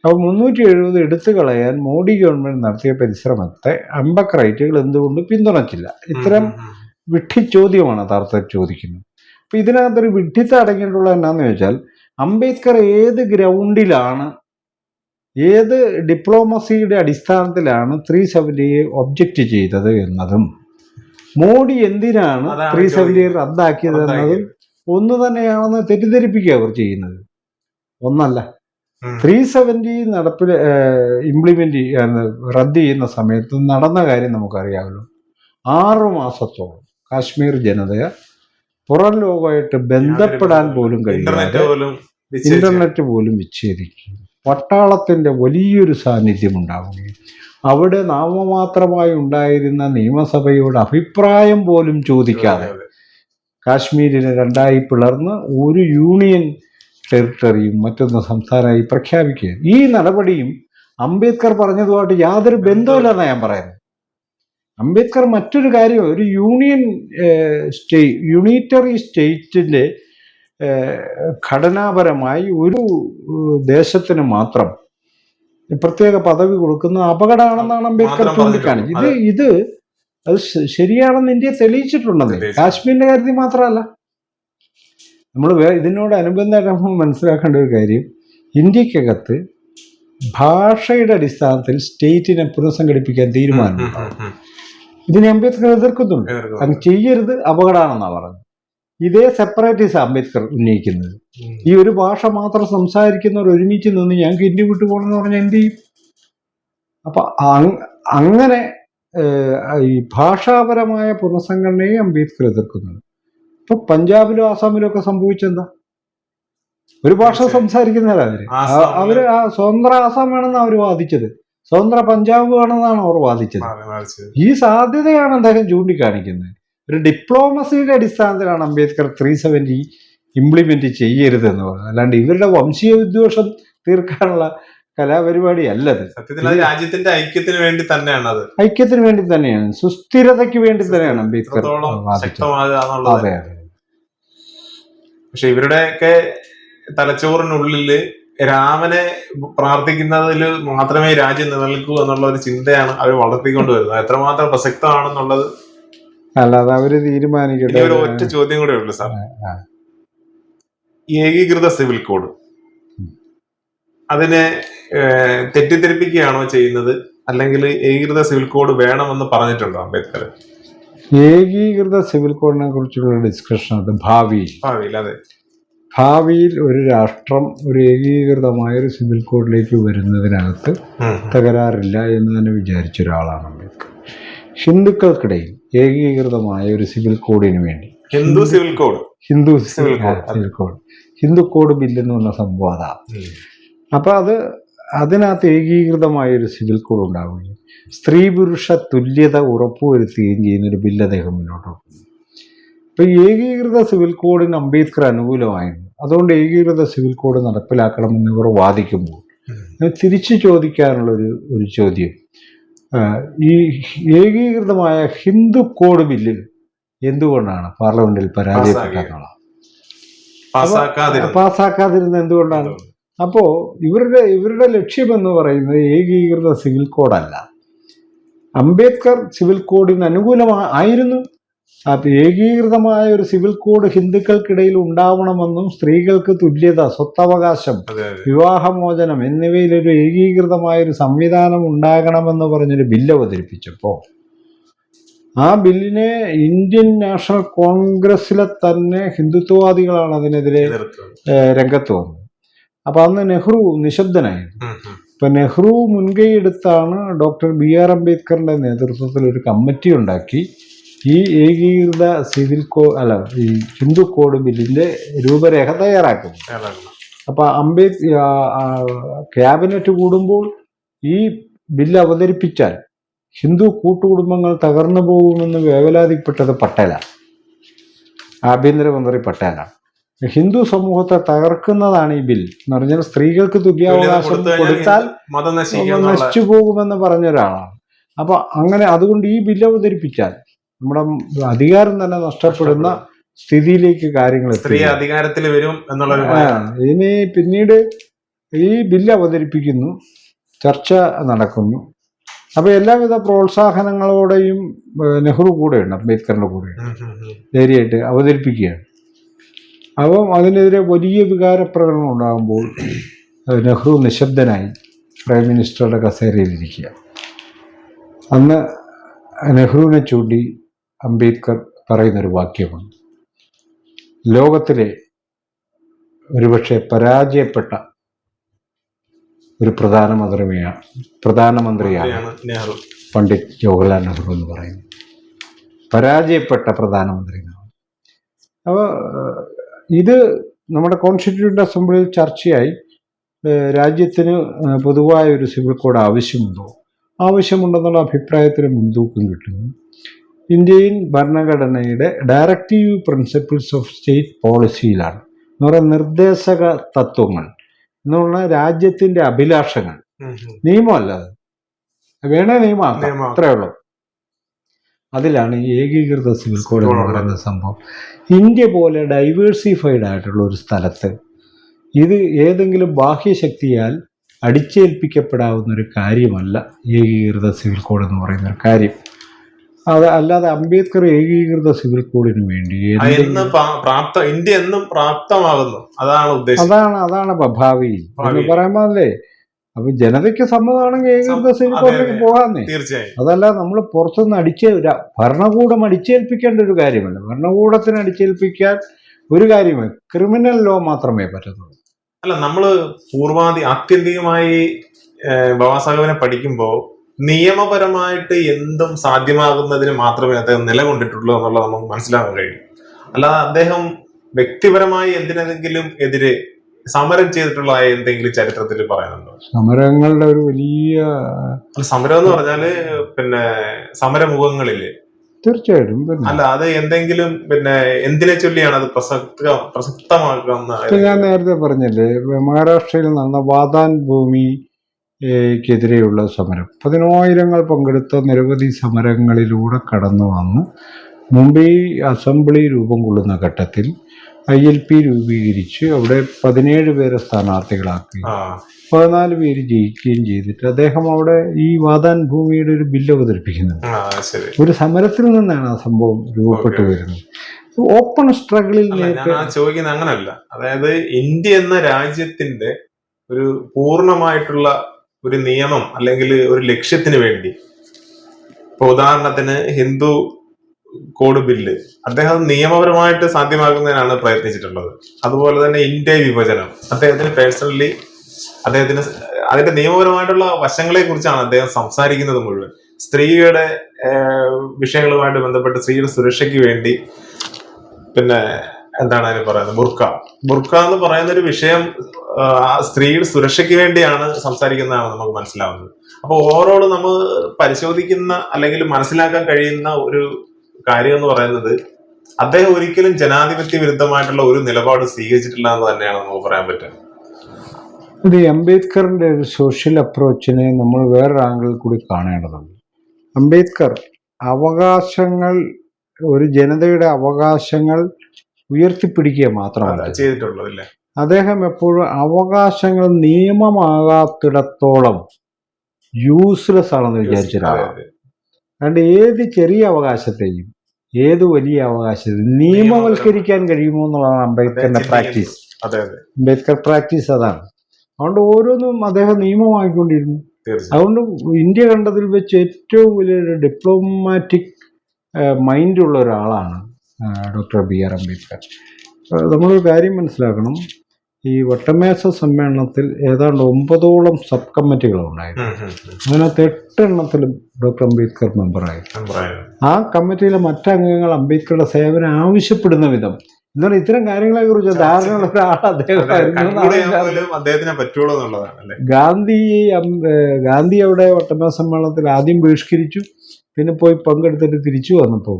അപ്പോൾ 370 എടുത്തു കളയാൻ മോഡി ഗവൺമെന്റ് നടത്തിയ പരിശ്രമത്തെ അംബേദ്കറൈറ്റുകൾ എന്തുകൊണ്ട് പിന്തുണച്ചില്ല? ഇത്തരം ഉം, ഉം. വിഡ്ഢി ചോദ്യമാണ് യഥാർത്ഥത്തിൽ ചോദിക്കുന്നത്. അപ്പൊ ഇതിനകത്തൊരു വിഡ്ഢിത്തം അടങ്ങിയിട്ടുള്ള എന്നാന്ന് ചോദിച്ചാൽ, അംബേദ്കർ ഏത് ഗ്രൗണ്ടിലാണ്, ഏത് ഡിപ്ലോമസിയുടെ അടിസ്ഥാനത്തിലാണ് 370 ഒബ്ജക്റ്റ് ചെയ്തത് എന്നതും മോഡി എന്തിനാണ് അതാണ് 370 റദ്ദാക്കിയത് എന്നതും ഒന്ന് തന്നെയാണെന്ന് തെറ്റിദ്ധരിപ്പിക്കുക അവർ ചെയ്യുന്നത്. ഒന്നല്ല. ഉം. 370 ഇംപ്ലിമെന്റ് റദ്ദ് ചെയ്യുന്ന സമയത്ത് നടന്ന കാര്യം നമുക്കറിയാമല്ലോ. 6 മാസത്തോളം കാശ്മീർ ജനതയെ പുറം ലോകമായിട്ട് ബന്ധപ്പെടാൻ പോലും ഇന്റർനെറ്റ് കഴിയാതെ പോലും വിച്ഛേദിച്ചു. ഇന്റർനെറ്റ് പോലും വിച്ഛേദിക്കും. പട്ടാളത്തിന്റെ വലിയൊരു സാന്നിധ്യം ഉണ്ടാവുകയും അവിടെ നാമമാത്രമായി ഉണ്ടായിരുന്ന നിയമസഭയോട് അഭിപ്രായം പോലും ചോദിക്കാതെ അതെ, അതെ. കാശ്മീരിനെ 2ആയി പിളർന്ന് ഒരു യൂണിയൻ ടെറിട്ടറിയും മറ്റൊന്ന് സംസ്ഥാനമായി പ്രഖ്യാപിക്കുക. ഈ നടപടിയും അംബേദ്കർ പറഞ്ഞതുമായിട്ട് യാതൊരു ബന്ധവുമില്ലെന്നാണ് ഞാൻ പറയുന്നത്. അംബേദ്കർ മറ്റൊരു കാര്യം, ഒരു യൂണിറ്ററി സ്റ്റേറ്റിന്റെ ഘടനാപരമായി ഒരു ദേശത്തിന് മാത്രം പ്രത്യേക പദവി കൊടുക്കുന്ന അപകടമാണെന്നാണ് അംബേദ്കർ ചൂണ്ടിക്കാണിച്ചത്. ഇത് അത് ശരിയാണെന്ന് ഇന്ത്യ തെളിയിച്ചിട്ടുണ്ടെന്ന്. കാശ്മീരിന്റെ കാര്യത്തിൽ മാത്രമല്ല, നമ്മൾ ഇതിനോട് അനുബന്ധമായിട്ട് മനസ്സിലാക്കേണ്ട ഒരു കാര്യം, ഇന്ത്യക്കകത്ത് ഭാഷയുടെ അടിസ്ഥാനത്തിൽ സ്റ്റേറ്റിനെ പുനഃസംഘടിപ്പിക്കാൻ തീരുമാനമുണ്ടാകും. ഇതിനെ അംബേദ്കർ എതിർക്കുന്നുണ്ട്. അത് ചെയ്യരുത്, അപകടമാണെന്നാണ് പറഞ്ഞത്. ഇതേ സെപ്പറേറ്റീസ് അംബേദ്കർ ഉന്നയിക്കുന്നത്. ഈ ഒരു ഭാഷ മാത്രം സംസാരിക്കുന്നവർ ഒരുമിച്ച് നിന്ന് ഞങ്ങൾക്ക് ഇന്ത്യ വിട്ടു പോകണമെന്ന് പറഞ്ഞാൽ എന്ത് ചെയ്യും? അപ്പൊ അങ്ങനെ ഈ ഭാഷാപരമായ പുനഃസംഘടനയെ അംബേദ്കർ എതിർക്കുന്നുണ്ട്. ഇപ്പൊ പഞ്ചാബിലും ആസാമിലും ഒക്കെ സംഭവിച്ചെന്താ? ഒരു ഭാഷ സംസാരിക്കുന്നവരവര് അവര് സ്വതന്ത്ര ആസാം വേണമെന്ന് അവർ വാദിച്ചത്, സ്വതന്ത്ര പഞ്ചാബ് വേണമെന്നാണ് അവർ വാദിച്ചത്. ഈ സാധ്യതയാണ് അദ്ദേഹം ചൂണ്ടിക്കാണിക്കുന്നത്. ഒരു ഡിപ്ലോമസിയുടെ അടിസ്ഥാനത്തിലാണ് അംബേദ്കർ 370 ഇംപ്ലിമെന്റ് ചെയ്യരുത് എന്ന് പറയുന്നത്. അല്ലാണ്ട് ഇവരുടെ വംശീയ വിദ്വേഷം തീർക്കാനുള്ള കലാപരിപാടി അല്ലത്. സത്യത്തിൽ അത് രാജ്യത്തിന്റെ ഐക്യത്തിന് വേണ്ടി തന്നെയാണ്. അത് ഐക്യത്തിന് വേണ്ടി തന്നെയാണ്, സുസ്ഥിരതയ്ക്ക് വേണ്ടി തന്നെയാണ് അംബേദ്കർ വാദിച്ചത്. അതെ അതെ. പക്ഷെ ഇവരുടെയൊക്കെ തലച്ചോറിനുള്ളില് രാമനെ പ്രാർത്ഥിക്കുന്നതിൽ മാത്രമേ രാജ്യം നിലനിൽക്കൂ എന്നുള്ള ഒരു ചിന്തയാണ് അവർ വളർത്തിക്കൊണ്ട് വരുന്നത്. എത്രമാത്രം പ്രസക്തമാണെന്നുള്ളത് അല്ലാതെ അവര് തീരുമാനിക്കട്ടെ. ഒരു ഒറ്റ ചോദ്യം കൂടെ ഉള്ളു സാർ. ഏകീകൃത സിവിൽ കോഡ് അതിനെ തെറ്റിദ്ധരിപ്പിക്കുകയാണോ ചെയ്യുന്നത്, അല്ലെങ്കിൽ ഏകീകൃത സിവിൽ കോഡ് വേണമെന്ന് പറഞ്ഞിട്ടുണ്ടോ അംബേദ്കർ? ഏകീകൃത സിവിൽ കോഡിനെ കുറിച്ചുള്ള ഡിസ്കഷൻ അത് ഭാവിയിൽ അതെ, ഭാവിയിൽ ഒരു രാഷ്ട്രം ഒരു ഏകീകൃതമായ ഒരു സിവിൽ കോഡിലേക്ക് വരുന്നതിനകത്ത് തകരാറില്ല എന്ന് തന്നെ വിചാരിച്ച ഒരാളാണ് അംബേദ്കർ. ഹിന്ദുക്കൾക്കിടയിൽ ഏകീകൃതമായ ഒരു സിവിൽ കോഡിന് വേണ്ടി Hindu civil code, Hindu code ബില്ലെന്ന് പറഞ്ഞ സംഭവം അതാ. അപ്പൊ അതിനകത്ത് ഏകീകൃതമായ ഒരു സിവിൽ കോഡ് ഉണ്ടാവുകയും സ്ത്രീ പുരുഷ തുല്യത ഉറപ്പുവരുത്തുകയും ചെയ്യുന്ന ഒരു ബില്ല് അദ്ദേഹം മുന്നോട്ട് വെക്കുന്നു. അപ്പൊ ഏകീകൃത സിവിൽ കോഡിന് അംബേദ്കർ അനുകൂലമായിരുന്നു. അതുകൊണ്ട് ഏകീകൃത സിവിൽ കോഡ് നടപ്പിലാക്കണമെന്ന് ഇവർ വാദിക്കുമ്പോൾ തിരിച്ചു ചോദിക്കാനുള്ള ഒരു ചോദ്യം, ഈ ഏകീകൃതമായ ഹിന്ദു കോഡ് ബില്ല് എന്തുകൊണ്ടാണ് പാർലമെന്റിൽ പരാജയപ്പെട്ടതെന്നുള്ളത്, പാസ്സാക്കാതിരുന്നത് എന്തുകൊണ്ടാണ്? അപ്പോ ഇവരുടെ ലക്ഷ്യമെന്ന് പറയുന്നത് ഏകീകൃത സിവിൽ കോഡല്ല. അംബേദ്കർ സിവിൽ കോഡിന് അനുകൂലമായിരുന്നു. അത് ഏകീകൃതമായ ഒരു സിവിൽ കോഡ് ഹിന്ദുക്കൾക്കിടയിൽ ഉണ്ടാവണമെന്നും സ്ത്രീകൾക്ക് തുല്യത, സ്വത്തവകാശം, വിവാഹമോചനം എന്നിവയിലൊരു ഏകീകൃതമായ ഒരു സംവിധാനം ഉണ്ടാകണമെന്ന് പറഞ്ഞൊരു ബില്ല് അവതരിപ്പിച്ചപ്പോൾ ആ ബില്ലിനെ ഇന്ത്യൻ നാഷണൽ കോൺഗ്രസിലെ തന്നെ ഹിന്ദുത്വവാദികളാണ് അതിനെതിരെ രംഗത്ത് വന്നത്. അപ്പൊ അന്ന് നെഹ്റു നിശബ്ദനായിരുന്നു. ഇപ്പൊ നെഹ്റു മുൻകൈ എടുത്താണ് ഡോക്ടർ BR അംബേദ്കറിന്റെ നേതൃത്വത്തിൽ ഒരു കമ്മിറ്റി ഉണ്ടാക്കി ഈ ഏകീകൃത സിവിൽ ഈ ഹിന്ദു കോഡ് ബില്ലിന്റെ രൂപരേഖ തയ്യാറാക്കുന്നു. അപ്പൊ ക്യാബിനറ്റ് കൂടുമ്പോൾ ഈ ബില്ല് അവതരിപ്പിച്ചാൽ ഹിന്ദു കൂട്ടുകുടുംബങ്ങൾ തകർന്നു പോകുമെന്ന് വേവലാതിപ്പെട്ടത് പട്ടേലാണ്, ആഭ്യന്തരമന്ത്രി പട്ടേലാണ്. ഹിന്ദു സമൂഹത്തെ തകർക്കുന്നതാണ് ഈ ബിൽ എന്ന് പറഞ്ഞാൽ സ്ത്രീകൾക്ക് തുല്യാവകാശം കൊടുത്താൽ നശിച്ചു പോകുമെന്ന് പറഞ്ഞ ഒരാളാണ്. അപ്പൊ അങ്ങനെ അതുകൊണ്ട് ഈ ബില്ല് അവതരിപ്പിച്ചാൽ നമ്മുടെ അധികാരം തന്നെ നഷ്ടപ്പെടുന്ന സ്ഥിതിയിലേക്ക് കാര്യങ്ങൾ അധികാരത്തിൽ വരും എന്നുള്ള. ഇനി പിന്നീട് ഈ ബില്ല് അവതരിപ്പിക്കുന്നു, ചർച്ച നടക്കുന്നു. അപ്പൊ എല്ലാവിധ പ്രോത്സാഹനങ്ങളോടെയും നെഹ്റു കൂടെയുണ്ട്, അംബേദ്കറിന്റെ കൂടെയുണ്ട്, ധൈര്യമായിട്ട് അവതരിപ്പിക്കുകയാണ്. അപ്പം അതിനെതിരെ വലിയ വികാരപ്രകടനം ഉണ്ടാകുമ്പോൾ നെഹ്റു നിശബ്ദനായി പ്രൈം മിനിസ്റ്ററുടെ കസേരയിലിരിക്കുക. അന്ന് നെഹ്റുവിനെ ചൂണ്ടി അംബേദ്കർ പറയുന്നൊരു വാക്യമുണ്ട്, ലോകത്തിലെ ഒരുപക്ഷെ പരാജയപ്പെട്ട ഒരു പ്രധാനമന്ത്രിയാണ് പണ്ഡിറ്റ് ജവഹർലാൽ നെഹ്റു എന്ന് പറയുന്നത്. പരാജയപ്പെട്ട പ്രധാനമന്ത്രി എന്നാണ്. അപ്പോൾ ഇത് നമ്മുടെ കോൺസ്റ്റിറ്റ്യൂവൻ്റ് അസംബ്ലിയിൽ ചർച്ചയായി. രാജ്യത്തിന് പൊതുവായ ഒരു സിവിൽ കോഡ് ആവശ്യമുണ്ടെന്നുള്ള അഭിപ്രായത്തിന് മുൻതൂക്കം കിട്ടുന്നു. ഇന്ത്യൻ ഭരണഘടനയുടെ ഡയറക്റ്റീവ് പ്രിൻസിപ്പിൾസ് ഓഫ് സ്റ്റേറ്റ് പോളിസിയിലാണ് എന്ന് പറയുന്ന നിർദ്ദേശക തത്വങ്ങൾ എന്ന് പറഞ്ഞാൽ രാജ്യത്തിൻ്റെ അഭിലാഷങ്ങൾ, നിയമമല്ല അത്, വേണേ നിയമമാക്കാം, അത്രയേ ഉള്ളൂ. അതിലാണ് ഈ ഏകീകൃത സിവിൽ കോഡ് എന്ന് പറയുന്ന സംഭവം. ഇന്ത്യ പോലെ ഡൈവേഴ്സിഫൈഡ് ആയിട്ടുള്ള ഒരു സ്ഥലത്ത് ഇത് ഏതെങ്കിലും ബാഹ്യശക്തിയാൽ അടിച്ചേൽപ്പിക്കപ്പെടാവുന്ന ഒരു കാര്യമല്ല ഏകീകൃത സിവിൽ കോഡ് എന്ന് പറയുന്ന ഒരു കാര്യം. അല്ലാതെ അംബേദ്കർ ഏകീകൃത സിവിൽ കോഡിന് വേണ്ടി ഇന്ത്യ എന്നും പ്രാപ്തമാകുന്നു, അതാണ് ഭാവി എന്ന് പറയുമ്പോൾ അല്ലേ. അപ്പൊ ജനതയ്ക്ക് സമ്മതമാണെങ്കിൽ ഏകീകൃത സിവിൽ കോഡിലേക്ക് പോകാന്നേ. അതല്ല നമ്മൾ പുറത്തുനിന്ന് ഭരണകൂടം അടിച്ചേൽപ്പിക്കേണ്ട ഒരു കാര്യമല്ല. ഭരണകൂടത്തിന് അടിച്ചേൽപ്പിക്കാൻ ഒരു കാര്യമേ ക്രിമിനൽ ലോ മാത്രമേ പറ്റത്തുള്ളൂ. അല്ല, നമ്മള് ആത്യന്തികമായി ബാബാസാഹേബിനെ പഠിക്കുമ്പോൾ നിയമപരമായിട്ട് എന്തും സാധ്യമാകുന്നതിന് മാത്രമേ അദ്ദേഹം നിലകൊണ്ടിട്ടുള്ളൂ എന്നുള്ളത് നമുക്ക് മനസ്സിലാക്കാൻ കഴിയും. അല്ലാതെ അദ്ദേഹം വ്യക്തിപരമായി എന്തിനെങ്കിലും എതിരെ സമരം ചെയ്തിട്ടുള്ള എന്തെങ്കിലും ചരിത്രത്തിൽ പറയാനുണ്ടോ? സമരങ്ങളുടെ ഒരു വലിയ സമരം എന്ന് പറഞ്ഞാല് സമരമുഖങ്ങളില് തീർച്ചയായിട്ടും അല്ല, അത് എന്തെങ്കിലും എന്തിനെ ചൊല്ലിയാണ് അത് പ്രസക്തമാക്കുന്ന? ഞാൻ നേരത്തെ പറഞ്ഞല്ലേ, മഹാരാഷ്ട്രയിൽ നടന്ന വാദാൻ ഭൂമിക്കെതിരെയുള്ള സമരം 10,000 പങ്കെടുത്ത നിരവധി സമരങ്ങളിലൂടെ കടന്നു വന്ന് മുംബൈ അസംബ്ലി രൂപം കൊള്ളുന്ന ഘട്ടത്തിൽ ILP രൂപീകരിച്ച് അവിടെ 17 പേരെ സ്ഥാനാർത്ഥികളാക്കി 14 പേര് ജയിക്കുകയും ചെയ്തിട്ട് അദ്ദേഹം അവിടെ ഈ വാദാൻ ഭൂമിയുടെ ഒരു ബില്ല് അവതരിപ്പിക്കുന്നുണ്ട്. ഒരു സമരത്തിൽ നിന്നാണ് ആ സംഭവം രൂപപ്പെട്ടു വരുന്നത്. ഓപ്പൺ സ്ട്രഗിളിൽ ചോദിക്കുന്നത് അങ്ങനല്ല. അതായത് ഇന്ത്യ എന്ന രാജ്യത്തിന്റെ ഒരു പൂർണ്ണമായിട്ടുള്ള ഒരു നിയമം അല്ലെങ്കിൽ ഒരു ലക്ഷ്യത്തിന് വേണ്ടി, ഇപ്പൊ ഉദാഹരണത്തിന് ഹിന്ദു കോഡ് ബില്ല് അദ്ദേഹം നിയമപരമായിട്ട് സാധ്യമാക്കുന്നതിനാണ് പ്രയത്നിച്ചിട്ടുള്ളത്. അതുപോലെ തന്നെ ഇന്ത്യ വിഭജനം അദ്ദേഹത്തിന് പേഴ്സണലി അദ്ദേഹത്തിന് അതിന്റെ നിയമപരമായിട്ടുള്ള വശങ്ങളെ കുറിച്ചാണ് അദ്ദേഹം സംസാരിക്കുന്നത് മുഴുവൻ. സ്ത്രീയുടെ വിഷയങ്ങളുമായിട്ട് ബന്ധപ്പെട്ട് സ്ത്രീയുടെ സുരക്ഷയ്ക്ക് വേണ്ടി, പിന്നെ എന്താണ് അതിന് പറയുന്നത്, ബുർക്ക എന്ന് പറയുന്ന ഒരു വിഷയം സ്ത്രീയുടെ സുരക്ഷയ്ക്ക് വേണ്ടിയാണ് സംസാരിക്കുന്നതാണ് നമുക്ക് മനസ്സിലാവുന്നത്. അപ്പൊ ഓവറോൾ നമ്മൾ പരിശോധിക്കുന്ന അല്ലെങ്കിൽ മനസ്സിലാക്കാൻ കഴിയുന്ന ഒരു കാര്യം എന്ന് പറയുന്നത് അദ്ദേഹം ഒരിക്കലും ജനാധിപത്യ വിരുദ്ധമായിട്ടുള്ള ഒരു നിലപാട് സ്വീകരിച്ചിട്ടില്ല എന്ന് തന്നെയാണ് നമുക്ക് പറയാൻ പറ്റുക. ഇത് അംബേദ്കറിന്റെ ഒരു സോഷ്യൽ അപ്രോച്ചിനെ നമ്മൾ വേറൊരു ആംഗിളിൽ കൂടി കാണേണ്ടതുണ്ട്. അംബേദ്കർ അവകാശങ്ങൾ, ഒരു ജനതയുടെ അവകാശങ്ങൾ ഉയർത്തിപ്പിടിക്കുക മാത്രമല്ല ചെയ്തിട്ടുള്ളൂ, അല്ലേ? അദ്ദേഹം എപ്പോഴും അവകാശങ്ങൾ നിയമമാകാത്തിടത്തോളം യൂസ്ലെസ് ആണെന്ന് വിചാരിച്ചിട്ടാണ്. അതുകൊണ്ട് ഏത് ചെറിയ അവകാശത്തെയും ഏത് വലിയ അവകാശത്തെയും നിയമവൽക്കരിക്കാൻ കഴിയുമോ എന്നുള്ളതാണ് അംബേദ്കറിന്റെ പ്രാക്ടീസ്. അംബേദ്കർ പ്രാക്ടീസ് അതാണ്. അതുകൊണ്ട് ഓരോന്നും അദ്ദേഹം നിയമമാക്കിക്കൊണ്ടിരുന്നു. അതുകൊണ്ട് ഇന്ത്യ കണ്ടതിൽ വെച്ച് ഏറ്റവും വലിയൊരു ഡിപ്ലോമാറ്റിക് മൈൻഡുള്ള ഒരാളാണ് ഡോക്ടർ BR അംബേദ്കർ. നമ്മളൊരു കാര്യം മനസ്സിലാക്കണം, ഈ വട്ടമേശ സമ്മേളനത്തിൽ ഏതാണ്ട് 9ഓളം സബ് കമ്മിറ്റികളുണ്ടായിരുന്നു. അതിനകത്ത് 8 എണ്ണത്തിലും ഡോക്ടർ അംബേദ്കർ മെമ്പറായി. ആ കമ്മിറ്റിയിലെ മറ്റംഗങ്ങൾ അംബേദ്കറുടെ സേവനം ആവശ്യപ്പെടുന്ന വിധം, എന്നാൽ ഇത്തരം കാര്യങ്ങളെ കുറിച്ച് ധാരണയുള്ള ഒരാൾ അദ്ദേഹത്തിനെ പറ്റുള്ളൂ എന്നുള്ളതാണ്. ഗാന്ധി അവിടെ വട്ടമേശ സമ്മേളനത്തിൽ ആദ്യം ബഹിഷ്കരിച്ചു, പിന്നെ പോയി പങ്കെടുത്തിട്ട് തിരിച്ചു വന്നപ്പോൾ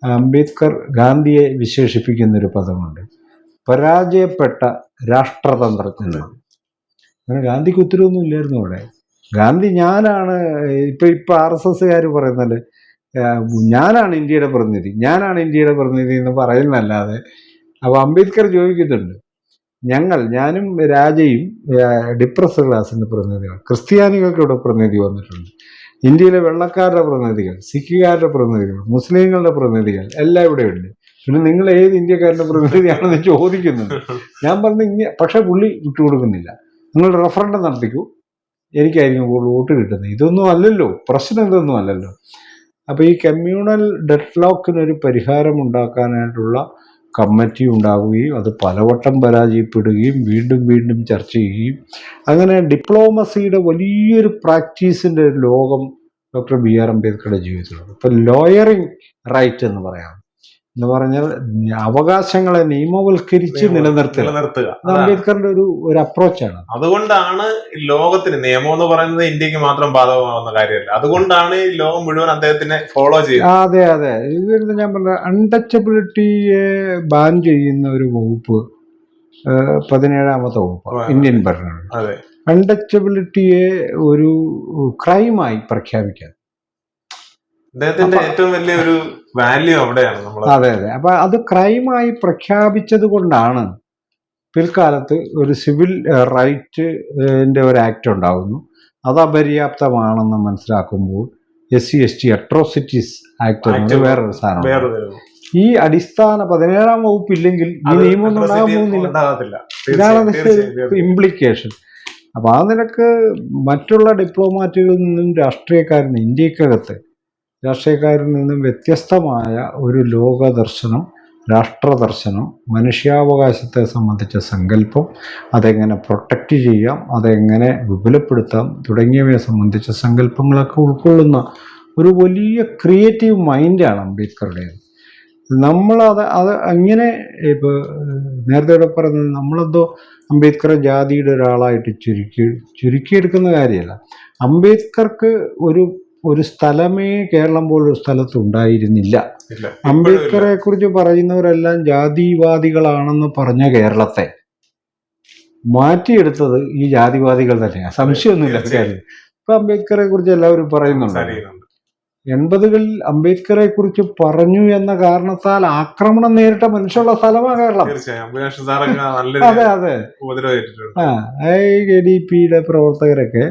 അംബേദ്കർ ഗാന്ധിയെ വിശേഷിപ്പിക്കുന്നൊരു പദമുണ്ട്, പരാജയപ്പെട്ട രാഷ്ട്രതന്ത്രജ്ഞൻ. അങ്ങനെ ഗാന്ധിക്ക് ഉത്തരവൊന്നും ഇല്ലായിരുന്നു അവിടെ. ഗാന്ധി ഞാനാണ്, ഇപ്പൊ RSSകാർ പറയുന്നത് ഞാനാണ് ഇന്ത്യയുടെ പ്രതിനിധി എന്ന് പറയുന്നല്ലാതെ. അപ്പൊ അംബേദ്കർ ചോദിക്കുന്നുണ്ട്, ഞാനും രാജയും ഡിപ്രസ് ക്ലാസിന്റെ പ്രതിനിധികൾ, ക്രിസ്ത്യാനികൾക്ക് ഇവിടെ പ്രതിനിധി വന്നിട്ടുണ്ട്, ഇന്ത്യയിലെ വെള്ളക്കാരുടെ പ്രതിനിധികൾ, സിഖുകാരുടെ പ്രതിനിധികൾ, മുസ്ലിങ്ങളുടെ പ്രതിനിധികൾ എല്ലാം ഇവിടെ ഉണ്ട്, പിന്നെ നിങ്ങൾ ഏത് ഇന്ത്യക്കാരുടെ പ്രതിനിധിയാണെന്ന് ചോദിക്കുന്നുണ്ട്. ഞാൻ പറഞ്ഞു പക്ഷെ പുള്ളി വിട്ടുകൊടുക്കുന്നില്ല, നിങ്ങൾ റഫറൻഡം നടത്തിക്കൂ, എനിക്കായിരിക്കും കൂടുതൽ വോട്ട് കിട്ടുന്നത്. ഇതൊന്നും അല്ലല്ലോ പ്രശ്നം, ഇതൊന്നും അല്ലല്ലോ. അപ്പോൾ ഈ കമ്മ്യൂണൽ ഡെഡ്ലോക്കിനൊരു പരിഹാരം ഉണ്ടാക്കാനായിട്ടുള്ള കമ്മിറ്റി ഉണ്ടാവുകയും അത് പലവട്ടം പരാജയപ്പെടുകയും വീണ്ടും ചർച്ച ചെയ്യുകയും അങ്ങനെ ഡിപ്ലോമസിയുടെ വലിയൊരു പ്രാക്ടീസിൻ്റെ ഒരു ലോകം ഡോക്ടർ BR അംബേദ്കറുടെ ജീവിതത്തിലുണ്ട്. ഇപ്പം ലോയറിങ് റൈറ്റ് എന്ന് പറയാം, എന്ന് പറഞ്ഞാൽ അവകാശങ്ങളെ നിയമവൽക്കരിച്ച് നിലനിർത്തുക. അംബേദ്കറിന്റെ ഒരു അപ്രോച്ചാണ്. അതുകൊണ്ടാണ് ലോകത്തിന് നിയമം എന്ന് പറയുന്നത് ഇന്ത്യക്ക് മാത്രം ബാധകമാവുന്ന കാര്യമല്ല. അതുകൊണ്ടാണ് ഈ ലോകം മുഴുവൻ അദ്ദേഹത്തിനെ ഫോളോ ചെയ്യുന്നത്. അതെ ഇത് ഞാൻ പറഞ്ഞ അൺടച്ചബിലിറ്റിയെ ബാൻ ചെയ്യുന്ന ഒരു വകുപ്പ് 17ാമത്തെ വകുപ്പ് ഇന്ത്യൻ ഭരണഘടന. അൺടച്ചബിലിറ്റിയെ ഒരു ക്രൈമായി പ്രഖ്യാപിക്കാൻ അദ്ദേഹത്തിന്റെ ഏറ്റവും വലിയ ഒരു വാല്യൂ അവിടെയാണ്. അതെ അപ്പൊ അത് ക്രൈമായി പ്രഖ്യാപിച്ചത് കൊണ്ടാണ് പിൽക്കാലത്ത് ഒരു സിവിൽ റൈറ്റിന്റെ ഒരു ആക്ട് ഉണ്ടാകുന്നു. അത് അപര്യാപ്തമാണെന്ന് മനസ്സിലാക്കുമ്പോൾ SC/ST അട്രോസിറ്റീസ് ആക്ട് എന്നത് വേറൊരു സാധനം. ഈ അടിസ്ഥാന 17ാം വകുപ്പ് ഇല്ലെങ്കിൽ ഈ നിയമമൊന്നും ഉണ്ടാകാൻ പോകുന്നില്ല. ഇതാണ് അതിന്റെ ഇംപ്ലിക്കേഷൻ. അപ്പൊ ആ നിലക്ക് മറ്റുള്ള ഡിപ്ലോമാറ്റുകളിൽ നിന്നും ഇന്ത്യക്കകത്ത് രാഷ്ട്രീയക്കാരിൽ നിന്നും വ്യത്യസ്തമായ ഒരു ലോകദർശനം, രാഷ്ട്രദർശനം, മനുഷ്യാവകാശത്തെ സംബന്ധിച്ച സങ്കല്പം, അതെങ്ങനെ പ്രൊട്ടക്റ്റ് ചെയ്യാം, അതെങ്ങനെ വിപുലപ്പെടുത്താം തുടങ്ങിയവയെ സംബന്ധിച്ച സങ്കല്പങ്ങളൊക്കെ ഉൾക്കൊള്ളുന്ന ഒരു വലിയ ക്രിയേറ്റീവ് മൈൻഡാണ് അംബേദ്കറുടേത്. നമ്മളത് അങ്ങനെ ഇപ്പോൾ നേരത്തെ ഇവിടെ പറഞ്ഞത് നമ്മളെന്തോ അംബേദ്കറെ ജാതിയുടെ ഒരാളായിട്ട് ചുരുക്കിയെടുക്കുന്ന കാര്യമല്ല. അംബേദ്കർക്ക് ഒരു സ്ഥലമേ കേരളം പോലൊരു സ്ഥലത്ത് ഉണ്ടായിരുന്നില്ല. അംബേദ്കറെ കുറിച്ച് പറയുന്നവരെല്ലാം ജാതിവാദികളാണെന്ന് പറഞ്ഞ കേരളത്തെ മാറ്റിയെടുത്തത് ഈ ജാതിവാദികൾ തന്നെയാണ്, സംശയമൊന്നുമില്ല കാര്യം. ഇപ്പൊ അംബേദ്കറെ കുറിച്ച് എല്ലാവരും പറയുന്നുണ്ട്. 80കളിൽ അംബേദ്കറെ കുറിച്ച് പറഞ്ഞു എന്ന കാരണത്താൽ ആക്രമണം നേരിട്ട മനുഷ്യനുള്ള സ്ഥലമാണ് കേരളം. അതെ KDPയുടെ പ്രവർത്തകരൊക്കെ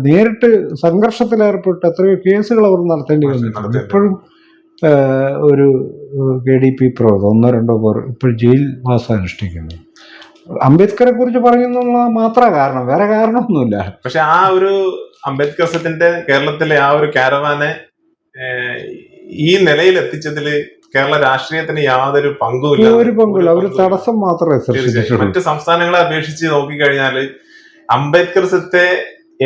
നേരിട്ട് സംഘർഷത്തിലേർപ്പെട്ട് എത്രയോ കേസുകൾ അവർ നടത്തേണ്ടി വന്നിട്ടുണ്ട്. ഇപ്പോഴും ഒരു KDP പ്രവർത്തകർ 1-2 പേർ ഇപ്പോൾ ജയിൽ വാസം അനുഷ്ഠിക്കുന്നു. അംബേദ്കറെ കുറിച്ച് പറയുന്നുള്ള മാത്രം കാരണം, വേറെ കാരണമൊന്നുമില്ല. പക്ഷെ ആ ഒരു അംബേദ്കറിസത്തിന്റെ കേരളത്തിലെ ആ ഒരു കാരവാനെ ഈ നിലയിൽ എത്തിച്ചതില് കേരള രാഷ്ട്രീയത്തിന് യാതൊരു പങ്കുമില്ല. ഒരു പങ്കുമില്ല, ഒരു തടസ്സം മാത്രമേ സൃഷ്ടിച്ചിട്ടുള്ളൂ. മറ്റു സംസ്ഥാനങ്ങളെ അപേക്ഷിച്ച് നോക്കിക്കഴിഞ്ഞാല് അംബേദ്കറിസത്തെ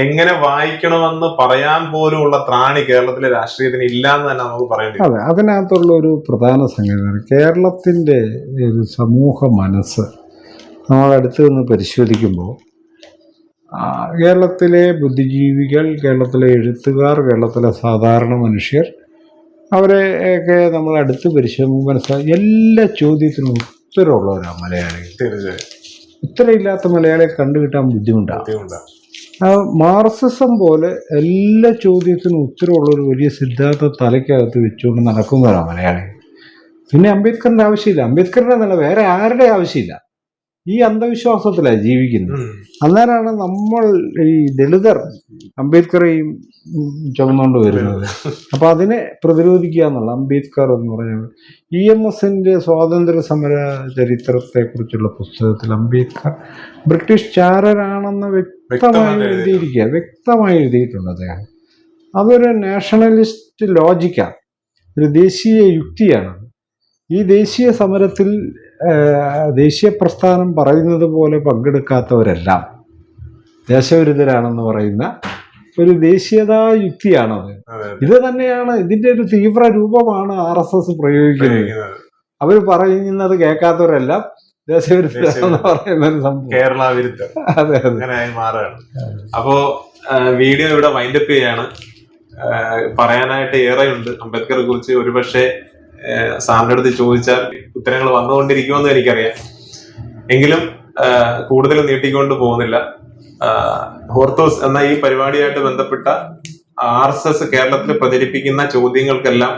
എങ്ങനെ വായിക്കണമെന്ന് പറയാൻ പോലുമുള്ള ത്രാണി കേരളത്തിലെ രാഷ്ട്രീയത്തിന് ഇല്ല എന്ന് തന്നെ നമുക്ക് പറയേണ്ടി വരും. അതെ, അതിനകത്തുള്ള ഒരു പ്രധാന സംഗതിയാണ് കേരളത്തിൻ്റെ ഒരു സമൂഹ മനസ്സ്. നമ്മൾ അടുത്ത് നിന്ന് പരിശോധിക്കുമ്പോൾ കേരളത്തിലെ ബുദ്ധിജീവികൾ, കേരളത്തിലെ എഴുത്തുകാർ, കേരളത്തിലെ സാധാരണ മനുഷ്യർ, അവരെ ഒക്കെ നമ്മൾ അടുത്ത് പരിശോധിക്കുമ്പോൾ മനസ്സിലാക്കി എല്ലാ ചോദ്യത്തിനും ഉത്തരമുള്ളവരാണ് മലയാളികൾ. തീർച്ചയായും ഉത്തരമില്ലാത്ത മലയാളിയെ കണ്ടുകിട്ടാൻ ബുദ്ധിമുട്ടാണ്. മാർക്സിസം പോലെ എല്ലാ ചോദ്യത്തിനും ഉത്തരമുള്ള ഒരു വലിയ സിദ്ധാന്തം തലയ്ക്കകത്ത് വെച്ചുകൊണ്ട് നടക്കുന്നവരാണ് മലയാളികൾ. പിന്നെ അംബേദ്കറിന്റെ ആവശ്യമില്ല, അംബേദ്കറിന്റെ നല്ല വേറെ ആരുടെ ആവശ്യമില്ല. ഈ അന്ധവിശ്വാസത്തിലാണ് ജീവിക്കുന്നത്. അന്നേരമാണ് നമ്മൾ ഈ ദളിതർ അംബേദ്കറേയും ചുമന്നുകൊണ്ട് വരുന്നത്. അപ്പൊ അതിനെ പ്രതിരോധിക്കുക എന്നുള്ള അംബേദ്കർ എന്ന് പറയുന്നത് EMSന്റെ സ്വാതന്ത്ര്യ സമര ചരിത്രത്തെ കുറിച്ചുള്ള പുസ്തകത്തിൽ അംബേദ്കർ ബ്രിട്ടീഷ് ചാരരാണെന്ന് വ്യക്തമായി എഴുതിയിട്ടുണ്ട് അദ്ദേഹം. അതൊരു നാഷണലിസ്റ്റ് ലോജിക്കാണ്, ഒരു ദേശീയ യുക്തിയാണ്. ഈ ദേശീയ സമരത്തിൽ ദേശീയ പ്രസ്ഥാനം പറയുന്നത് പോലെ പങ്കെടുക്കാത്തവരെല്ലാം ദേശവിരുദ്ധരാണെന്ന് പറയുന്ന ഒരു ദേശീയതാ യുക്തിയാണത്. ഇത് തന്നെയാണ് ഇതിന്റെ ഒരു തീവ്ര രൂപമാണ് RSS പ്രയോഗിക്കുന്നത്. അവർ പറയുന്നത് കേൾക്കാത്തവരെല്ലാം ദേശവിരുദ്ധരാണെന്ന് പറയുന്ന ഒരു സംഭവം, കേരള വിരുദ്ധം. അതെ, അങ്ങനെയായി മാറുകയാണ്. അപ്പോ വീഡിയോ ഇവിടെ വൈൻഡപ്പ് ചെയ്യാണ്. പറയാനായിട്ട് ഏറെയുണ്ട് അംബേദ്കറെ കുറിച്ച്. ഒരുപക്ഷെ സാറിന്റെ അടുത്ത് ചോദിച്ചാൽ ഉത്തരങ്ങൾ വന്നുകൊണ്ടിരിക്കുമെന്ന് എനിക്കറിയാം. എങ്കിലും കൂടുതൽ നീട്ടിക്കൊണ്ട് പോകുന്നില്ല. ഹോർത്തോസ് എന്ന ഈ പരിപാടിയായിട്ട് ബന്ധപ്പെട്ട RSS കേരളത്തിൽ പ്രചരിപ്പിക്കുന്ന ചോദ്യങ്ങൾക്കെല്ലാം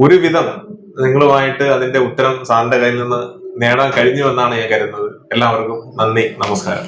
ഒരുവിധം നിങ്ങളുമായിട്ട് അതിന്റെ ഉത്തരം സാറിന്റെ കയ്യിൽ നിന്ന് നേടാൻ കഴിഞ്ഞു എന്നാണ് ഞാൻ കരുതുന്നത്. എല്ലാവർക്കും നന്ദി, നമസ്കാരം.